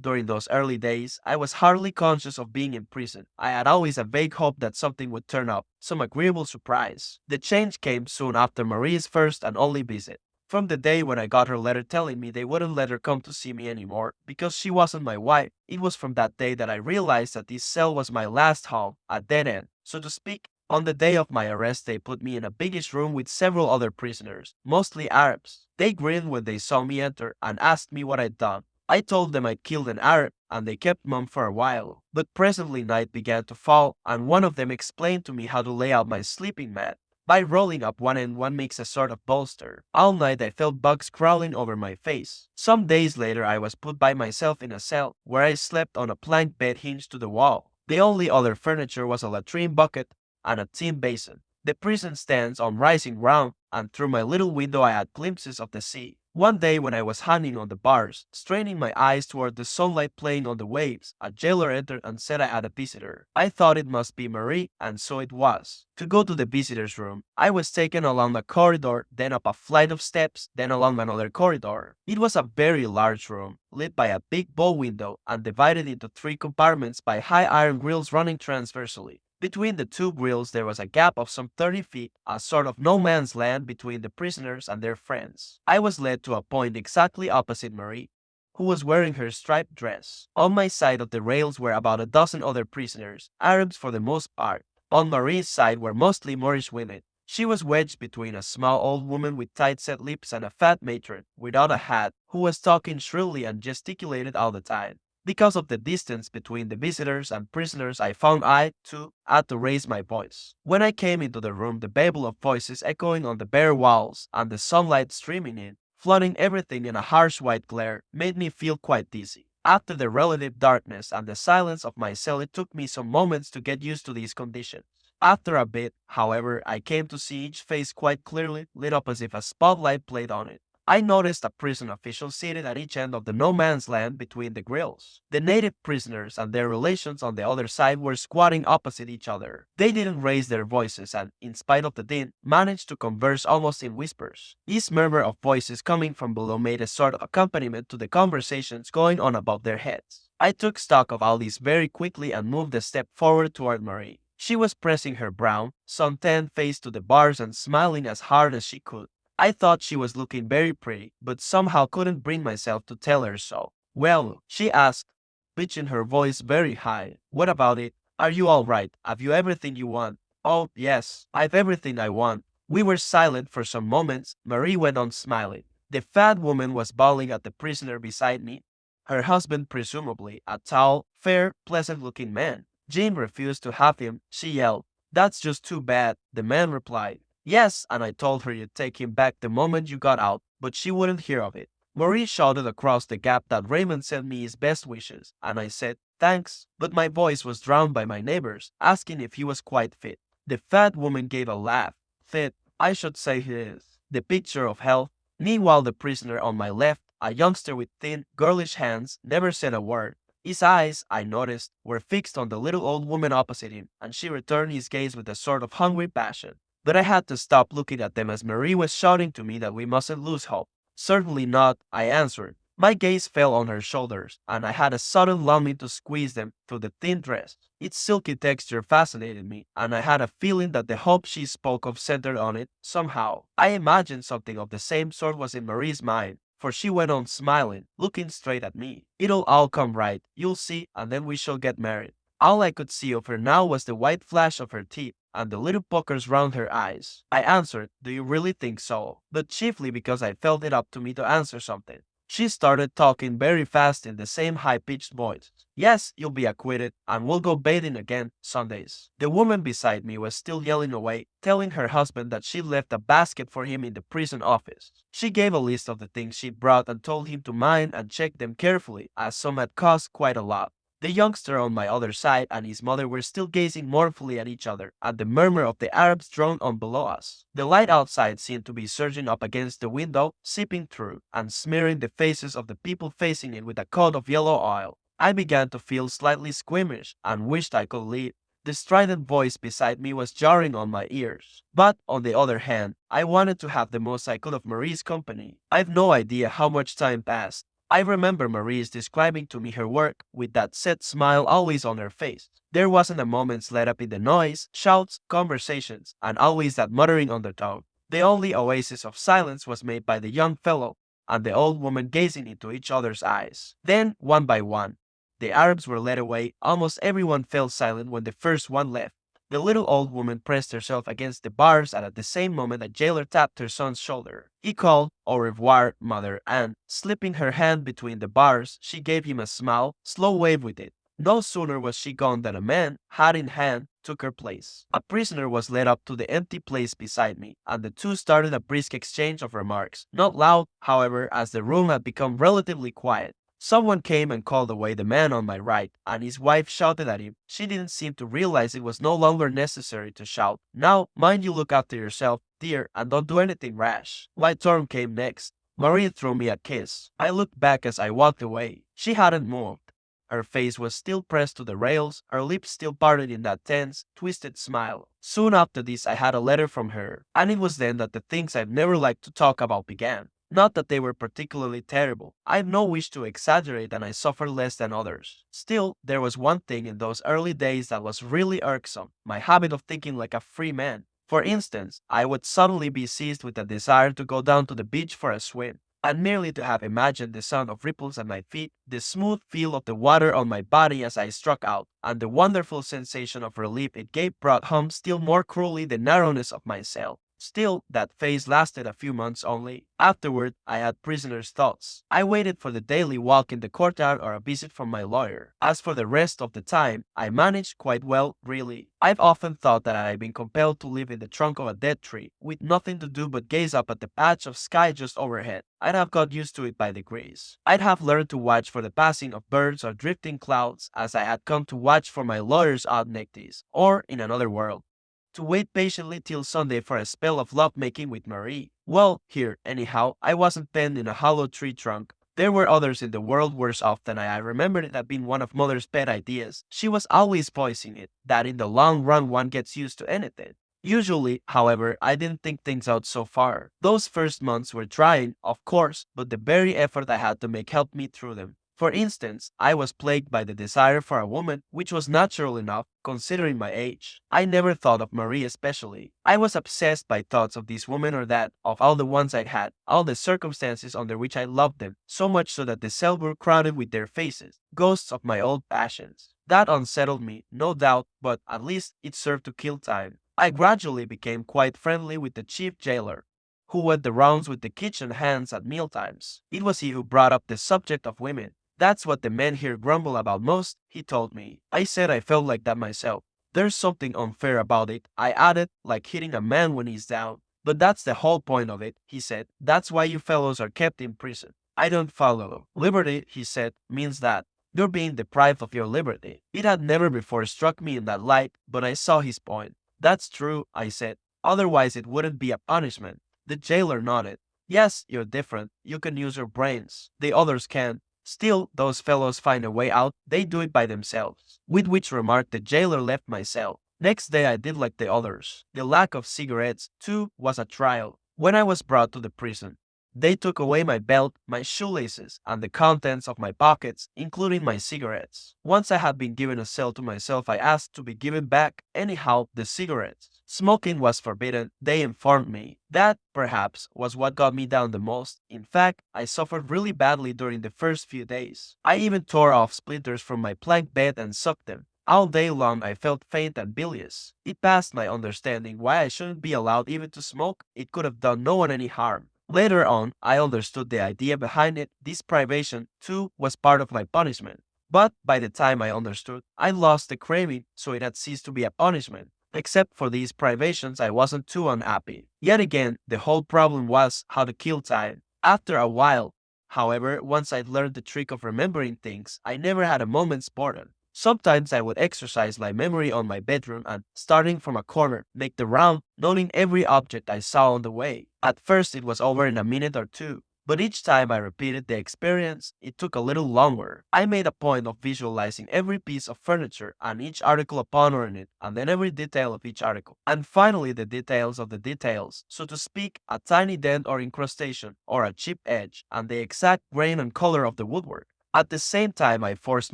during those early days, I was hardly conscious of being in prison. I had always a vague hope that something would turn up, some agreeable surprise. The change came soon after Marie's first and only visit. From the day when I got her letter telling me they wouldn't let her come to see me anymore because she wasn't my wife, it was from that day that I realized that this cell was my last home, a dead end, so to speak. On the day of my arrest, they put me in a biggish room with several other prisoners, mostly Arabs. They grinned when they saw me enter and asked me what I'd done. I told them I'd killed an Arab, and they kept mum for a while. But presently night began to fall, and one of them explained to me how to lay out my sleeping mat. By rolling up one end, one makes a sort of bolster. All night I felt bugs crawling over my face. Some days later I was put by myself in a cell where I slept on a plank bed hinged to the wall. The only other furniture was a latrine bucket and a tin basin. The prison stands on rising ground, and through my little window I had glimpses of the sea. One day when I was hanging on the bars, straining my eyes toward the sunlight playing on the waves, a jailer entered and said I had a visitor. I thought it must be Marie, and so it was. To go to the visitor's room, I was taken along a corridor, then up a flight of steps, then along another corridor. It was a very large room, lit by a big bow window and divided into 3 compartments by high iron grills running transversely. Between the 2 grills there was a gap of some 30 feet, a sort of no man's land between the prisoners and their friends. I was led to a point exactly opposite Marie, who was wearing her striped dress. On my side of the rails were about a dozen other prisoners, Arabs for the most part. On Marie's side were mostly Moorish women. She was wedged between a small old woman with tight-set lips and a fat matron, without a hat, who was talking shrilly and gesticulated all the time. Because of the distance between the visitors and prisoners, I found I, too, had to raise my voice. When I came into the room, the babel of voices echoing on the bare walls and the sunlight streaming in, flooding everything in a harsh white glare, made me feel quite dizzy. After the relative darkness and the silence of my cell, it took me some moments to get used to these conditions. After a bit, however, I came to see each face quite clearly, lit up as if a spotlight played on it. I noticed a prison official seated at each end of the no man's land between the grills. The native prisoners and their relations on the other side were squatting opposite each other. They didn't raise their voices and, in spite of the din, managed to converse almost in whispers. This murmur of voices coming from below made a sort of accompaniment to the conversations going on above their heads. I took stock of all this very quickly and moved a step forward toward Marie. She was pressing her brown, suntanned face to the bars and smiling as hard as she could. I thought she was looking very pretty, but somehow couldn't bring myself to tell her so. "Well," she asked, pitching her voice very high, "what about it? Are you all right? Have you everything you want?" "Oh, yes, I've everything I want." We were silent for some moments. Marie went on smiling. The fat woman was bawling at the prisoner beside me, her husband presumably a tall, fair, pleasant-looking man. Jane refused to have him, she yelled. "That's just too bad," the man replied. "Yes, and I told her you'd take him back the moment you got out, but she wouldn't hear of it." Marie shouted across the gap that Raymond sent me his best wishes, and I said, "Thanks," but my voice was drowned by my neighbors, asking if he was quite fit. The fat woman gave a laugh. "Fit? I should say he is. The picture of health." Meanwhile, the prisoner on my left, a youngster with thin, girlish hands, never said a word. His eyes, I noticed, were fixed on the little old woman opposite him, and she returned his gaze with a sort of hungry passion. But I had to stop looking at them as Marie was shouting to me that we mustn't lose hope. "Certainly not," I answered. My gaze fell on her shoulders, and I had a sudden longing to squeeze them through the thin dress. Its silky texture fascinated me, and I had a feeling that the hope she spoke of centered on it, somehow. I imagined something of the same sort was in Marie's mind, for she went on smiling, looking straight at me. "It'll all come right, you'll see, and then we shall get married." All I could see of her now was the white flash of her teeth and the little puckers round her eyes. I answered, "Do you really think so?" But chiefly because I felt it up to me to answer something. She started talking very fast in the same high-pitched voice. "Yes, you'll be acquitted, and we'll go bathing again Sundays." The woman beside me was still yelling away, telling her husband that she'd left a basket for him in the prison office. She gave a list of the things she'd brought and told him to mind and check them carefully, as some had cost quite a lot. The youngster on my other side and his mother were still gazing mournfully at each other, and the murmur of the Arabs droned on below us. The light outside seemed to be surging up against the window, seeping through, and smearing the faces of the people facing it with a coat of yellow oil. I began to feel slightly squeamish, and wished I could leave. The strident voice beside me was jarring on my ears. But, on the other hand, I wanted to have the most I could of Marie's company. I've no idea how much time passed. I remember Marie's describing to me her work, with that set smile always on her face. There wasn't a moment's let up in the noise, shouts, conversations, and always that muttering undertone. The only oasis of silence was made by the young fellow and the old woman gazing into each other's eyes. Then, one by one, the Arabs were led away. Almost everyone fell silent when the first one left. The little old woman pressed herself against the bars, and at the same moment a jailer tapped her son's shoulder. He called, "Au revoir, mother," and, slipping her hand between the bars, she gave him a smile, slow wave with it. No sooner was she gone than a man, hat in hand, took her place. A prisoner was led up to the empty place beside me, and the two started a brisk exchange of remarks. Not loud, however, as the room had become relatively quiet. Someone came and called away the man on my right, and his wife shouted at him. She didn't seem to realize it was no longer necessary to shout. Now, mind you look after yourself, dear, and don't do anything rash. My turn came next. Maria threw me a kiss. I looked back as I walked away. She hadn't moved. Her face was still pressed to the rails, her lips still parted in that tense, twisted smile. Soon after this I had a letter from her, and it was then that the things I've never liked to talk about began. Not that they were particularly terrible. I have no wish to exaggerate, and I suffered less than others. Still, there was one thing in those early days that was really irksome, my habit of thinking like a free man. For instance, I would suddenly be seized with a desire to go down to the beach for a swim, and merely to have imagined the sound of ripples at my feet, the smooth feel of the water on my body as I struck out, and the wonderful sensation of relief it gave brought home still more cruelly the narrowness of my cell. Still, that phase lasted a few months only. Afterward, I had prisoner's thoughts. I waited for the daily walk in the courtyard or a visit from my lawyer. As for the rest of the time, I managed quite well, really. I've often thought that I had been compelled to live in the trunk of a dead tree, with nothing to do but gaze up at the patch of sky just overhead. I'd have got used to it by degrees. I'd have learned to watch for the passing of birds or drifting clouds, as I had come to watch for my lawyer's odd neckties, or, in another world, to wait patiently till Sunday for a spell of love-making with Marie. Well, here, anyhow, I wasn't penned in a hollow tree trunk. There were others in the world worse off than I remembered it had been one of Mother's pet ideas. She was always voicing it, that in the long run one gets used to anything. Usually, however, I didn't think things out so far. Those first months were trying, of course, but the very effort I had to make helped me through them. For instance, I was plagued by the desire for a woman, which was natural enough, considering my age. I never thought of Marie especially. I was obsessed by thoughts of this woman or that, of all the ones I'd had, all the circumstances under which I loved them, so much so that the cell were crowded with their faces, ghosts of my old passions. That unsettled me, no doubt, but at least it served to kill time. I gradually became quite friendly with the chief jailer, who went the rounds with the kitchen hands at mealtimes. It was he who brought up the subject of women. That's what the men here grumble about most, he told me. I said I felt like that myself. There's something unfair about it, I added, like hitting a man when he's down. But that's the whole point of it, he said. That's why you fellows are kept in prison. I don't follow. Liberty, he said, means that you're being deprived of your liberty. It had never before struck me in that light, but I saw his point. That's true, I said. Otherwise it wouldn't be a punishment. The jailer nodded. Yes, you're different. You can use your brains. The others can't. Still, those fellows find a way out. They do it by themselves. With which remark the jailer left my cell. Next day I did like the others. The lack of cigarettes, too, was a trial. When I was brought to the prison, they took away my belt, my shoelaces, and the contents of my pockets, including my cigarettes. Once I had been given a cell to myself, I asked to be given back, anyhow, the cigarettes. Smoking was forbidden, they informed me. That, perhaps, was what got me down the most. In fact, I suffered really badly during the first few days. I even tore off splinters from my plank bed and sucked them. All day long I felt faint and bilious. It passed my understanding why I shouldn't be allowed even to smoke. It could have done no one any harm. Later on, I understood the idea behind it. This privation, too, was part of my punishment. But by the time I understood, I lost the craving, so it had ceased to be a punishment. Except for these privations, I wasn't too unhappy. Yet again, the whole problem was how to kill time. After a while, however, once I'd learned the trick of remembering things, I never had a moment's boredom. Sometimes I would exercise my memory on my bedroom and, starting from a corner, make the round, noting every object I saw on the way. At first it was over in a minute or two, but each time I repeated the experience, it took a little longer. I made a point of visualizing every piece of furniture and each article upon it, and then every detail of each article. And finally the details of the details, so to speak, a tiny dent or incrustation, or a chipped edge, and the exact grain and color of the woodwork. At the same time, I forced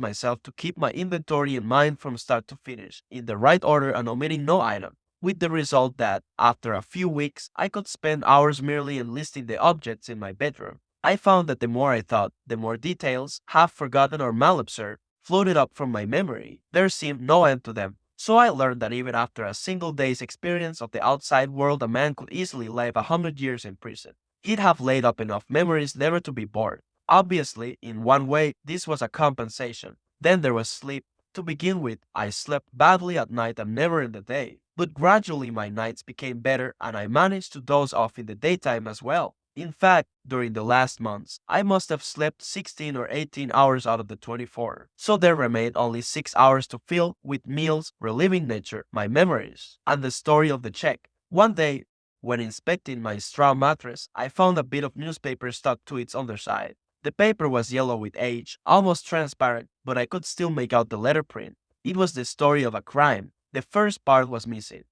myself to keep my inventory in mind from start to finish, in the right order and omitting no item, with the result that, after a few weeks, I could spend hours merely in listing the objects in my bedroom. I found that the more I thought, the more details, half forgotten or malobserved, floated up from my memory. There seemed no end to them. So I learned that even after a single day's experience of the outside world, a man could easily live 100 years in prison. He'd have laid up enough memories never to be bored. Obviously, in one way, this was a compensation. Then there was sleep. To begin with, I slept badly at night and never in the day. But gradually my nights became better and I managed to doze off in the daytime as well. In fact, during the last months, I must have slept 16 or 18 hours out of the 24. So there remained only 6 hours to fill with meals, reliving nature, my memories, and the story of the check. One day, when inspecting my straw mattress, I found a bit of newspaper stuck to its underside. The paper was yellow with age, almost transparent, but I could still make out the letterprint. It was the story of a crime. The first part was missing,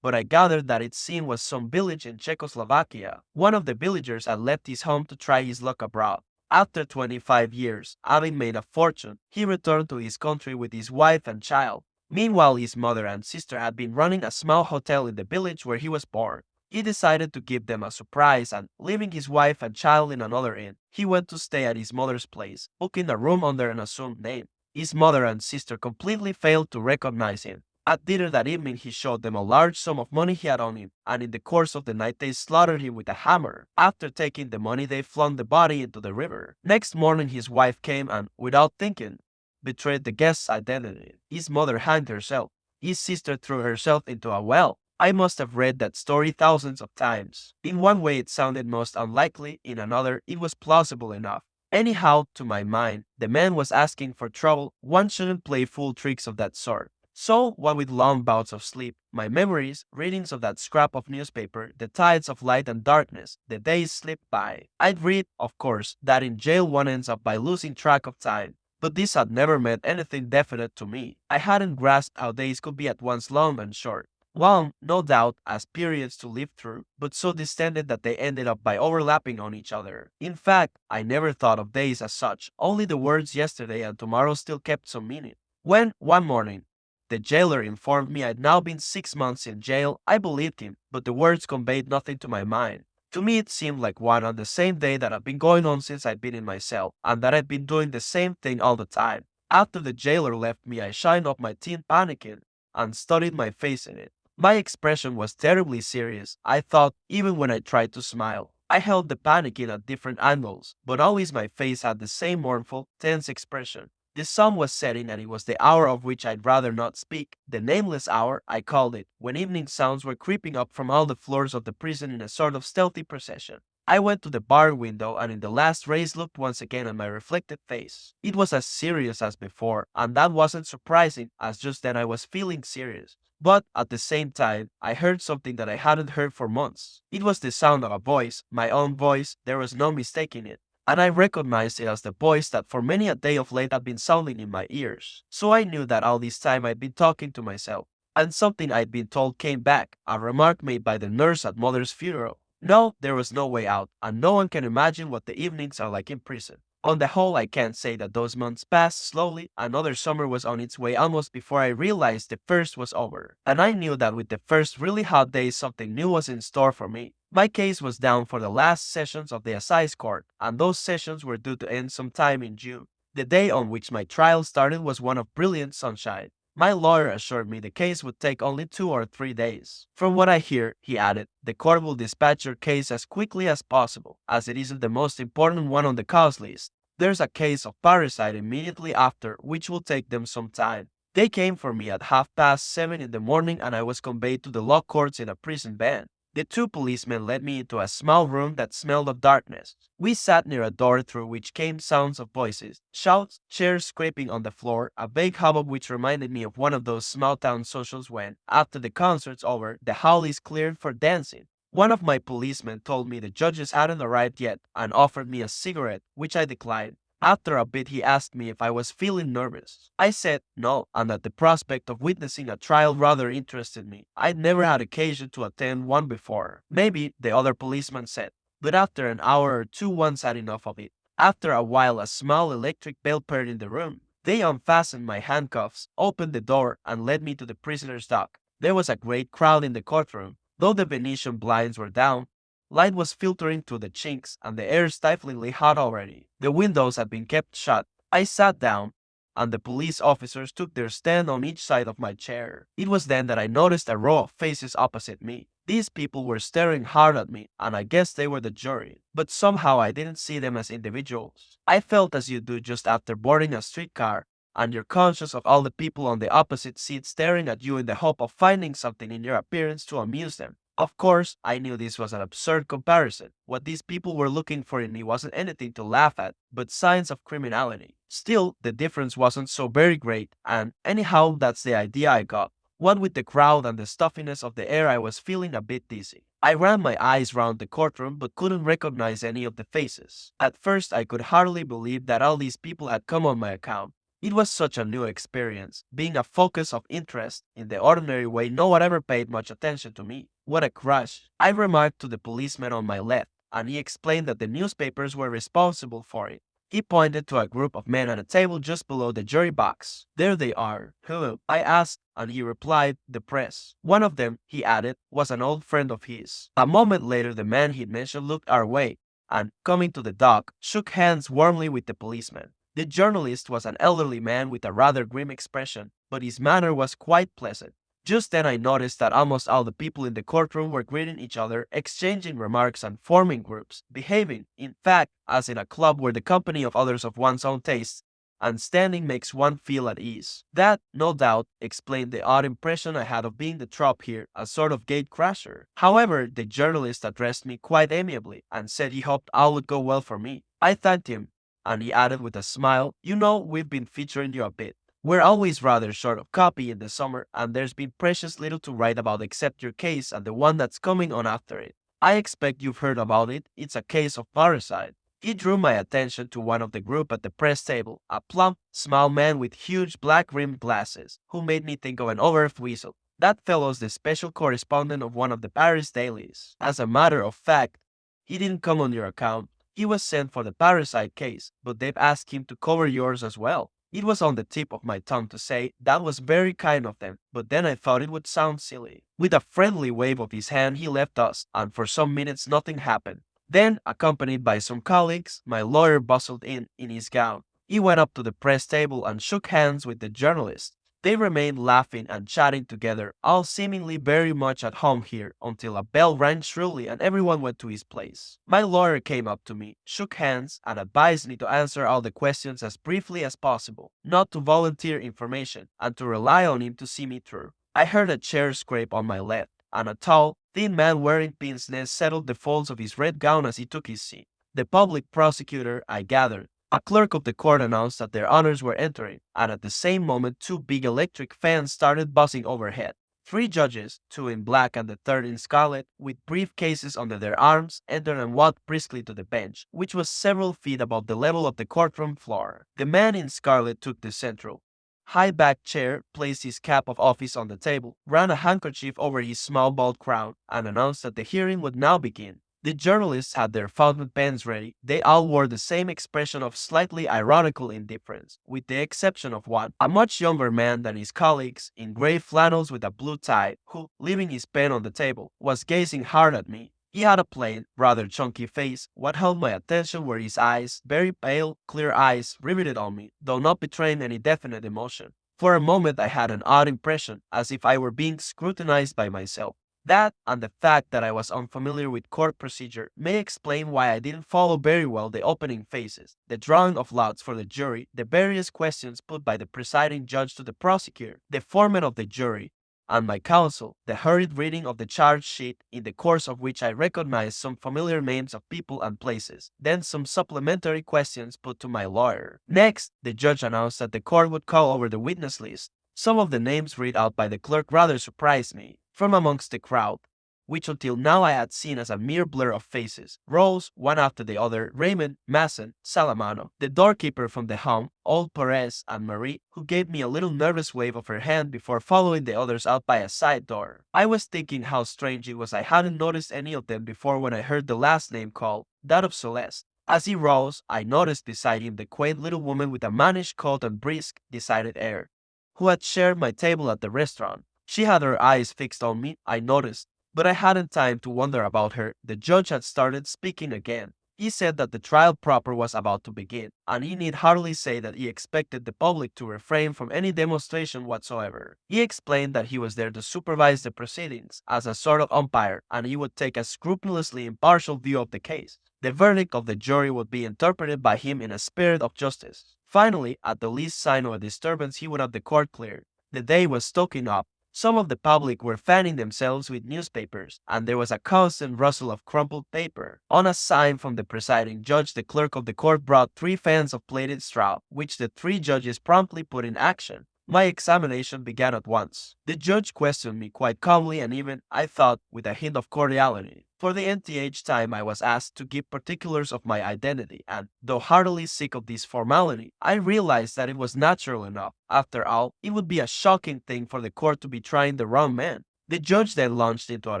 but I gathered that its scene was some village in Czechoslovakia. One of the villagers had left his home to try his luck abroad. After 25 years, having made a fortune, he returned to his country with his wife and child. Meanwhile, his mother and sister had been running a small hotel in the village where he was born. He decided to give them a surprise and, leaving his wife and child in another inn, he went to stay at his mother's place, booking a room under an assumed name. His mother and sister completely failed to recognize him. At dinner that evening, he showed them a large sum of money he had on him, and in the course of the night they slaughtered him with a hammer. After taking the money, they flung the body into the river. Next morning, his wife came and, without thinking, betrayed the guest's identity. His mother hanged herself. His sister threw herself into a well. I must have read that story thousands of times. In one way it sounded most unlikely, in another it was plausible enough. Anyhow, to my mind, the man was asking for trouble. One shouldn't play fool tricks of that sort. So, what with long bouts of sleep, my memories, readings of that scrap of newspaper, the tides of light and darkness, the days slipped by. I'd read, of course, that in jail one ends up by losing track of time. But this had never meant anything definite to me. I hadn't grasped how days could be at once long and short. Long, no doubt, as periods to live through, but so distended that they ended up by overlapping on each other. In fact, I never thought of days as such, only the words yesterday and tomorrow still kept some meaning. When, one morning, the jailer informed me I'd now been 6 months in jail, I believed him, but the words conveyed nothing to my mind. To me it seemed like one and the same day that had been going on since I'd been in my cell, and that I'd been doing the same thing all the time. After the jailer left me, I shined off my tin pannikin and studied my face in it. My expression was terribly serious, I thought, even when I tried to smile. I held the pannikin at different angles, but always my face had the same mournful, tense expression. The sun was setting and it was the hour of which I'd rather not speak. The nameless hour, I called it, when evening sounds were creeping up from all the floors of the prison in a sort of stealthy procession. I went to the bar window and in the last rays looked once again at my reflected face. It was as serious as before, and that wasn't surprising, as just then I was feeling serious. But at the same time, I heard something that I hadn't heard for months. It was the sound of a voice, my own voice, there was no mistaking it. And I recognized it as the voice that for many a day of late had been sounding in my ears. So I knew that all this time I'd been talking to myself. And something I'd been told came back, a remark made by the nurse at mother's funeral. No, there was no way out, and no one can imagine what the evenings are like in prison. On the whole, I can't say that those months passed slowly. Another summer was on its way almost before I realized the first was over. And I knew that with the first really hot days something new was in store for me. My case was down for the last sessions of the assize court, and those sessions were due to end sometime in June. The day on which my trial started was one of brilliant sunshine. My lawyer assured me the case would take only 2 or 3 days. From what I hear, he added, the court will dispatch your case as quickly as possible, as it isn't the most important one on the cause list. There's a case of parricide immediately after, which will take them some time. They came for me at 7:30 in the morning and I was conveyed to the law courts in a prison van. The 2 policemen led me into a small room that smelled of darkness. We sat near a door through which came sounds of voices, shouts, chairs scraping on the floor, a vague hubbub which reminded me of one of those small-town socials when, after the concert's over, the hall is cleared for dancing. One of my policemen told me the judges hadn't arrived yet and offered me a cigarette, which I declined. After a bit he asked me if I was feeling nervous. I said no, and that the prospect of witnessing a trial rather interested me. I'd never had occasion to attend one before. Maybe, the other policeman said, but after an hour or two one's had enough of it. After a while a small electric bell purred in the room. They unfastened my handcuffs, opened the door, and led me to the prisoner's dock. There was a great crowd in the courtroom. Though the Venetian blinds were down, light was filtering through the chinks and the air stiflingly hot already. The windows had been kept shut. I sat down, and the police officers took their stand on each side of my chair. It was then that I noticed a row of faces opposite me. These people were staring hard at me, and I guessed they were the jury. But somehow I didn't see them as individuals. I felt as you do just after boarding a streetcar, and you're conscious of all the people on the opposite seat staring at you in the hope of finding something in your appearance to amuse them. Of course, I knew this was an absurd comparison. What these people were looking for in me wasn't anything to laugh at, but signs of criminality. Still, the difference wasn't so very great, and anyhow, that's the idea I got. What with the crowd and the stuffiness of the air, I was feeling a bit dizzy. I ran my eyes round the courtroom but couldn't recognize any of the faces. At first, I could hardly believe that all these people had come on my account. It was such a new experience, being a focus of interest. In the ordinary way, no one ever paid much attention to me. What a crush! I remarked to the policeman on my left, and he explained that the newspapers were responsible for it. He pointed to a group of men at a table just below the jury box. There they are. Who? I asked, and he replied, the press. One of them, he added, was an old friend of his. A moment later, the man he'd mentioned looked our way, and, coming to the dock, shook hands warmly with the policeman. The journalist was an elderly man with a rather grim expression, but his manner was quite pleasant. Just then I noticed that almost all the people in the courtroom were greeting each other, exchanging remarks and forming groups, behaving, in fact, as in a club where the company of others of one's own taste and standing makes one feel at ease. That, no doubt, explained the odd impression I had of being the trop here, a sort of gate crasher. However, the journalist addressed me quite amiably and said he hoped all would go well for me. I thanked him, and he added with a smile, "You know, we've been featuring you a bit. We're always rather short of copy in the summer, and there's been precious little to write about except your case and the one that's coming on after it. I expect you've heard about it. It's a case of parricide." He drew my attention to one of the group at the press table, a plump, small man with huge black-rimmed glasses, who made me think of an Overweasel. That fellow's the special correspondent of one of the Paris dailies. As a matter of fact, he didn't come on your account. He was sent for the parricide case, but they've asked him to cover yours as well. It was on the tip of my tongue to say that was very kind of them, but then I thought it would sound silly. With a friendly wave of his hand, he left us, and for some minutes nothing happened. Then, accompanied by some colleagues, my lawyer bustled in his gown. He went up to the press table and shook hands with the journalist. They remained laughing and chatting together, all seemingly very much at home here, until a bell rang shrilly and everyone went to his place. My lawyer came up to me, shook hands, and advised me to answer all the questions as briefly as possible, not to volunteer information, and to rely on him to see me through. I heard a chair scrape on my left, and a tall, thin man wearing pince nez settled the folds of his red gown as he took his seat. The public prosecutor, I gathered. A clerk of the court announced that their honors were entering, and at the same moment 2 big electric fans started buzzing overhead. 3 judges, 2 in black and the third in scarlet, with briefcases under their arms, entered and walked briskly to the bench, which was several feet above the level of the courtroom floor. The man in scarlet took the central, high-backed chair, placed his cap of office on the table, ran a handkerchief over his small bald crown, and announced that the hearing would now begin. The journalists had their fountain pens ready. They all wore the same expression of slightly ironical indifference, with the exception of one, a much younger man than his colleagues, in gray flannels with a blue tie, who, leaving his pen on the table, was gazing hard at me. He had a plain, rather chunky face. What held my attention were his eyes, very pale, clear eyes, riveted on me, though not betraying any definite emotion. For a moment I had an odd impression, as if I were being scrutinized by myself. That, and the fact that I was unfamiliar with court procedure, may explain why I didn't follow very well the opening phases, the drawing of lots for the jury, the various questions put by the presiding judge to the prosecutor, the foreman of the jury, and my counsel, the hurried reading of the charge sheet, in the course of which I recognized some familiar names of people and places, then some supplementary questions put to my lawyer. Next, the judge announced that the court would call over the witness list. Some of the names read out by the clerk rather surprised me. From amongst the crowd, which until now I had seen as a mere blur of faces, rose, one after the other, Raymond, Masson, Salamano, the doorkeeper from the home, old Perez, and Marie, who gave me a little nervous wave of her hand before following the others out by a side door. I was thinking how strange it was I hadn't noticed any of them before when I heard the last name called, that of Celeste. As he rose, I noticed beside him the quaint little woman with a mannish coat and brisk, decided air, who had shared my table at the restaurant. She had her eyes fixed on me, I noticed, but I hadn't time to wonder about her. The judge had started speaking again. He said that the trial proper was about to begin, and he need hardly say that he expected the public to refrain from any demonstration whatsoever. He explained that he was there to supervise the proceedings as a sort of umpire, and he would take a scrupulously impartial view of the case. The verdict of the jury would be interpreted by him in a spirit of justice. Finally, at the least sign of a disturbance, he would have the court cleared. The day was stoking up. Some of the public were fanning themselves with newspapers, and there was a constant rustle of crumpled paper. On a sign from the presiding judge, the clerk of the court brought 3 fans of plaited straw, which the 3 judges promptly put in action. My examination began at once. The judge questioned me quite calmly and even, I thought, with a hint of cordiality. For the nth time I was asked to give particulars of my identity, and, though heartily sick of this formality, I realized that it was natural enough. After all, it would be a shocking thing for the court to be trying the wrong man. The judge then launched into an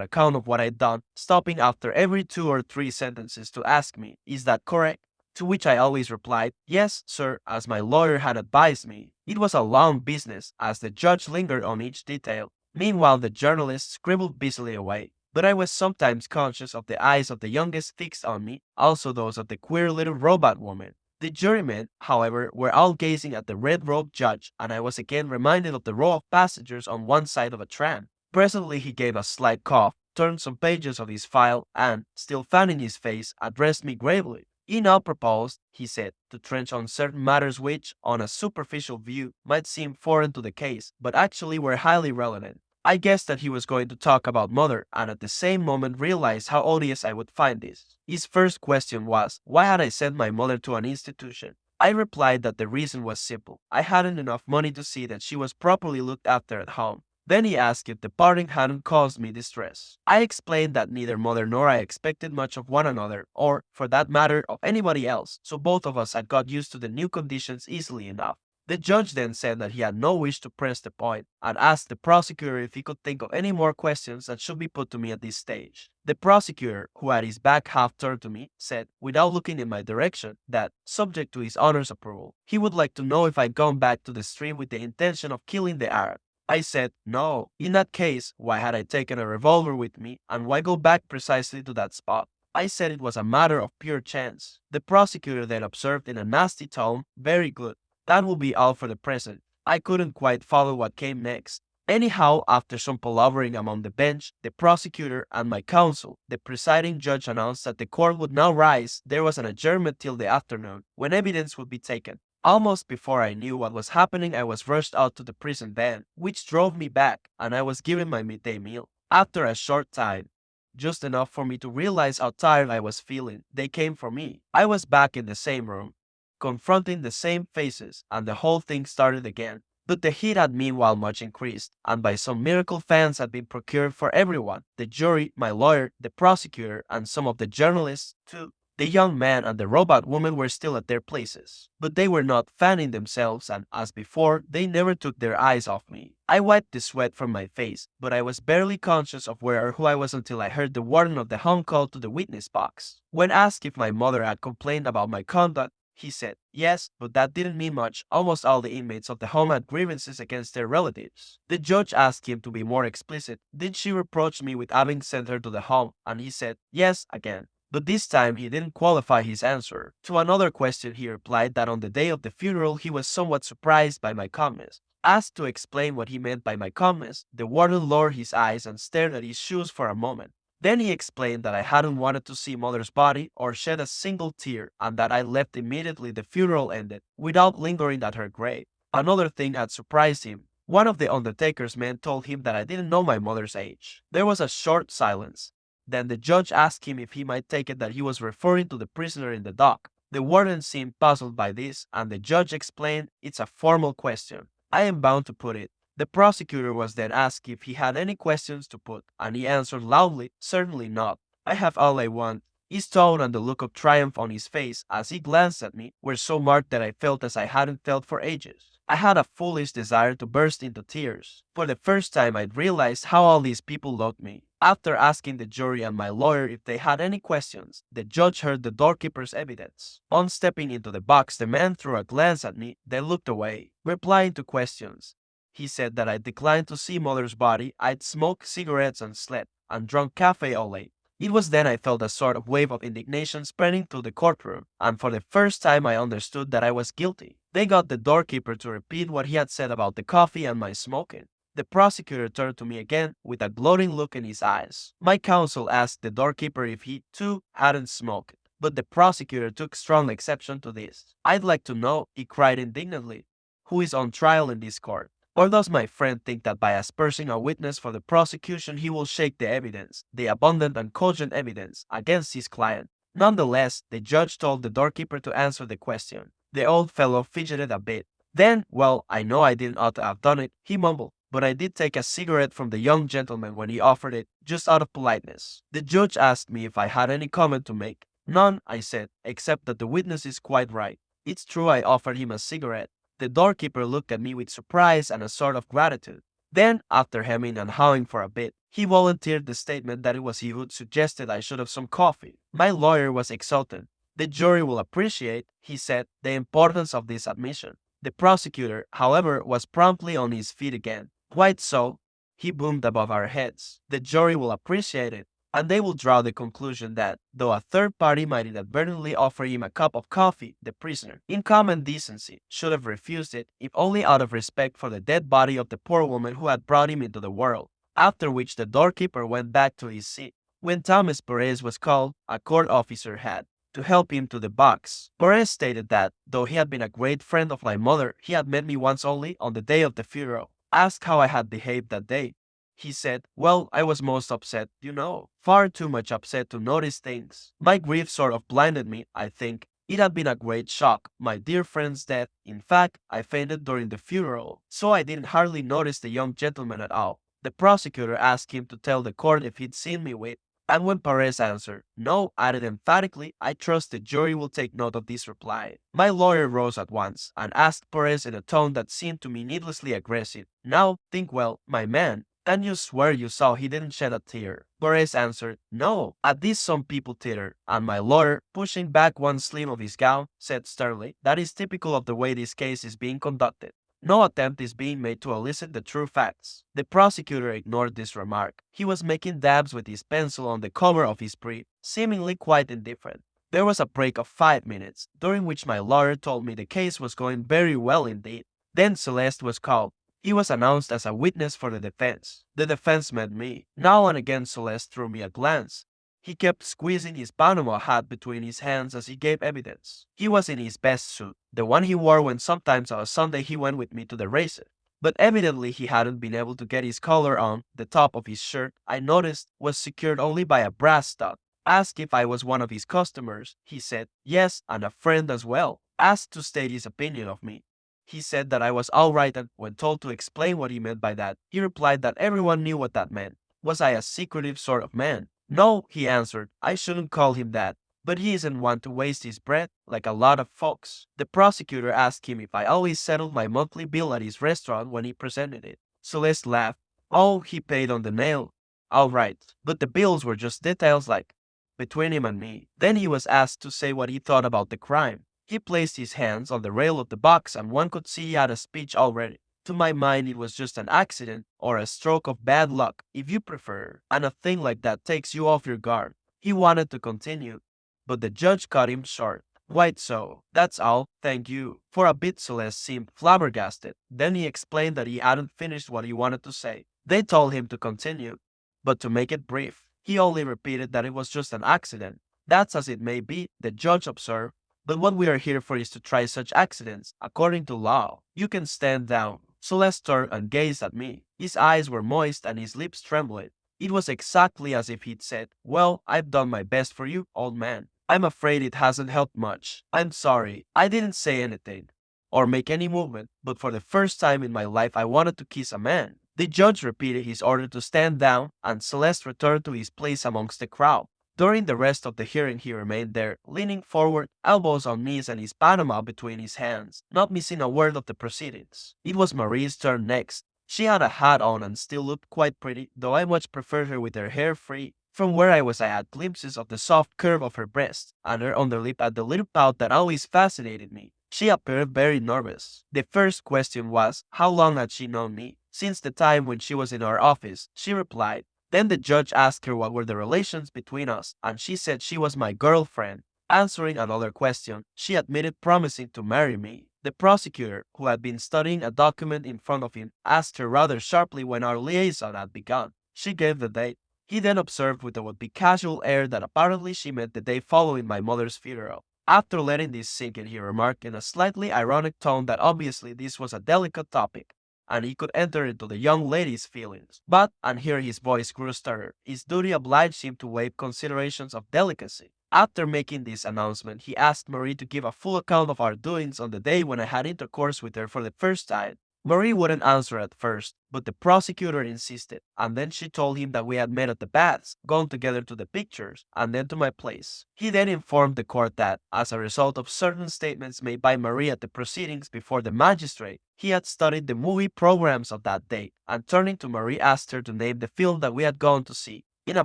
account of what I'd done, stopping after every 2 or 3 sentences to ask me, "Is that correct?" To which I always replied, "Yes, sir," as my lawyer had advised me. It was a long business, as the judge lingered on each detail. Meanwhile, the journalist scribbled busily away. But I was sometimes conscious of the eyes of the youngest fixed on me, also those of the queer little robot woman. The jurymen, however, were all gazing at the red-robed judge, and I was again reminded of the row of passengers on one side of a tram. Presently he gave a slight cough, turned some pages of his file, and, still fanning his face, addressed me gravely. "You now propose," he said, "to trench on certain matters which, on a superficial view, might seem foreign to the case, but actually were highly relevant." I guessed that he was going to talk about mother, and at the same moment realized how odious I would find this. His first question was, why had I sent my mother to an institution? I replied that the reason was simple. I hadn't enough money to see that she was properly looked after at home. Then he asked if the parting hadn't caused me distress. I explained that neither mother nor I expected much of one another, or, for that matter, of anybody else, so both of us had got used to the new conditions easily enough. The judge then said that he had no wish to press the point, and asked the prosecutor if he could think of any more questions that should be put to me at this stage. The prosecutor, who had his back half turned to me, said, without looking in my direction, that, subject to his honor's approval, he would like to know if I'd gone back to the stream with the intention of killing the Arab. I said, no. In that case, why had I taken a revolver with me, and why go back precisely to that spot? I said it was a matter of pure chance. The prosecutor then observed in a nasty tone, very good. That will be all for the present. I couldn't quite follow what came next. Anyhow, after some palavering among the bench, the prosecutor, and my counsel, the presiding judge announced that the court would now rise. There was an adjournment till the afternoon, when evidence would be taken. Almost before I knew what was happening, I was rushed out to the prison van, which drove me back, and I was given my midday meal. After a short time, just enough for me to realize how tired I was feeling, they came for me. I was back in the same room, confronting the same faces, and the whole thing started again. But the heat had meanwhile much increased, and by some miracle fans had been procured for everyone, the jury, my lawyer, the prosecutor, and some of the journalists, too. The young man and the robot woman were still at their places, but they were not fanning themselves, and as before, they never took their eyes off me. I wiped the sweat from my face, but I was barely conscious of where or who I was until I heard the warden of the home call to the witness box. When asked if my mother had complained about my conduct, he said, yes, but that didn't mean much. Almost all the inmates of the home had grievances against their relatives. The judge asked him to be more explicit. Did she reproach me with having sent her to the home? And he said, yes, again. But this time he didn't qualify his answer. To another question he replied that on the day of the funeral he was somewhat surprised by my calmness. Asked to explain what he meant by my calmness, the warden lowered his eyes and stared at his shoes for a moment. Then he explained that I hadn't wanted to see mother's body or shed a single tear, and that I left immediately the funeral ended, without lingering at her grave. Another thing had surprised him. One of the undertaker's men told him that I didn't know my mother's age. There was a short silence. Then the judge asked him if he might take it that he was referring to the prisoner in the dock. The warden seemed puzzled by this, and the judge explained, it's a formal question. I am bound to put it. The prosecutor was then asked if he had any questions to put, and he answered loudly, certainly not. I have all I want. His tone and the look of triumph on his face as he glanced at me were so marked that I felt as I hadn't felt for ages. I had a foolish desire to burst into tears. For the first time I'd realized how all these people loved me. After asking the jury and my lawyer if they had any questions, the judge heard the doorkeeper's evidence. On stepping into the box, the man threw a glance at me, then looked away. Replying to questions, he said that I declined to see mother's body. I'd smoked cigarettes and slept, and drunk cafe all late. It was then I felt a sort of wave of indignation spreading through the courtroom, and for the first time I understood that I was guilty. They got the doorkeeper to repeat what he had said about the coffee and my smoking. The prosecutor turned to me again with a gloating look in his eyes. My counsel asked the doorkeeper if he, too, hadn't smoked, But the prosecutor took strong exception to this. "I'd like to know," he cried indignantly, "who is on trial in this court? Or does my friend think that by aspersing a witness for the prosecution he will shake the evidence, the abundant and cogent evidence, against his client?" Nonetheless, the judge told the doorkeeper to answer the question. The old fellow fidgeted a bit. Then, "Well, I know I didn't ought to have done it," he mumbled, "but I did take a cigarette from the young gentleman when he offered it, just out of politeness." The judge asked me if I had any comment to make. "None," I said, "except that the witness is quite right. It's true I offered him a cigarette." The doorkeeper looked at me with surprise and a sort of gratitude. Then, after hemming and hawing for a bit, he volunteered the statement that it was he who suggested I should have some coffee. My lawyer was exultant. "The jury will appreciate," he said, "the importance of this admission." The prosecutor, however, was promptly on his feet again. "Quite so," he boomed above our heads. "The jury will appreciate it, and they will draw the conclusion that, though a third party might inadvertently offer him a cup of coffee, the prisoner, in common decency, should have refused it, if only out of respect for the dead body of the poor woman who had brought him into the world." After which the doorkeeper went back to his seat. When Thomas Perez was called, a court officer had to help him to the box. Perez stated that, though he had been a great friend of my mother, he had met me once only, on the day of the funeral. Asked how I had behaved that day, he said, "Well, I was most upset, you know. Far too much upset to notice things. My grief sort of blinded me, I think. It had been a great shock, my dear friend's death. In fact, I fainted during the funeral, so I didn't hardly notice the young gentleman at all." The prosecutor asked him to tell the court if he'd seen me with, and when Perez answered, "No," added emphatically, "I trust the jury will take note of this reply." My lawyer rose at once, and asked Perez in a tone that seemed to me needlessly aggressive, "Now, think well, my man. Can you swear you saw he didn't shed a tear?" Perez answered, "No." At this some people tittered, and my lawyer, pushing back one sleeve of his gown, said sternly, "That is typical of the way this case is being conducted. No attempt is being made to elicit the true facts." The prosecutor ignored this remark. He was making dabs with his pencil on the cover of his brief, seemingly quite indifferent. There was a break of 5 minutes, during which my lawyer told me the case was going very well indeed. Then Celeste was called. He was announced as a witness for the defense. The defense met me. Now and again Celeste threw me a glance. He kept squeezing his Panama hat between his hands as he gave evidence. He was in his best suit, the one he wore when sometimes on a Sunday he went with me to the races. But evidently he hadn't been able to get his collar on. The top of his shirt, I noticed, was secured only by a brass stud. Asked if I was one of his customers, he said, "Yes, and a friend as well." Asked to state his opinion of me. He said that I was all right, and when told to explain what he meant by that, he replied that everyone knew what that meant. Was I a secretive sort of man? "No," he answered, "I shouldn't call him that. But he isn't one to waste his breath, like a lot of folks." The prosecutor asked him if I always settled my monthly bill at his restaurant when he presented it. Celeste laughed. "Oh, he paid on the nail. All right, but the bills were just details like between him and me." Then he was asked to say what he thought about the crime. He placed his hands on the rail of the box, and one could see he had a speech already. To my mind, it was just an accident, or a stroke of bad luck, if you prefer, and a thing like that takes you off your guard. He wanted to continue, but the judge cut him short. "Quite so. That's all, thank you." For a bit Celeste seemed flabbergasted. Then he explained that he hadn't finished what he wanted to say. They told him to continue, but to make it brief. He only repeated that it was just an accident. "That's as it may be," the judge observed, "but what we are here for is to try such accidents, according to law. You can stand down." Celeste turned and gazed at me. His eyes were moist and his lips trembled. It was exactly as if he'd said, "Well, I've done my best for you, old man. I'm afraid it hasn't helped much. I'm sorry. I didn't say anything or make any movement, but for the first time in my life I wanted to kiss a man." The judge repeated his order to stand down, and Celeste returned to his place amongst the crowd. During the rest of the hearing he remained there, leaning forward, elbows on knees and his Panama between his hands, not missing a word of the proceedings. It was Marie's turn next. She had a hat on and still looked quite pretty, though I much preferred her with her hair free. From where I was I had glimpses of the soft curve of her breast, and her underlip at the little pout that always fascinated me. She appeared very nervous. The first question was, how long had she known me? "Since the time when she was in our office," she replied. Then the judge asked her what were the relations between us, and she said she was my girlfriend. Answering another question, she admitted promising to marry me. The prosecutor, who had been studying a document in front of him, asked her rather sharply when our liaison had begun. She gave the date. He then observed with a would-be casual air that apparently she meant the day following my mother's funeral. After letting this sink in, he remarked in a slightly ironic tone that obviously this was a delicate topic, and he could enter into the young lady's feelings. But, and here his voice grew sterner, his duty obliged him to waive considerations of delicacy. After making this announcement, he asked Marie to give a full account of our doings on the day when I had intercourse with her for the first time. Marie wouldn't answer at first, but the prosecutor insisted, and then she told him that we had met at the baths, gone together to the pictures, and then to my place. He then informed the court that, as a result of certain statements made by Marie at the proceedings before the magistrate, he had studied the movie programs of that date, and turning to Marie asked her to name the film that we had gone to see. In a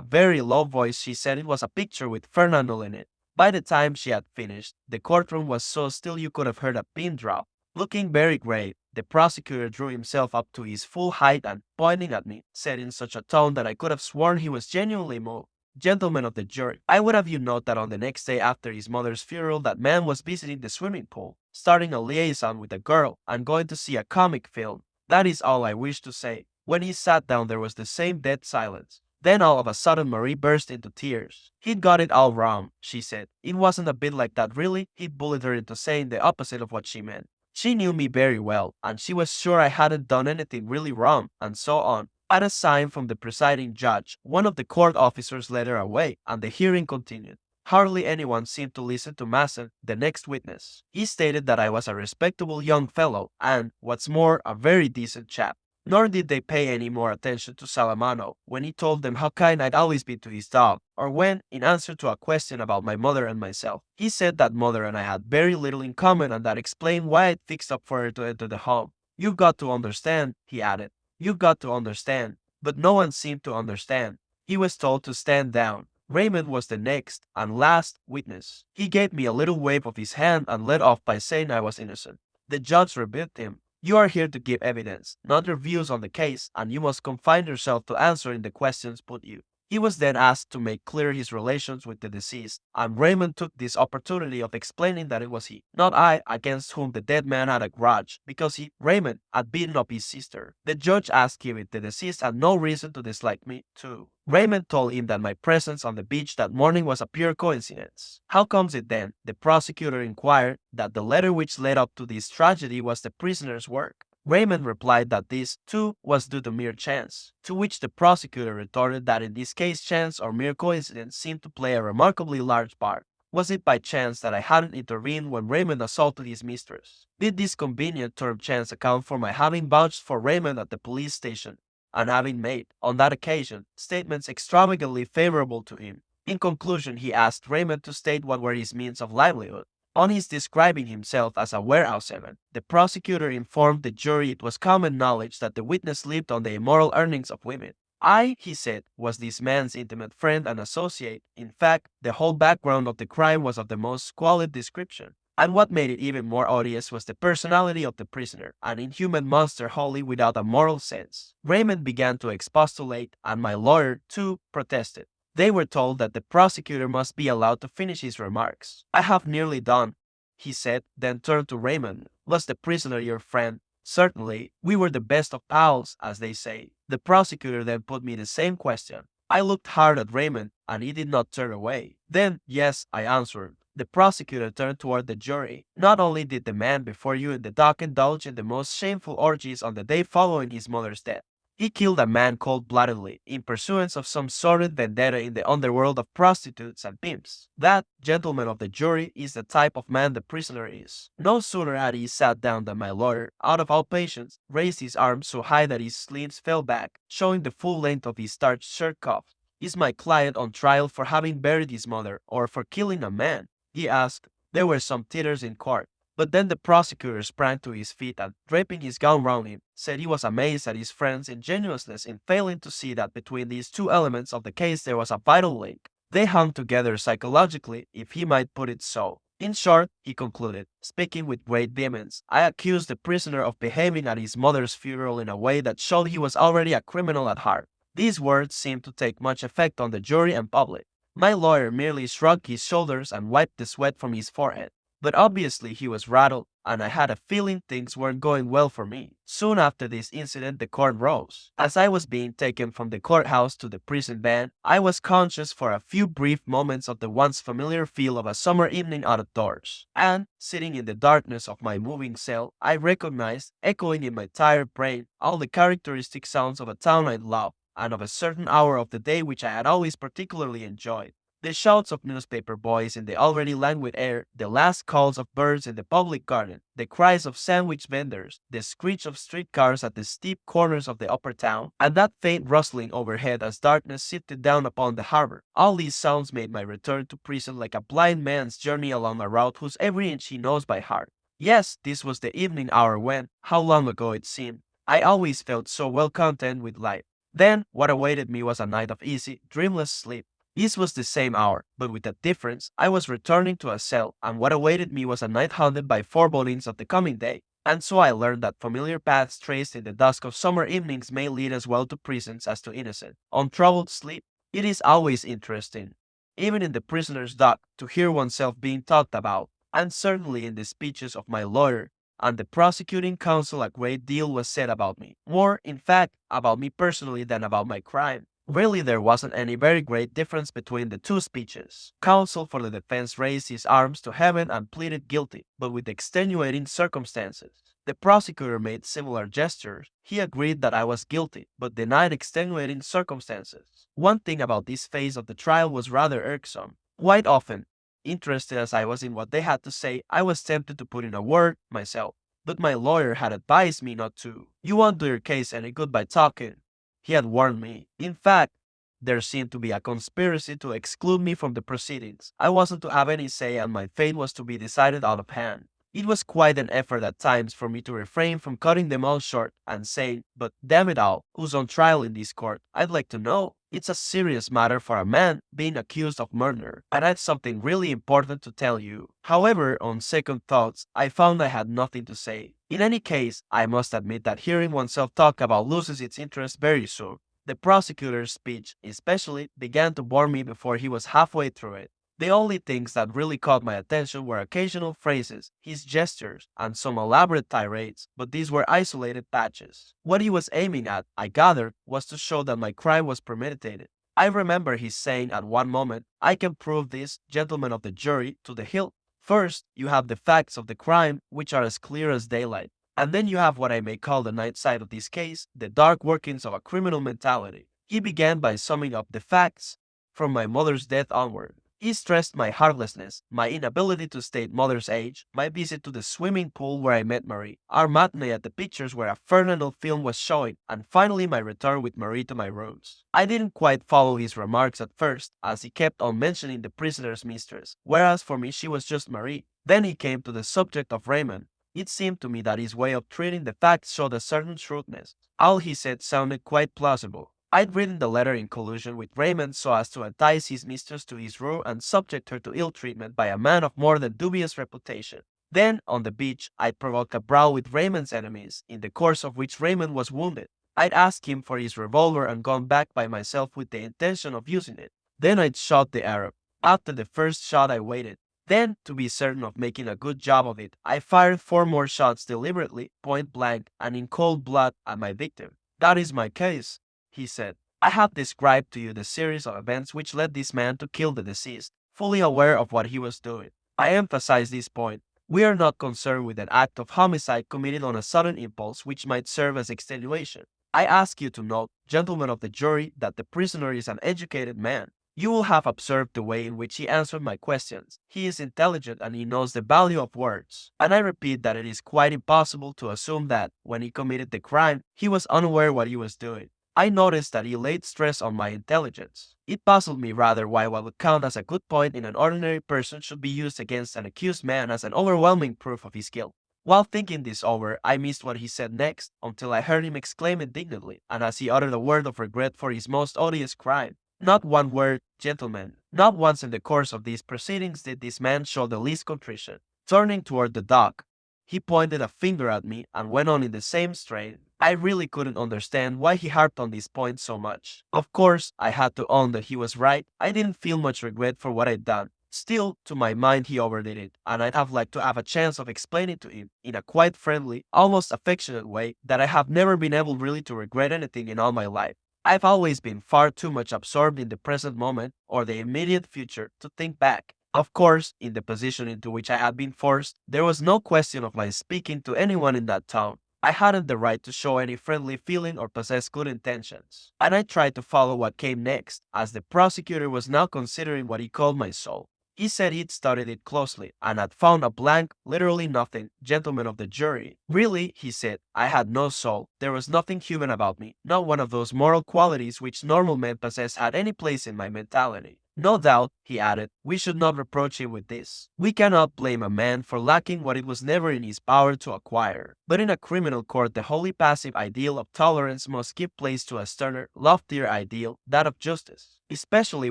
very low voice, she said it was a picture with Fernando in it. By the time she had finished, the courtroom was so still you could have heard a pin drop. Looking very grave, the prosecutor drew himself up to his full height and, pointing at me, said in such a tone that I could have sworn he was genuinely moved, "Gentlemen of the jury, I would have you note that on the next day after his mother's funeral that man was visiting the swimming pool, starting a liaison with a girl, and going to see a comic film. That is all I wish to say." When he sat down there was the same dead silence. Then all of a sudden Marie burst into tears. "He'd got it all wrong," she said. "It wasn't a bit like that really." He bullied her into saying the opposite of what she meant. She knew me very well, and she was sure I hadn't done anything really wrong, and so on. At a sign from the presiding judge, one of the court officers led her away, and the hearing continued. Hardly anyone seemed to listen to Masson, the next witness. He stated that I was a respectable young fellow, and, what's more, a very decent chap. Nor did they pay any more attention to Salamano when he told them how kind I'd always been to his dog, or when, in answer to a question about my mother and myself, he said that mother and I had very little in common, and that explained why I'd fixed up for her to enter the home. "You've got to understand," he added. "You've got to understand." But no one seemed to understand. He was told to stand down. Raymond was the next and last witness. He gave me a little wave of his hand and led off by saying I was innocent. The judge rebuked him. "You are here to give evidence, not your views on the case, and you must confine yourself to answering the questions put you." He was then asked to make clear his relations with the deceased, and Raymond took this opportunity of explaining that it was he, not I, against whom the dead man had a grudge, because he, Raymond, had beaten up his sister. The judge asked him if the deceased had no reason to dislike me, too. Raymond told him that my presence on the beach that morning was a pure coincidence. "How comes it then," the prosecutor inquired, "that the letter which led up to this tragedy was the prisoner's work?" Raymond replied that this, too, was due to mere chance, to which the prosecutor retorted that in this case chance or mere coincidence seemed to play a remarkably large part. Was it by chance that I hadn't intervened when Raymond assaulted his mistress? Did this convenient term chance account for my having vouched for Raymond at the police station, and having made, on that occasion, statements extravagantly favorable to him? In conclusion, he asked Raymond to state what were his means of livelihood. On his describing himself as a warehouseman, the prosecutor informed the jury it was common knowledge that the witness lived on the immoral earnings of women. I, he said, was this man's intimate friend and associate. In fact, the whole background of the crime was of the most squalid description. And what made it even more odious was the personality of the prisoner, an inhuman monster wholly without a moral sense. Raymond began to expostulate, and my lawyer, too, protested. They were told that the prosecutor must be allowed to finish his remarks. "I have nearly done," he said, then turned to Raymond. "Was the prisoner your friend?" "Certainly. We were the best of pals, as they say." The prosecutor then put me the same question. I looked hard at Raymond, and he did not turn away. Then, "Yes," I answered. The prosecutor turned toward the jury. "Not only did the man before you in the dock indulge in the most shameful orgies on the day following his mother's death, he killed a man cold-bloodedly, in pursuance of some sordid vendetta in the underworld of prostitutes and pimps. That, gentlemen of the jury, is the type of man the prisoner is." No sooner had he sat down than my lawyer, out of all patience, raised his arms so high that his sleeves fell back, showing the full length of his starched shirt cuff. "Is my client on trial for having buried his mother, or for killing a man?" he asked. There were some titters in court. But then the prosecutor sprang to his feet and, draping his gown round him, said he was amazed at his friend's ingenuousness in failing to see that between these two elements of the case there was a vital link. They hung together psychologically, if he might put it so. "In short," he concluded, speaking with great vehemence, "I accused the prisoner of behaving at his mother's funeral in a way that showed he was already a criminal at heart." These words seemed to take much effect on the jury and public. My lawyer merely shrugged his shoulders and wiped the sweat from his forehead. But obviously he was rattled, and I had a feeling things weren't going well for me. Soon after this incident, the court rose. As I was being taken from the courthouse to the prison van, I was conscious for a few brief moments of the once familiar feel of a summer evening out of doors. And, sitting in the darkness of my moving cell, I recognized, echoing in my tired brain, all the characteristic sounds of a town I loved, and of a certain hour of the day which I had always particularly enjoyed. The shouts of newspaper boys in the already languid air, the last calls of birds in the public garden, the cries of sandwich vendors, the screech of streetcars at the steep corners of the upper town, and that faint rustling overhead as darkness sifted down upon the harbor. All these sounds made my return to prison like a blind man's journey along a route whose every inch he knows by heart. Yes, this was the evening hour when, how long ago it seemed, I always felt so well content with life. Then, what awaited me was a night of easy, dreamless sleep. This was the same hour, but with a difference. I was returning to a cell, and what awaited me was a night haunted by forebodings of the coming day. And so I learned that familiar paths traced in the dusk of summer evenings may lead as well to prisons as to innocent, untroubled sleep. It is always interesting, even in the prisoner's dock, to hear oneself being talked about, and certainly in the speeches of my lawyer and the prosecuting counsel a great deal was said about me. More, in fact, about me personally than about my crime. Really, there wasn't any very great difference between the two speeches. Counsel for the defense raised his arms to heaven and pleaded guilty, but with extenuating circumstances. The prosecutor made similar gestures. He agreed that I was guilty, but denied extenuating circumstances. One thing about this phase of the trial was rather irksome. Quite often, interested as I was in what they had to say, I was tempted to put in a word myself. But my lawyer had advised me not to. You won't do your case any good by talking, he had warned me. In fact, there seemed to be a conspiracy to exclude me from the proceedings. I wasn't to have any say, and my fate was to be decided out of hand. It was quite an effort at times for me to refrain from cutting them all short and saying, "But damn it all, who's on trial in this court? I'd like to know. It's a serious matter for a man being accused of murder, and I've something really important to tell you." However, on second thoughts, I found I had nothing to say. In any case, I must admit that hearing oneself talk about loses its interest very soon. The prosecutor's speech, especially, began to bore me before he was halfway through it. The only things that really caught my attention were occasional phrases, his gestures, and some elaborate tirades, but these were isolated patches. What he was aiming at, I gathered, was to show that my crime was premeditated. I remember his saying at one moment, "I can prove this, gentlemen of the jury, to the hilt. First, you have the facts of the crime, which are as clear as daylight. And then you have what I may call the night side of this case, the dark workings of a criminal mentality." He began by summing up the facts from my mother's death onward. He stressed my heartlessness, my inability to state mother's age, my visit to the swimming pool where I met Marie, our matinee at the pictures where a Fernando film was showing, and finally my return with Marie to my rooms. I didn't quite follow his remarks at first, as he kept on mentioning the prisoner's mistress, whereas for me she was just Marie. Then he came to the subject of Raymond. It seemed to me that his way of treating the facts showed a certain shrewdness. All he said sounded quite plausible. I'd written the letter in collusion with Raymond so as to entice his mistress to his room and subject her to ill treatment by a man of more than dubious reputation. Then, on the beach, I'd provoked a brawl with Raymond's enemies, in the course of which Raymond was wounded. I'd asked him for his revolver and gone back by myself with the intention of using it. Then I'd shot the Arab. After the first shot, I waited. Then, to be certain of making a good job of it, I fired 4 more shots deliberately, point blank, and in cold blood at my victim. "That is my case," he said. "I have described to you the series of events which led this man to kill the deceased, fully aware of what he was doing. I emphasize this point. We are not concerned with an act of homicide committed on a sudden impulse which might serve as extenuation. I ask you to note, gentlemen of the jury, that the prisoner is an educated man. You will have observed the way in which he answered my questions. He is intelligent and he knows the value of words. And I repeat that it is quite impossible to assume that, when he committed the crime, he was unaware what he was doing. I noticed that he laid stress on my intelligence. It puzzled me rather why what would count as a good point in an ordinary person should be used against an accused man as an overwhelming proof of his guilt. While thinking this over, I missed what he said next, until I heard him exclaim indignantly, and as he uttered a word of regret for his most odious crime. "Not one word, gentlemen. Not once in the course of these proceedings did this man show the least contrition." Turning toward the dock, he pointed a finger at me and went on in the same strain. I really couldn't understand why he harped on this point so much. Of course, I had to own that he was right. I didn't feel much regret for what I'd done. Still, to my mind, he overdid it, and I'd have liked to have a chance of explaining to him in a quite friendly, almost affectionate way that I have never been able really to regret anything in all my life. I've always been far too much absorbed in the present moment or the immediate future to think back. Of course, in the position into which I had been forced, there was no question of my speaking to anyone in that town. I hadn't the right to show any friendly feeling or possess good intentions, and I tried to follow what came next, as the prosecutor was now considering what he called my soul. He said he'd studied it closely and had found a blank, literally nothing, gentlemen of the jury. Really, he said, I had no soul. There was nothing human about me. Not one of those moral qualities which normal men possess had any place in my mentality. No doubt, he added, we should not reproach him with this. We cannot blame a man for lacking what it was never in his power to acquire. But in a criminal court, the wholly passive ideal of tolerance must give place to a sterner, loftier ideal, that of justice. Especially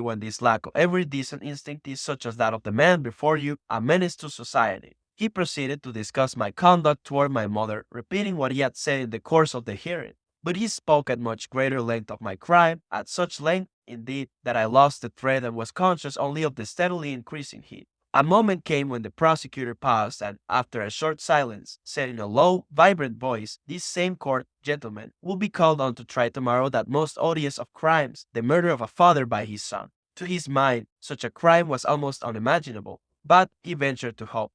when this lack of every decent instinct is such as that of the man before you, a menace to society. He proceeded to discuss my conduct toward my mother, repeating what he had said in the course of the hearing. But he spoke at much greater length of my crime, at such length, indeed, that I lost the thread and was conscious only of the steadily increasing heat. A moment came when the prosecutor paused and, after a short silence, said in a low, vibrant voice, this same court, gentlemen, will be called on to try tomorrow that most odious of crimes, the murder of a father by his son. To his mind, such a crime was almost unimaginable, but he ventured to hope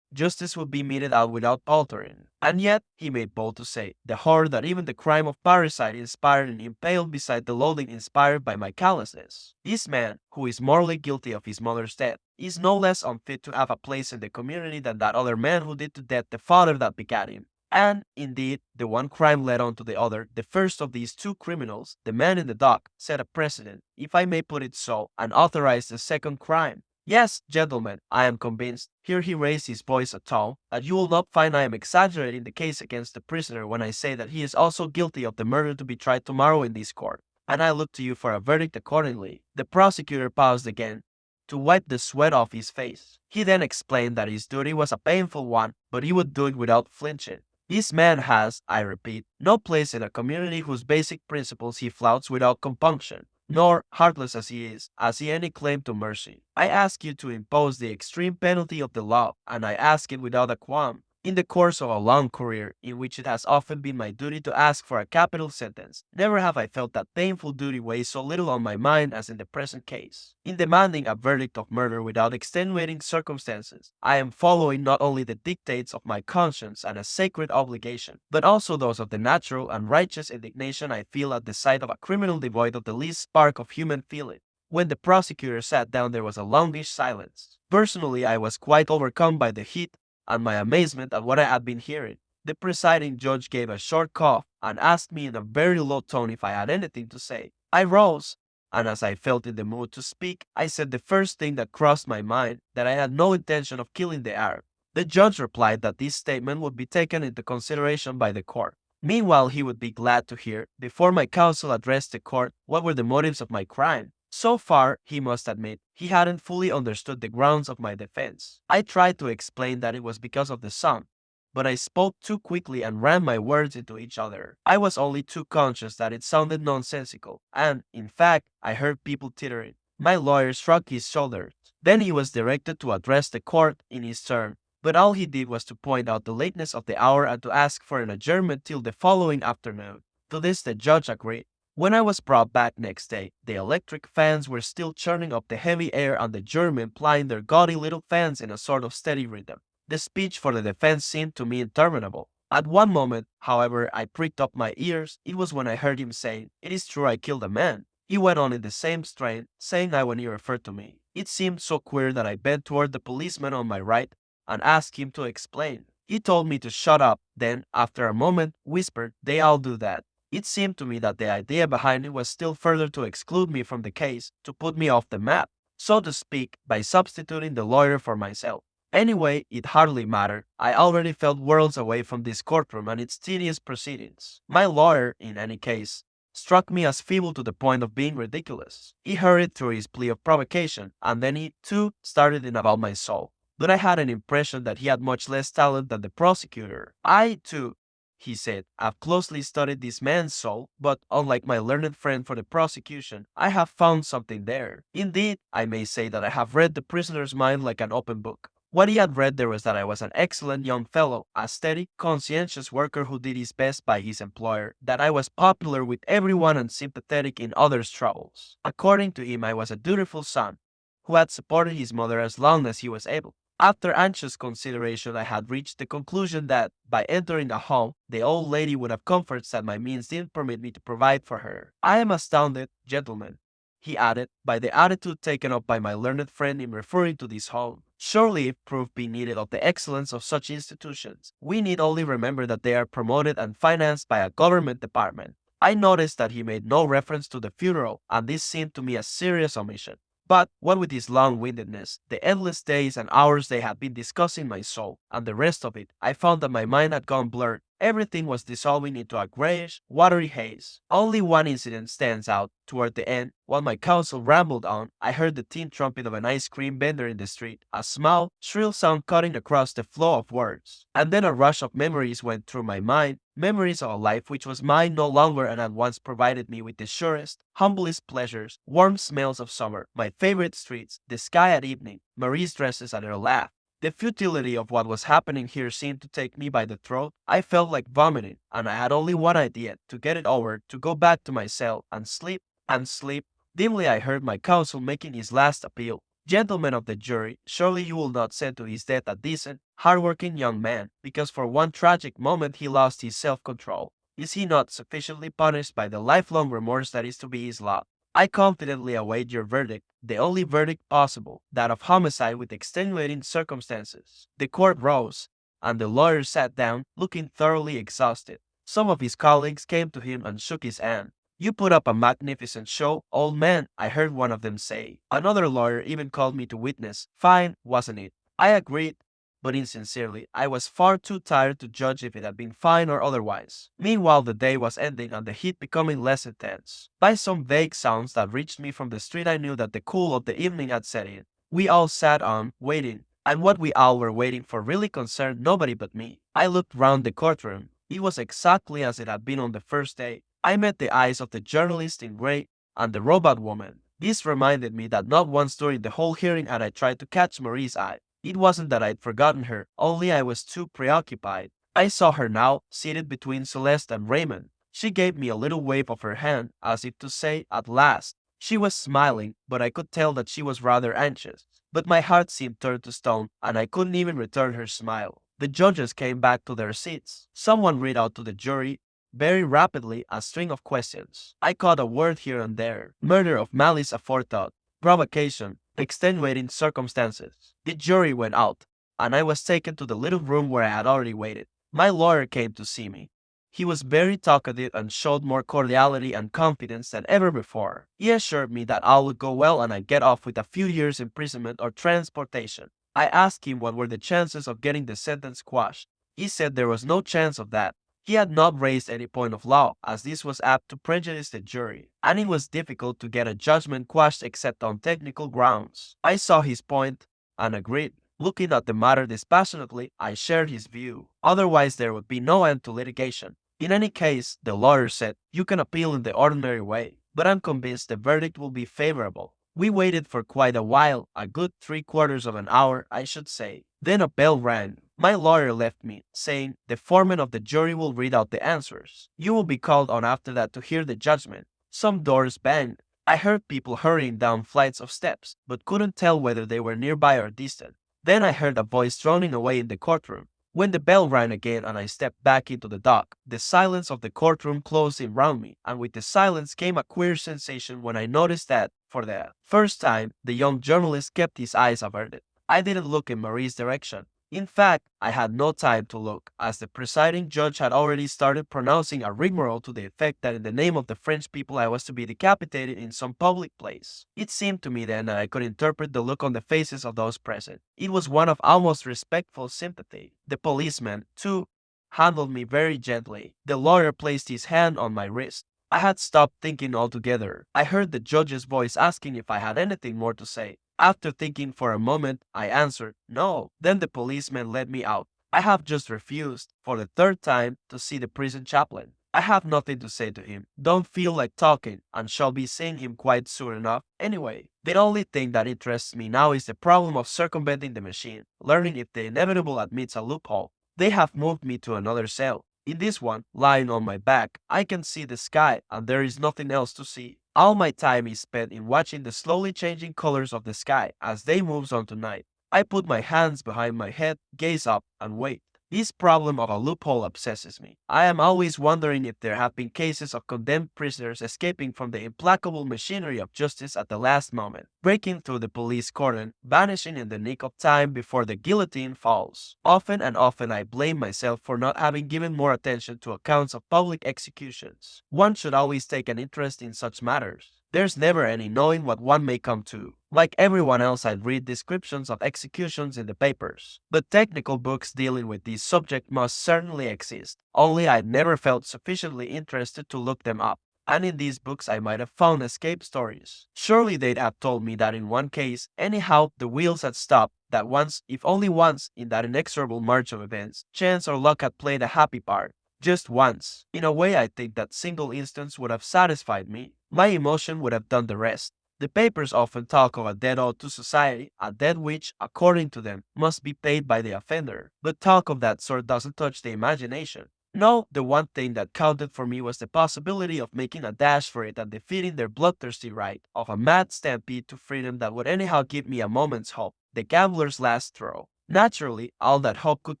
justice would be meted out without altering. And yet, he made bold to say, the horror that even the crime of parricide inspired and impaled beside the loathing inspired by my callousness. This man, who is morally guilty of his mother's death, is no less unfit to have a place in the community than that other man who did to death the father that begat him. And, indeed, the one crime led on to the other. The first of these two criminals, the man in the dock, set a precedent, if I may put it so, and authorized the second crime. Yes, gentlemen, I am convinced, here he raised his voice a tone, that you will not find I am exaggerating the case against the prisoner when I say that he is also guilty of the murder to be tried tomorrow in this court, and I look to you for a verdict accordingly. The prosecutor paused again to wipe the sweat off his face. He then explained that his duty was a painful one, but he would do it without flinching. This man has, I repeat, no place in a community whose basic principles he flouts without compunction. Nor, heartless as he is, has he any claim to mercy. I ask you to impose the extreme penalty of the law, and I ask it without a qualm. In the course of a long career, in which it has often been my duty to ask for a capital sentence, never have I felt that painful duty weigh so little on my mind as in the present case. In demanding a verdict of murder without extenuating circumstances, I am following not only the dictates of my conscience and a sacred obligation, but also those of the natural and righteous indignation I feel at the sight of a criminal devoid of the least spark of human feeling. When the prosecutor sat down, there was a longish silence. Personally, I was quite overcome by the heat and my amazement at what I had been hearing. The presiding judge gave a short cough and asked me in a very low tone if I had anything to say. I rose, and as I felt in the mood to speak, I said the first thing that crossed my mind, that I had no intention of killing the Arab. The judge replied that this statement would be taken into consideration by the court. Meanwhile, he would be glad to hear, before my counsel addressed the court, what were the motives of my crime. So far, he must admit, he hadn't fully understood the grounds of my defense. I tried to explain that it was because of the son, but I spoke too quickly and ran my words into each other. I was only too conscious that it sounded nonsensical, and, in fact, I heard people tittering. My lawyer shrugged his shoulders. Then he was directed to address the court in his turn, but all he did was to point out the lateness of the hour and to ask for an adjournment till the following afternoon. To this the judge agreed. When I was brought back next day, the electric fans were still churning up the heavy air and the jurymen plying their gaudy little fans in a sort of steady rhythm. The speech for the defense seemed to me interminable. At one moment, however, I pricked up my ears. It was when I heard him saying, "It is true I killed a man." He went on in the same strain, saying that when he referred to me, it seemed so queer that I bent toward the policeman on my right and asked him to explain. He told me to shut up, then, after a moment, whispered, "They all do that." It seemed to me that the idea behind it was still further to exclude me from the case, to put me off the map, so to speak, by substituting the lawyer for myself. Anyway, it hardly mattered. I already felt worlds away from this courtroom and its tedious proceedings. My lawyer, in any case, struck me as feeble to the point of being ridiculous. He hurried through his plea of provocation, and then he, too, started in about my soul. But I had an impression that he had much less talent than the prosecutor. I, too, he said. I've closely studied this man's soul, but unlike my learned friend for the prosecution, I have found something there. Indeed, I may say that I have read the prisoner's mind like an open book. What he had read there was that I was an excellent young fellow, a steady, conscientious worker who did his best by his employer, that I was popular with everyone and sympathetic in others' troubles. According to him, I was a dutiful son, who had supported his mother as long as he was able. After anxious consideration, I had reached the conclusion that, by entering the home, the old lady would have comforts that my means didn't permit me to provide for her. I am astounded, gentlemen, he added, by the attitude taken up by my learned friend in referring to this home. Surely, if proof be needed of the excellence of such institutions, we need only remember that they are promoted and financed by a government department. I noticed that he made no reference to the funeral, and this seemed to me a serious omission. But what with his long-windedness, the endless days and hours they had been discussing my soul, and the rest of it, I found that my mind had gone blurred. Everything was dissolving into a grayish, watery haze. Only one incident stands out. Toward the end, while my counsel rambled on, I heard the tin trumpet of an ice cream vendor in the street, a small, shrill sound cutting across the flow of words. And then a rush of memories went through my mind, memories of a life which was mine no longer and at once provided me with the surest, humblest pleasures, warm smells of summer, my favorite streets, the sky at evening, Marie's dresses and her laugh. The futility of what was happening here seemed to take me by the throat. I felt like vomiting, and I had only one idea, to get it over, to go back to my cell, and sleep, and sleep. Dimly I heard my counsel making his last appeal. Gentlemen of the jury, surely you will not send to his death a decent, hard-working young man, because for one tragic moment he lost his self-control. Is he not sufficiently punished by the lifelong remorse that is to be his lot? I confidently await your verdict, the only verdict possible, that of homicide with extenuating circumstances. The court rose, and the lawyer sat down, looking thoroughly exhausted. Some of his colleagues came to him and shook his hand. You put up a magnificent show, old man, I heard one of them say. Another lawyer even called me to witness. Fine, wasn't it? I agreed, but insincerely. I was far too tired to judge if it had been fine or otherwise. Meanwhile, the day was ending and the heat becoming less intense. By some vague sounds that reached me from the street, I knew that the cool of the evening had set in. We all sat on, waiting, and what we all were waiting for really concerned nobody but me. I looked round the courtroom. It was exactly as it had been on the first day. I met the eyes of the journalist in gray and the robot woman. This reminded me that not once during the whole hearing had I tried to catch Marie's eye. It wasn't that I'd forgotten her, only I was too preoccupied. I saw her now, seated between Celeste and Raymond. She gave me a little wave of her hand, as if to say, at last. She was smiling, but I could tell that she was rather anxious. But my heart seemed turned to stone, and I couldn't even return her smile. The judges came back to their seats. Someone read out to the jury, very rapidly, a string of questions. I caught a word here and there. Murder of malice aforethought, provocation, extenuating circumstances. The jury went out, and I was taken to the little room where I had already waited. My lawyer came to see me. He was very talkative and showed more cordiality and confidence than ever before. He assured me that all would go well and I'd get off with a few years' imprisonment or transportation. I asked him what were the chances of getting the sentence quashed. He said there was no chance of that. He had not raised any point of law, as this was apt to prejudice the jury, and it was difficult to get a judgment quashed except on technical grounds. I saw his point and agreed. Looking at the matter dispassionately, I shared his view. Otherwise, there would be no end to litigation. In any case, the lawyer said, you can appeal in the ordinary way, but I'm convinced the verdict will be favorable. We waited for quite a while, a good 3/4 of an hour, I should say. Then a bell rang. My lawyer left me, saying, the foreman of the jury will read out the answers. You will be called on after that to hear the judgment. Some doors banged. I heard people hurrying down flights of steps, but couldn't tell whether they were nearby or distant. Then I heard a voice droning away in the courtroom. When the bell rang again and I stepped back into the dock, the silence of the courtroom closed in round me, and with the silence came a queer sensation when I noticed that, for the first time, the young journalist kept his eyes averted. I didn't look in Marie's direction. In fact, I had no time to look, as the presiding judge had already started pronouncing a rigmarole to the effect that in the name of the French people I was to be decapitated in some public place. It seemed to me then that I could interpret the look on the faces of those present. It was one of almost respectful sympathy. The policeman, too, handled me very gently. The lawyer placed his hand on my wrist. I had stopped thinking altogether. I heard the judge's voice asking if I had anything more to say. After thinking for a moment, I answered, no. Then the policeman led me out. I have just refused, for the third time, to see the prison chaplain. I have nothing to say to him, don't feel like talking, and shall be seeing him quite soon enough anyway. The only thing that interests me now is the problem of circumventing the machine, learning if the inevitable admits a loophole. They have moved me to another cell. In this one, lying on my back, I can see the sky, and there is nothing else to see. All my time is spent in watching the slowly changing colors of the sky as they move on to night. I put my hands behind my head, gaze up, and wait. This problem of a loophole obsesses me. I am always wondering if there have been cases of condemned prisoners escaping from the implacable machinery of justice at the last moment, breaking through the police cordon, vanishing in the nick of time before the guillotine falls. Often and often I blame myself for not having given more attention to accounts of public executions. One should always take an interest in such matters. There's never any knowing what one may come to. Like everyone else, I'd read descriptions of executions in the papers. But technical books dealing with this subject must certainly exist, only I'd never felt sufficiently interested to look them up. And in these books I might have found escape stories. Surely they'd have told me that in one case, anyhow, the wheels had stopped, that once, if only once, in that inexorable march of events, chance or luck had played a happy part. Just once. In a way, I think that single instance would have satisfied me. My emotion would have done the rest. The papers often talk of a debt owed to society, a debt which, according to them, must be paid by the offender. But talk of that sort doesn't touch the imagination. No, the one thing that counted for me was the possibility of making a dash for it and defeating their bloodthirsty right of a mad stampede to freedom that would anyhow give me a moment's hope, the gambler's last throw. Naturally, all that hope could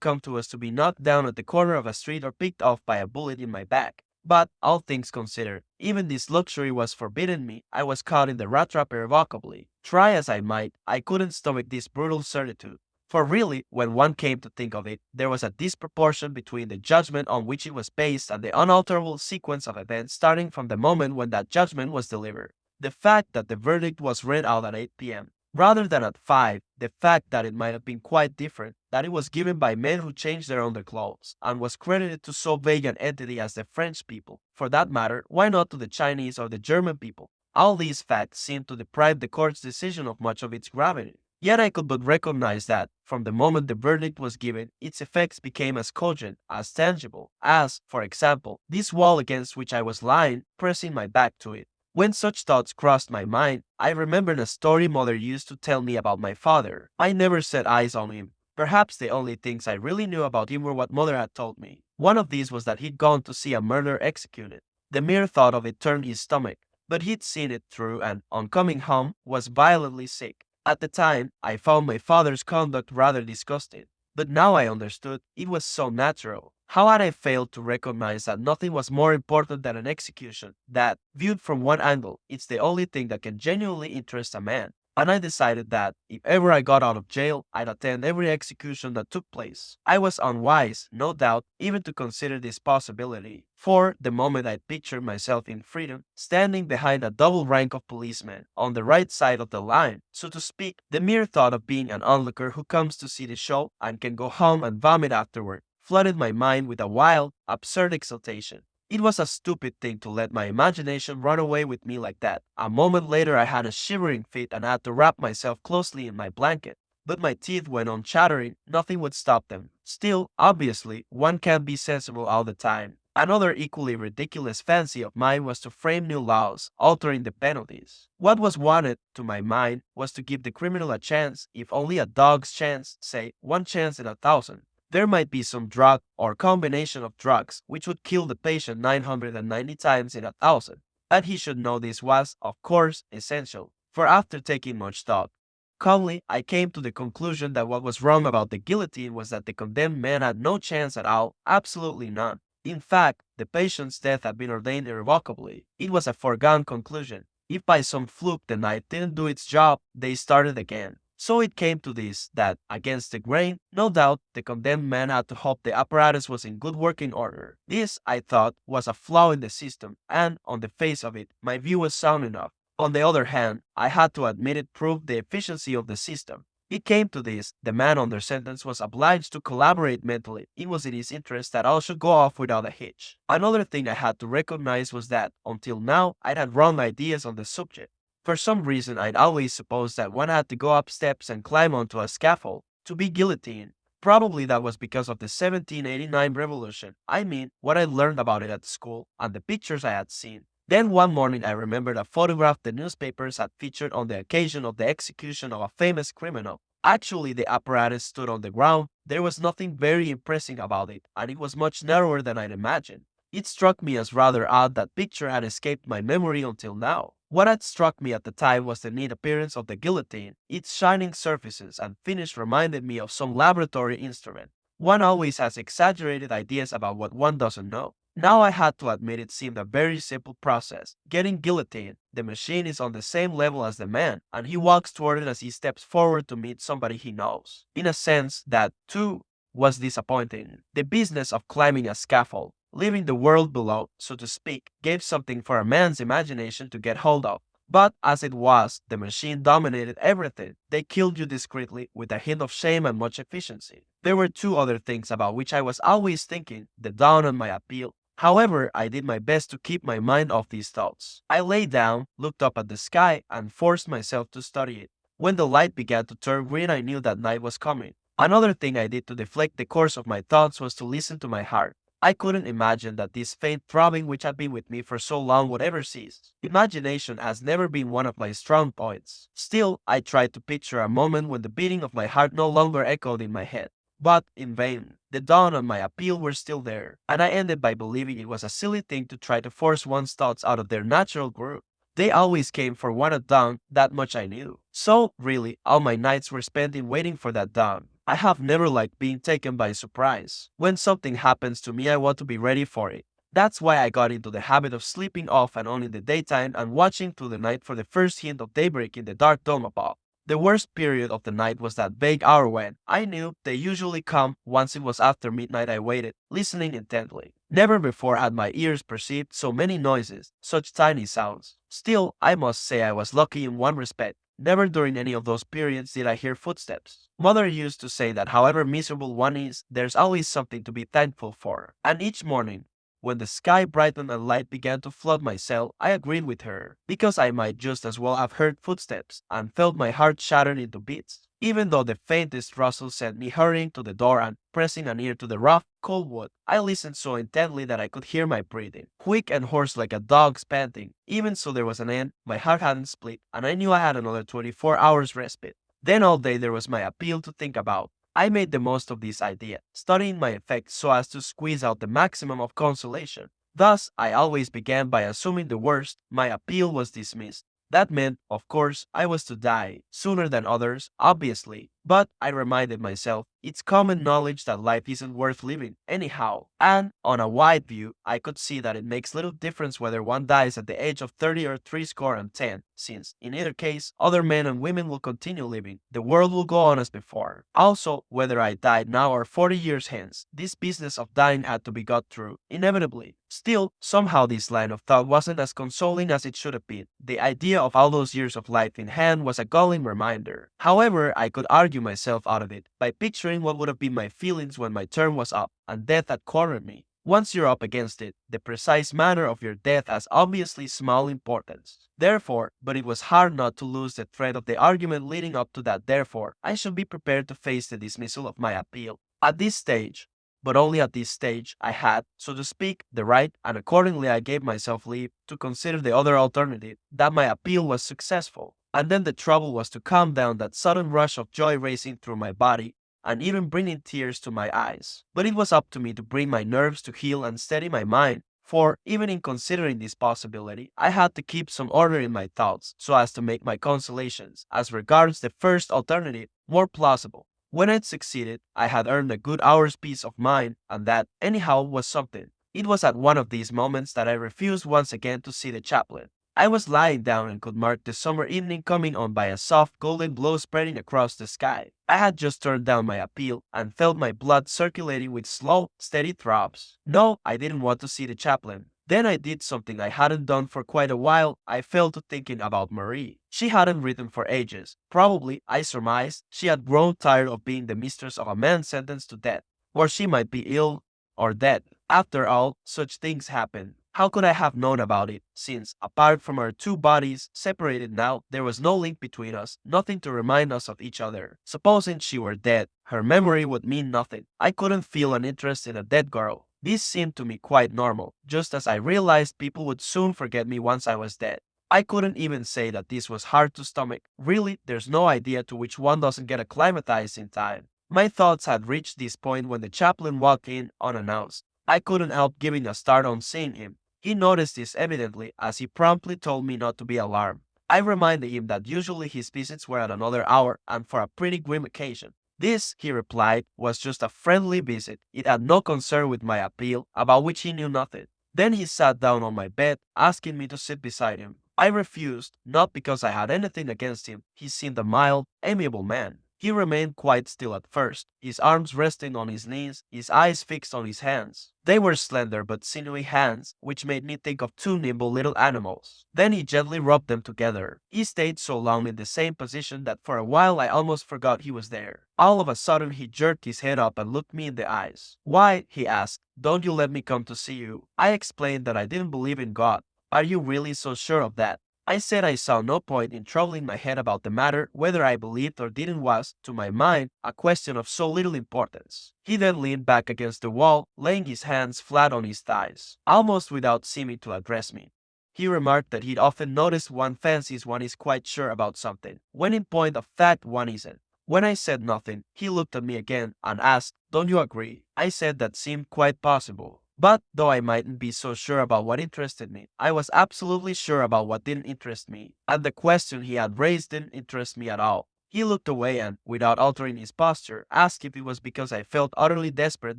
come to was to be knocked down at the corner of a street or picked off by a bullet in my back. But, all things considered, even this luxury was forbidden me. I was caught in the rat trap irrevocably. Try as I might, I couldn't stomach this brutal certitude. For really, when one came to think of it, there was a disproportion between the judgment on which it was based and the unalterable sequence of events starting from the moment when that judgment was delivered. The fact that the verdict was read out at 8 p.m. rather than at 5, the fact that it might have been quite different, that it was given by men who changed their underclothes, and was credited to so vague an entity as the French people. For that matter, why not to the Chinese or the German people? All these facts seemed to deprive the court's decision of much of its gravity. Yet I could but recognize that, from the moment the verdict was given, its effects became as cogent, as tangible, as, for example, this wall against which I was lying, pressing my back to it. When such thoughts crossed my mind, I remembered a story mother used to tell me about my father. I never set eyes on him. Perhaps the only things I really knew about him were what mother had told me. One of these was that he'd gone to see a murderer executed. The mere thought of it turned his stomach, but he'd seen it through and, on coming home, was violently sick. At the time, I found my father's conduct rather disgusting, but now I understood it was so natural. How had I failed to recognize that nothing was more important than an execution, that, viewed from one angle, it's the only thing that can genuinely interest a man? And I decided that, if ever I got out of jail, I'd attend every execution that took place. I was unwise, no doubt, even to consider this possibility, for the moment I'd pictured myself in freedom, standing behind a double rank of policemen, on the right side of the line, so to speak, the mere thought of being an onlooker who comes to see the show and can go home and vomit afterward, flooded my mind with a wild, absurd exultation. It was a stupid thing to let my imagination run away with me like that. A moment later I had a shivering fit and had to wrap myself closely in my blanket. But my teeth went on chattering, nothing would stop them. Still, obviously, one can't be sensible all the time. Another equally ridiculous fancy of mine was to frame new laws, altering the penalties. What was wanted, to my mind, was to give the criminal a chance, if only a dog's chance, say, one chance in 1,000. There might be some drug or combination of drugs which would kill the patient 990 times in 1,000, and he should know this was, of course, essential, for after taking much thought, calmly I came to the conclusion that what was wrong about the guillotine was that the condemned man had no chance at all, absolutely none. In fact, the patient's death had been ordained irrevocably. It was a foregone conclusion. If by some fluke the knife didn't do its job, they started again. So it came to this, that, against the grain, no doubt, the condemned man had to hope the apparatus was in good working order. This, I thought, was a flaw in the system, and, on the face of it, my view was sound enough. On the other hand, I had to admit it proved the efficiency of the system. It came to this, the man under sentence was obliged to collaborate mentally. It was in his interest that all should go off without a hitch. Another thing I had to recognize was that, until now, I'd had wrong ideas on the subject. For some reason, I'd always supposed that one had to go up steps and climb onto a scaffold to be guillotined. Probably that was because of the 1789 revolution. I mean, what I learned about it at school and the pictures I had seen. Then one morning I remembered a photograph the newspapers had featured on the occasion of the execution of a famous criminal. Actually, the apparatus stood on the ground. There was nothing very impressive about it, and it was much narrower than I'd imagined. It struck me as rather odd that picture had escaped my memory until now. What had struck me at the time was the neat appearance of the guillotine. Its shining surfaces and finish reminded me of some laboratory instrument. One always has exaggerated ideas about what one doesn't know. Now I had to admit it seemed a very simple process. Getting guillotined, the machine is on the same level as the man, and he walks toward it as he steps forward to meet somebody he knows. In a sense, that, too, was disappointing. The business of climbing a scaffold, leaving the world below, so to speak, gave something for a man's imagination to get hold of. But as it was, the machine dominated everything. They killed you discreetly, with a hint of shame and much efficiency. There were two other things about which I was always thinking, the dawn and my appeal. However, I did my best to keep my mind off these thoughts. I lay down, looked up at the sky, and forced myself to study it. When the light began to turn green, I knew that night was coming. Another thing I did to deflect the course of my thoughts was to listen to my heart. I couldn't imagine that this faint throbbing which had been with me for so long would ever cease. Imagination has never been one of my strong points. Still, I tried to picture a moment when the beating of my heart no longer echoed in my head. But in vain. The dawn and my appeal were still there, and I ended by believing it was a silly thing to try to force one's thoughts out of their natural groove. They always came for one at dawn, that much I knew. So, really, all my nights were spent in waiting for that dawn. I have never liked being taken by surprise. When something happens to me, I want to be ready for it. That's why I got into the habit of sleeping off and on in the daytime and watching through the night for the first hint of daybreak in the dark dome above. The worst period of the night was that vague hour when, I knew, they usually come. Once it was after midnight I waited, listening intently. Never before had my ears perceived so many noises, such tiny sounds. Still, I must say I was lucky in one respect. Never during any of those periods did I hear footsteps. Mother used to say that however miserable one is, there's always something to be thankful for. And each morning, when the sky brightened and light began to flood my cell, I agreed with her, because I might just as well have heard footsteps, and felt my heart shattered into bits. Even though the faintest rustle sent me hurrying to the door and pressing an ear to the rough, cold wood, I listened so intently that I could hear my breathing, quick and hoarse like a dog's panting. Even so there was an end, my heart hadn't split, and I knew I had another 24 hours respite. Then all day there was my appeal to think about. I made the most of this idea, studying my effects so as to squeeze out the maximum of consolation. Thus, I always began by assuming the worst. My appeal was dismissed. That meant, of course, I was to die, sooner than others, obviously. But I reminded myself, it's common knowledge that life isn't worth living, anyhow. And, on a wide view, I could see that it makes little difference whether one dies at the age of 30 or 70, since, in either case, other men and women will continue living. The world will go on as before. Also, whether I died now or 40 years hence, this business of dying had to be got through, inevitably. Still, somehow this line of thought wasn't as consoling as it should have been. The idea of all those years of life in hand was a galling reminder. However, I could argue myself out of it by picturing what would have been my feelings when my term was up and death had cornered me. Once you're up against it, the precise manner of your death has obviously small importance. Therefore, but it was hard not to lose the thread of the argument leading up to that. Therefore, I should be prepared to face the dismissal of my appeal. At this stage, but only at this stage, I had, so to speak, the right, and accordingly I gave myself leave to consider the other alternative, that my appeal was successful. And then the trouble was to calm down that sudden rush of joy racing through my body, and even bringing tears to my eyes. But it was up to me to bring my nerves to heel and steady my mind, for, even in considering this possibility, I had to keep some order in my thoughts, so as to make my consolations, as regards the first alternative, more plausible. When I'd succeeded, I had earned a good hour's peace of mind, and that, anyhow, was something. It was at one of these moments that I refused once again to see the chaplain. I was lying down and could mark the summer evening coming on by a soft golden glow spreading across the sky. I had just turned down my appeal and felt my blood circulating with slow, steady throbs. No, I didn't want to see the chaplain. Then I did something I hadn't done for quite a while. I fell to thinking about Marie. She hadn't written for ages. Probably, I surmised, she had grown tired of being the mistress of a man sentenced to death. Or she might be ill or dead. After all, such things happen. How could I have known about it, since, apart from our two bodies, separated now, there was no link between us, nothing to remind us of each other? Supposing she were dead, her memory would mean nothing. I couldn't feel an interest in a dead girl. This seemed to me quite normal, just as I realized people would soon forget me once I was dead. I couldn't even say that this was hard to stomach. Really, there's no idea to which one doesn't get acclimatized in time. My thoughts had reached this point when the chaplain walked in unannounced. I couldn't help giving a start on seeing him. He noticed this evidently, as he promptly told me not to be alarmed. I reminded him that usually his visits were at another hour and for a pretty grim occasion. This, he replied, was just a friendly visit. It had no concern with my appeal, about which he knew nothing. Then he sat down on my bed, asking me to sit beside him. I refused, not because I had anything against him. He seemed a mild, amiable man. He remained quite still at first, his arms resting on his knees, his eyes fixed on his hands. They were slender but sinewy hands, which made me think of two nimble little animals. Then he gently rubbed them together. He stayed so long in the same position that for a while I almost forgot he was there. All of a sudden he jerked his head up and looked me in the eyes. "Why," he asked, "don't you let me come to see you?" I explained that I didn't believe in God. "Are you really so sure of that?" I said I saw no point in troubling my head about the matter. Whether I believed or didn't was, to my mind, a question of so little importance. He then leaned back against the wall, laying his hands flat on his thighs, almost without seeming to address me. He remarked that he'd often noticed one fancies one is quite sure about something, when in point of fact one isn't. When I said nothing, he looked at me again and asked, "Don't you agree?" I said that seemed quite possible. But though I mightn't be so sure about what interested me, I was absolutely sure about what didn't interest me, and the question he had raised didn't interest me at all. He looked away and, without altering his posture, asked if it was because I felt utterly desperate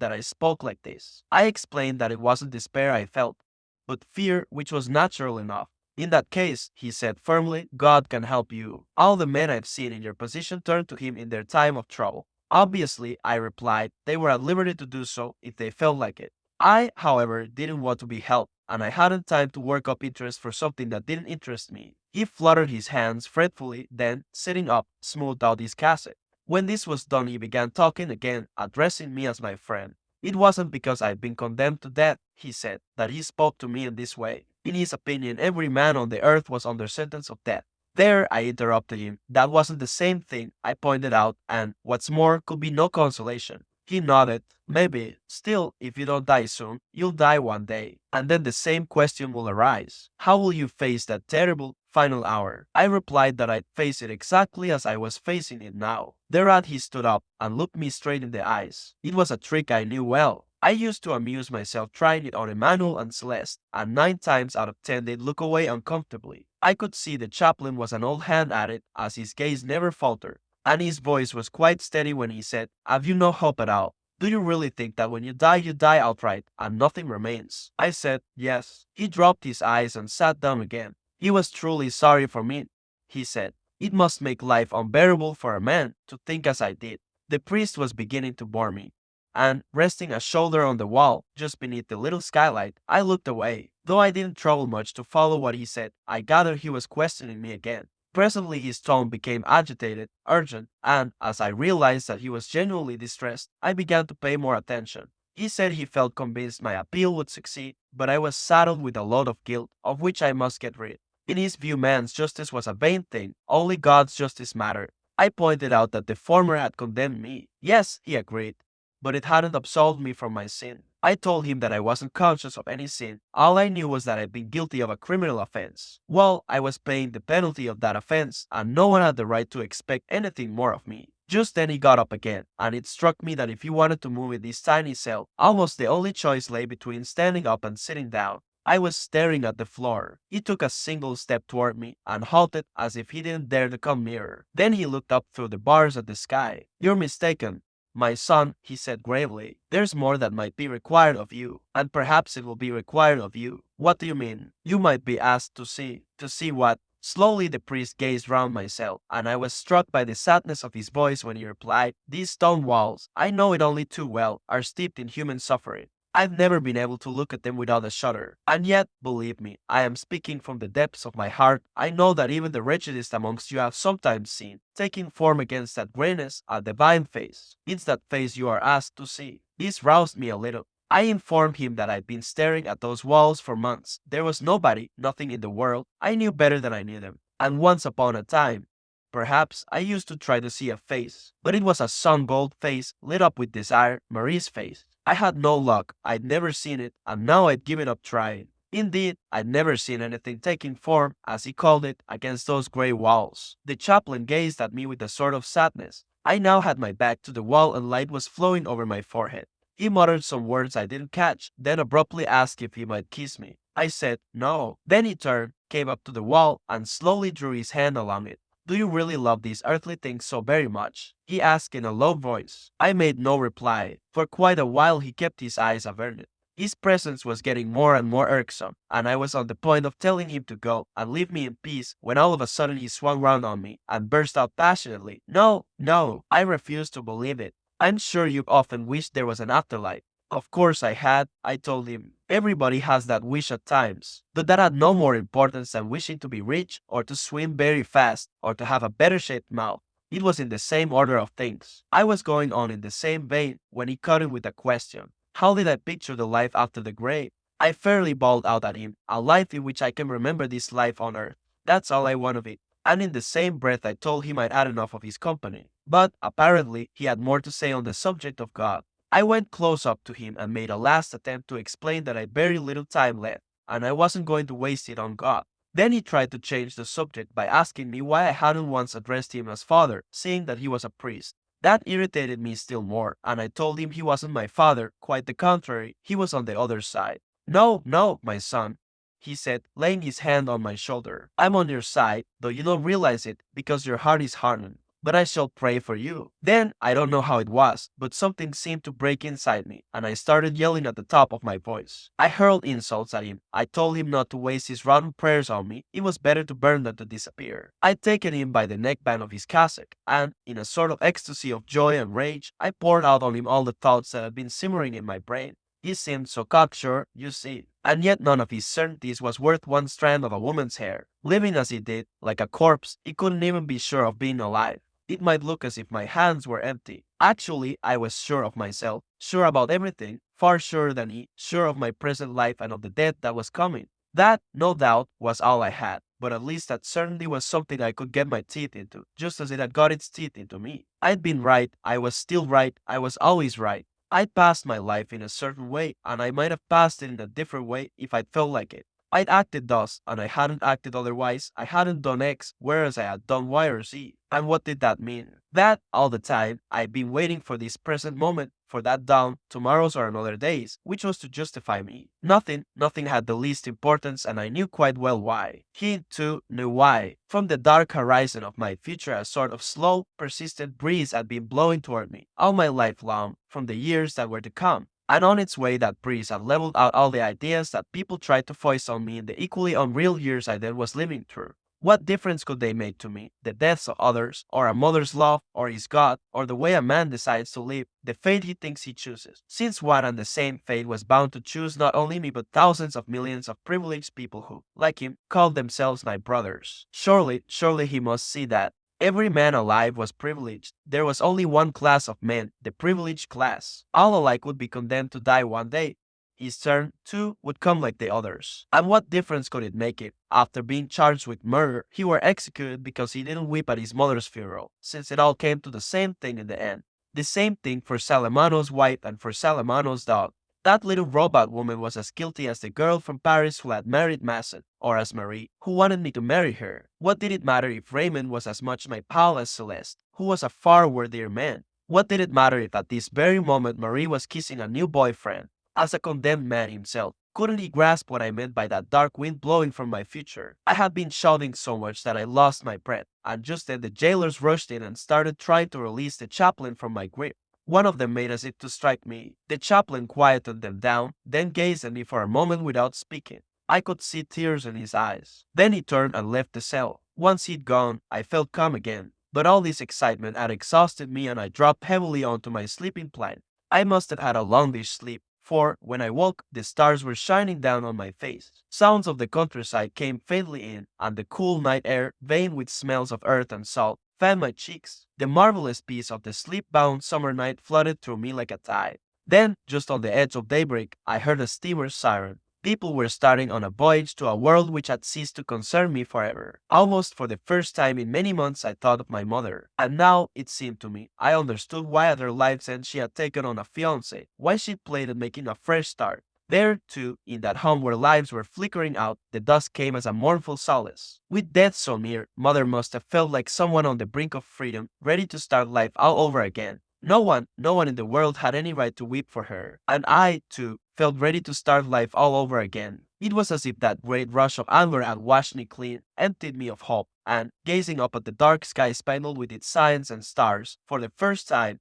that I spoke like this. I explained that it wasn't despair I felt, but fear, which was natural enough. "In that case," he said firmly, "God can help you. All the men I've seen in your position turn to him in their time of trouble." Obviously, I replied, they were at liberty to do so if they felt like it. I, however, didn't want to be helped, and I hadn't time to work up interest for something that didn't interest me. He fluttered his hands fretfully, then, sitting up, smoothed out his cassock. When this was done, he began talking again, addressing me as my friend. "It wasn't because I'd been condemned to death," he said, "that he spoke to me in this way. In his opinion, every man on the earth was under sentence of death." There, I interrupted him. That wasn't the same thing, I pointed out, and, what's more, could be no consolation. He nodded. "Maybe. Still, if you don't die soon, you'll die one day. And then the same question will arise. How will you face that terrible, final hour?" I replied that I'd face it exactly as I was facing it now. Thereat he stood up and looked me straight in the eyes. It was a trick I knew well. I used to amuse myself trying it on Emmanuel and Celeste, and 9 times out of 10 they'd look away uncomfortably. I could see the chaplain was an old hand at it, as his gaze never faltered, and his voice was quite steady when he said, "Have you no hope at all? Do you really think that when you die outright, and nothing remains?" I said, "Yes." He dropped his eyes and sat down again. He was truly sorry for me, he said. "It must make life unbearable for a man to think as I did." The priest was beginning to bore me, and, resting a shoulder on the wall, just beneath the little skylight, I looked away. Though I didn't trouble much to follow what he said, I gathered he was questioning me again. Presently his tone became agitated, urgent, and, as I realized that he was genuinely distressed, I began to pay more attention. He said he felt convinced my appeal would succeed, but I was saddled with a load of guilt, of which I must get rid. In his view, man's justice was a vain thing, only God's justice mattered. I pointed out that the former had condemned me. Yes, he agreed, but it hadn't absolved me from my sin. I told him that I wasn't conscious of any sin. All I knew was that I'd been guilty of a criminal offense. Well, I was paying the penalty of that offense, and no one had the right to expect anything more of me. Just then he got up again, and it struck me that if he wanted to move in this tiny cell, almost the only choice lay between standing up and sitting down. I was staring at the floor. He took a single step toward me and halted as if he didn't dare to come nearer. Then he looked up through the bars at the sky. "You're mistaken, my son," he said gravely. "There's more that might be required of you, and perhaps it will be required of you." "What do you mean?" "You might be asked to see." "To see what?" Slowly the priest gazed round my cell, and I was struck by the sadness of his voice when he replied, "These stone walls, I know it only too well, are steeped in human suffering. I've never been able to look at them without a shudder. And yet, believe me, I am speaking from the depths of my heart. I know that even the wretchedest amongst you have sometimes seen, taking form against that grayness, a divine face. It's that face you are asked to see." This roused me a little. I informed him that I'd been staring at those walls for months. There was nobody, nothing in the world. I knew better than I knew them. And once upon a time, perhaps I used to try to see a face, but it was a sun-gold face lit up with desire, Marie's face. I had no luck, I'd never seen it, and now I'd given up trying. Indeed, I'd never seen anything taking form, as he called it, against those grey walls. The chaplain gazed at me with a sort of sadness. I now had my back to the wall and light was flowing over my forehead. He muttered some words I didn't catch, then abruptly asked if he might kiss me. I said no. Then he turned, came up to the wall, and slowly drew his hand along it. Do you really love these earthly things so very much? He asked in a low voice. I made no reply. For quite a while he kept his eyes averted. His presence was getting more and more irksome, and I was on the point of telling him to go and leave me in peace when all of a sudden he swung round on me and burst out passionately. No, no, I refused to believe it. I'm sure you've often wished there was an afterlife. Of course I had, I told him. Everybody has that wish at times, but that had no more importance than wishing to be rich, or to swim very fast, or to have a better shaped mouth. It was in the same order of things. I was going on in the same vein when he cut in with a question. How did I picture the life after the grave? I fairly bawled out at him, a life in which I can remember this life on earth. That's all I want of it. And in the same breath I told him I'd had enough of his company. But, apparently, he had more to say on the subject of God. I went close up to him and made a last attempt to explain that I'd very little time left, and I wasn't going to waste it on God. Then he tried to change the subject by asking me why I hadn't once addressed him as father, seeing that he was a priest. That irritated me still more, and I told him he wasn't my father, quite the contrary, he was on the other side. No, no, my son, he said, laying his hand on my shoulder. I'm on your side, though you don't realize it, because your heart is hardened. But I shall pray for you. Then, I don't know how it was, but something seemed to break inside me, and I started yelling at the top of my voice. I hurled insults at him. I told him not to waste his rotten prayers on me. It was better to burn than to disappear. I'd taken him by the neckband of his cassock, and, in a sort of ecstasy of joy and rage, I poured out on him all the thoughts that had been simmering in my brain. He seemed so cocksure, you see, and yet none of his certainties was worth one strand of a woman's hair. Living as he did, like a corpse, he couldn't even be sure of being alive. It might look as if my hands were empty. Actually, I was sure of myself, sure about everything, far surer than he, sure of my present life and of the death that was coming. That, no doubt, was all I had, but at least that certainly was something I could get my teeth into, just as it had got its teeth into me. I'd been right, I was still right, I was always right. I'd passed my life in a certain way, and I might have passed it in a different way if I'd felt like it. I'd acted thus, and I hadn't acted otherwise. I hadn't done X, whereas I had done Y or Z. And what did that mean? That, all the time, I'd been waiting for this present moment, for that dawn, tomorrow's or another day's, which was to justify me. Nothing had the least importance, and I knew quite well why. He, too, knew why. From the dark horizon of my future, a sort of slow, persistent breeze had been blowing toward me, all my life long, from the years that were to come. And on its way that breeze had leveled out all the ideas that people tried to foist on me in the equally unreal years I then was living through. What difference could they make to me? The deaths of others, or a mother's love, or his God, or the way a man decides to live, the fate he thinks he chooses. Since one and the same fate was bound to choose not only me but thousands of millions of privileged people who, like him, called themselves my brothers. Surely he must see that. Every man alive was privileged. There was only one class of men, the privileged class. All alike would be condemned to die one day. His turn, too, would come like the others. And what difference could it make if, after being charged with murder, he were executed because he didn't weep at his mother's funeral, since it all came to the same thing in the end. The same thing for Salamano's wife and for Salamano's dog. That little robot woman was as guilty as the girl from Paris who had married Masson, or as Marie, who wanted me to marry her. What did it matter if Raymond was as much my pal as Celeste, who was a far worthier man? What did it matter if at this very moment Marie was kissing a new boyfriend? As a condemned man himself, couldn't he grasp what I meant by that dark wind blowing from my future? I had been shouting so much that I lost my breath, and just then the jailers rushed in and started trying to release the chaplain from my grip. One of them made as if to strike me. The chaplain quieted them down, then gazed at me for a moment without speaking. I could see tears in his eyes. Then he turned and left the cell. Once he'd gone, I felt calm again. But all this excitement had exhausted me and I dropped heavily onto my sleeping plan. I must have had a longish sleep, for, when I woke, the stars were shining down on my face. Sounds of the countryside came faintly in, and the cool night air, veined with smells of earth and salt, fanned my cheeks. The marvelous peace of the sleep-bound summer night flooded through me like a tide. Then, just on the edge of daybreak, I heard a steamer's siren. People were starting on a voyage to a world which had ceased to concern me forever. Almost for the first time in many months I thought of my mother. And now, it seemed to me, I understood why at her life's end she had taken on a fiancé, why she played at making a fresh start. There, too, in that home where lives were flickering out, the dusk came as a mournful solace. With death so near, mother must have felt like someone on the brink of freedom, ready to start life all over again. No one in the world had any right to weep for her, and I, too, felt ready to start life all over again. It was as if that great rush of anger had washed me clean, emptied me of hope, and, gazing up at the dark sky spangled with its signs and stars, for the first time,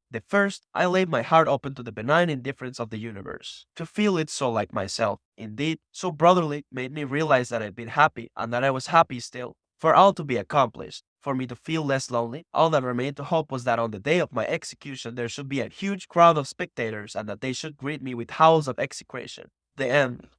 I laid my heart open to the benign indifference of the universe. To feel it so like myself, indeed, so brotherly, made me realize that I'd been happy, and that I was happy still. For all to be accomplished, for me to feel less lonely, all that remained to hope was that on the day of my execution there should be a huge crowd of spectators and that they should greet me with howls of execration. The end.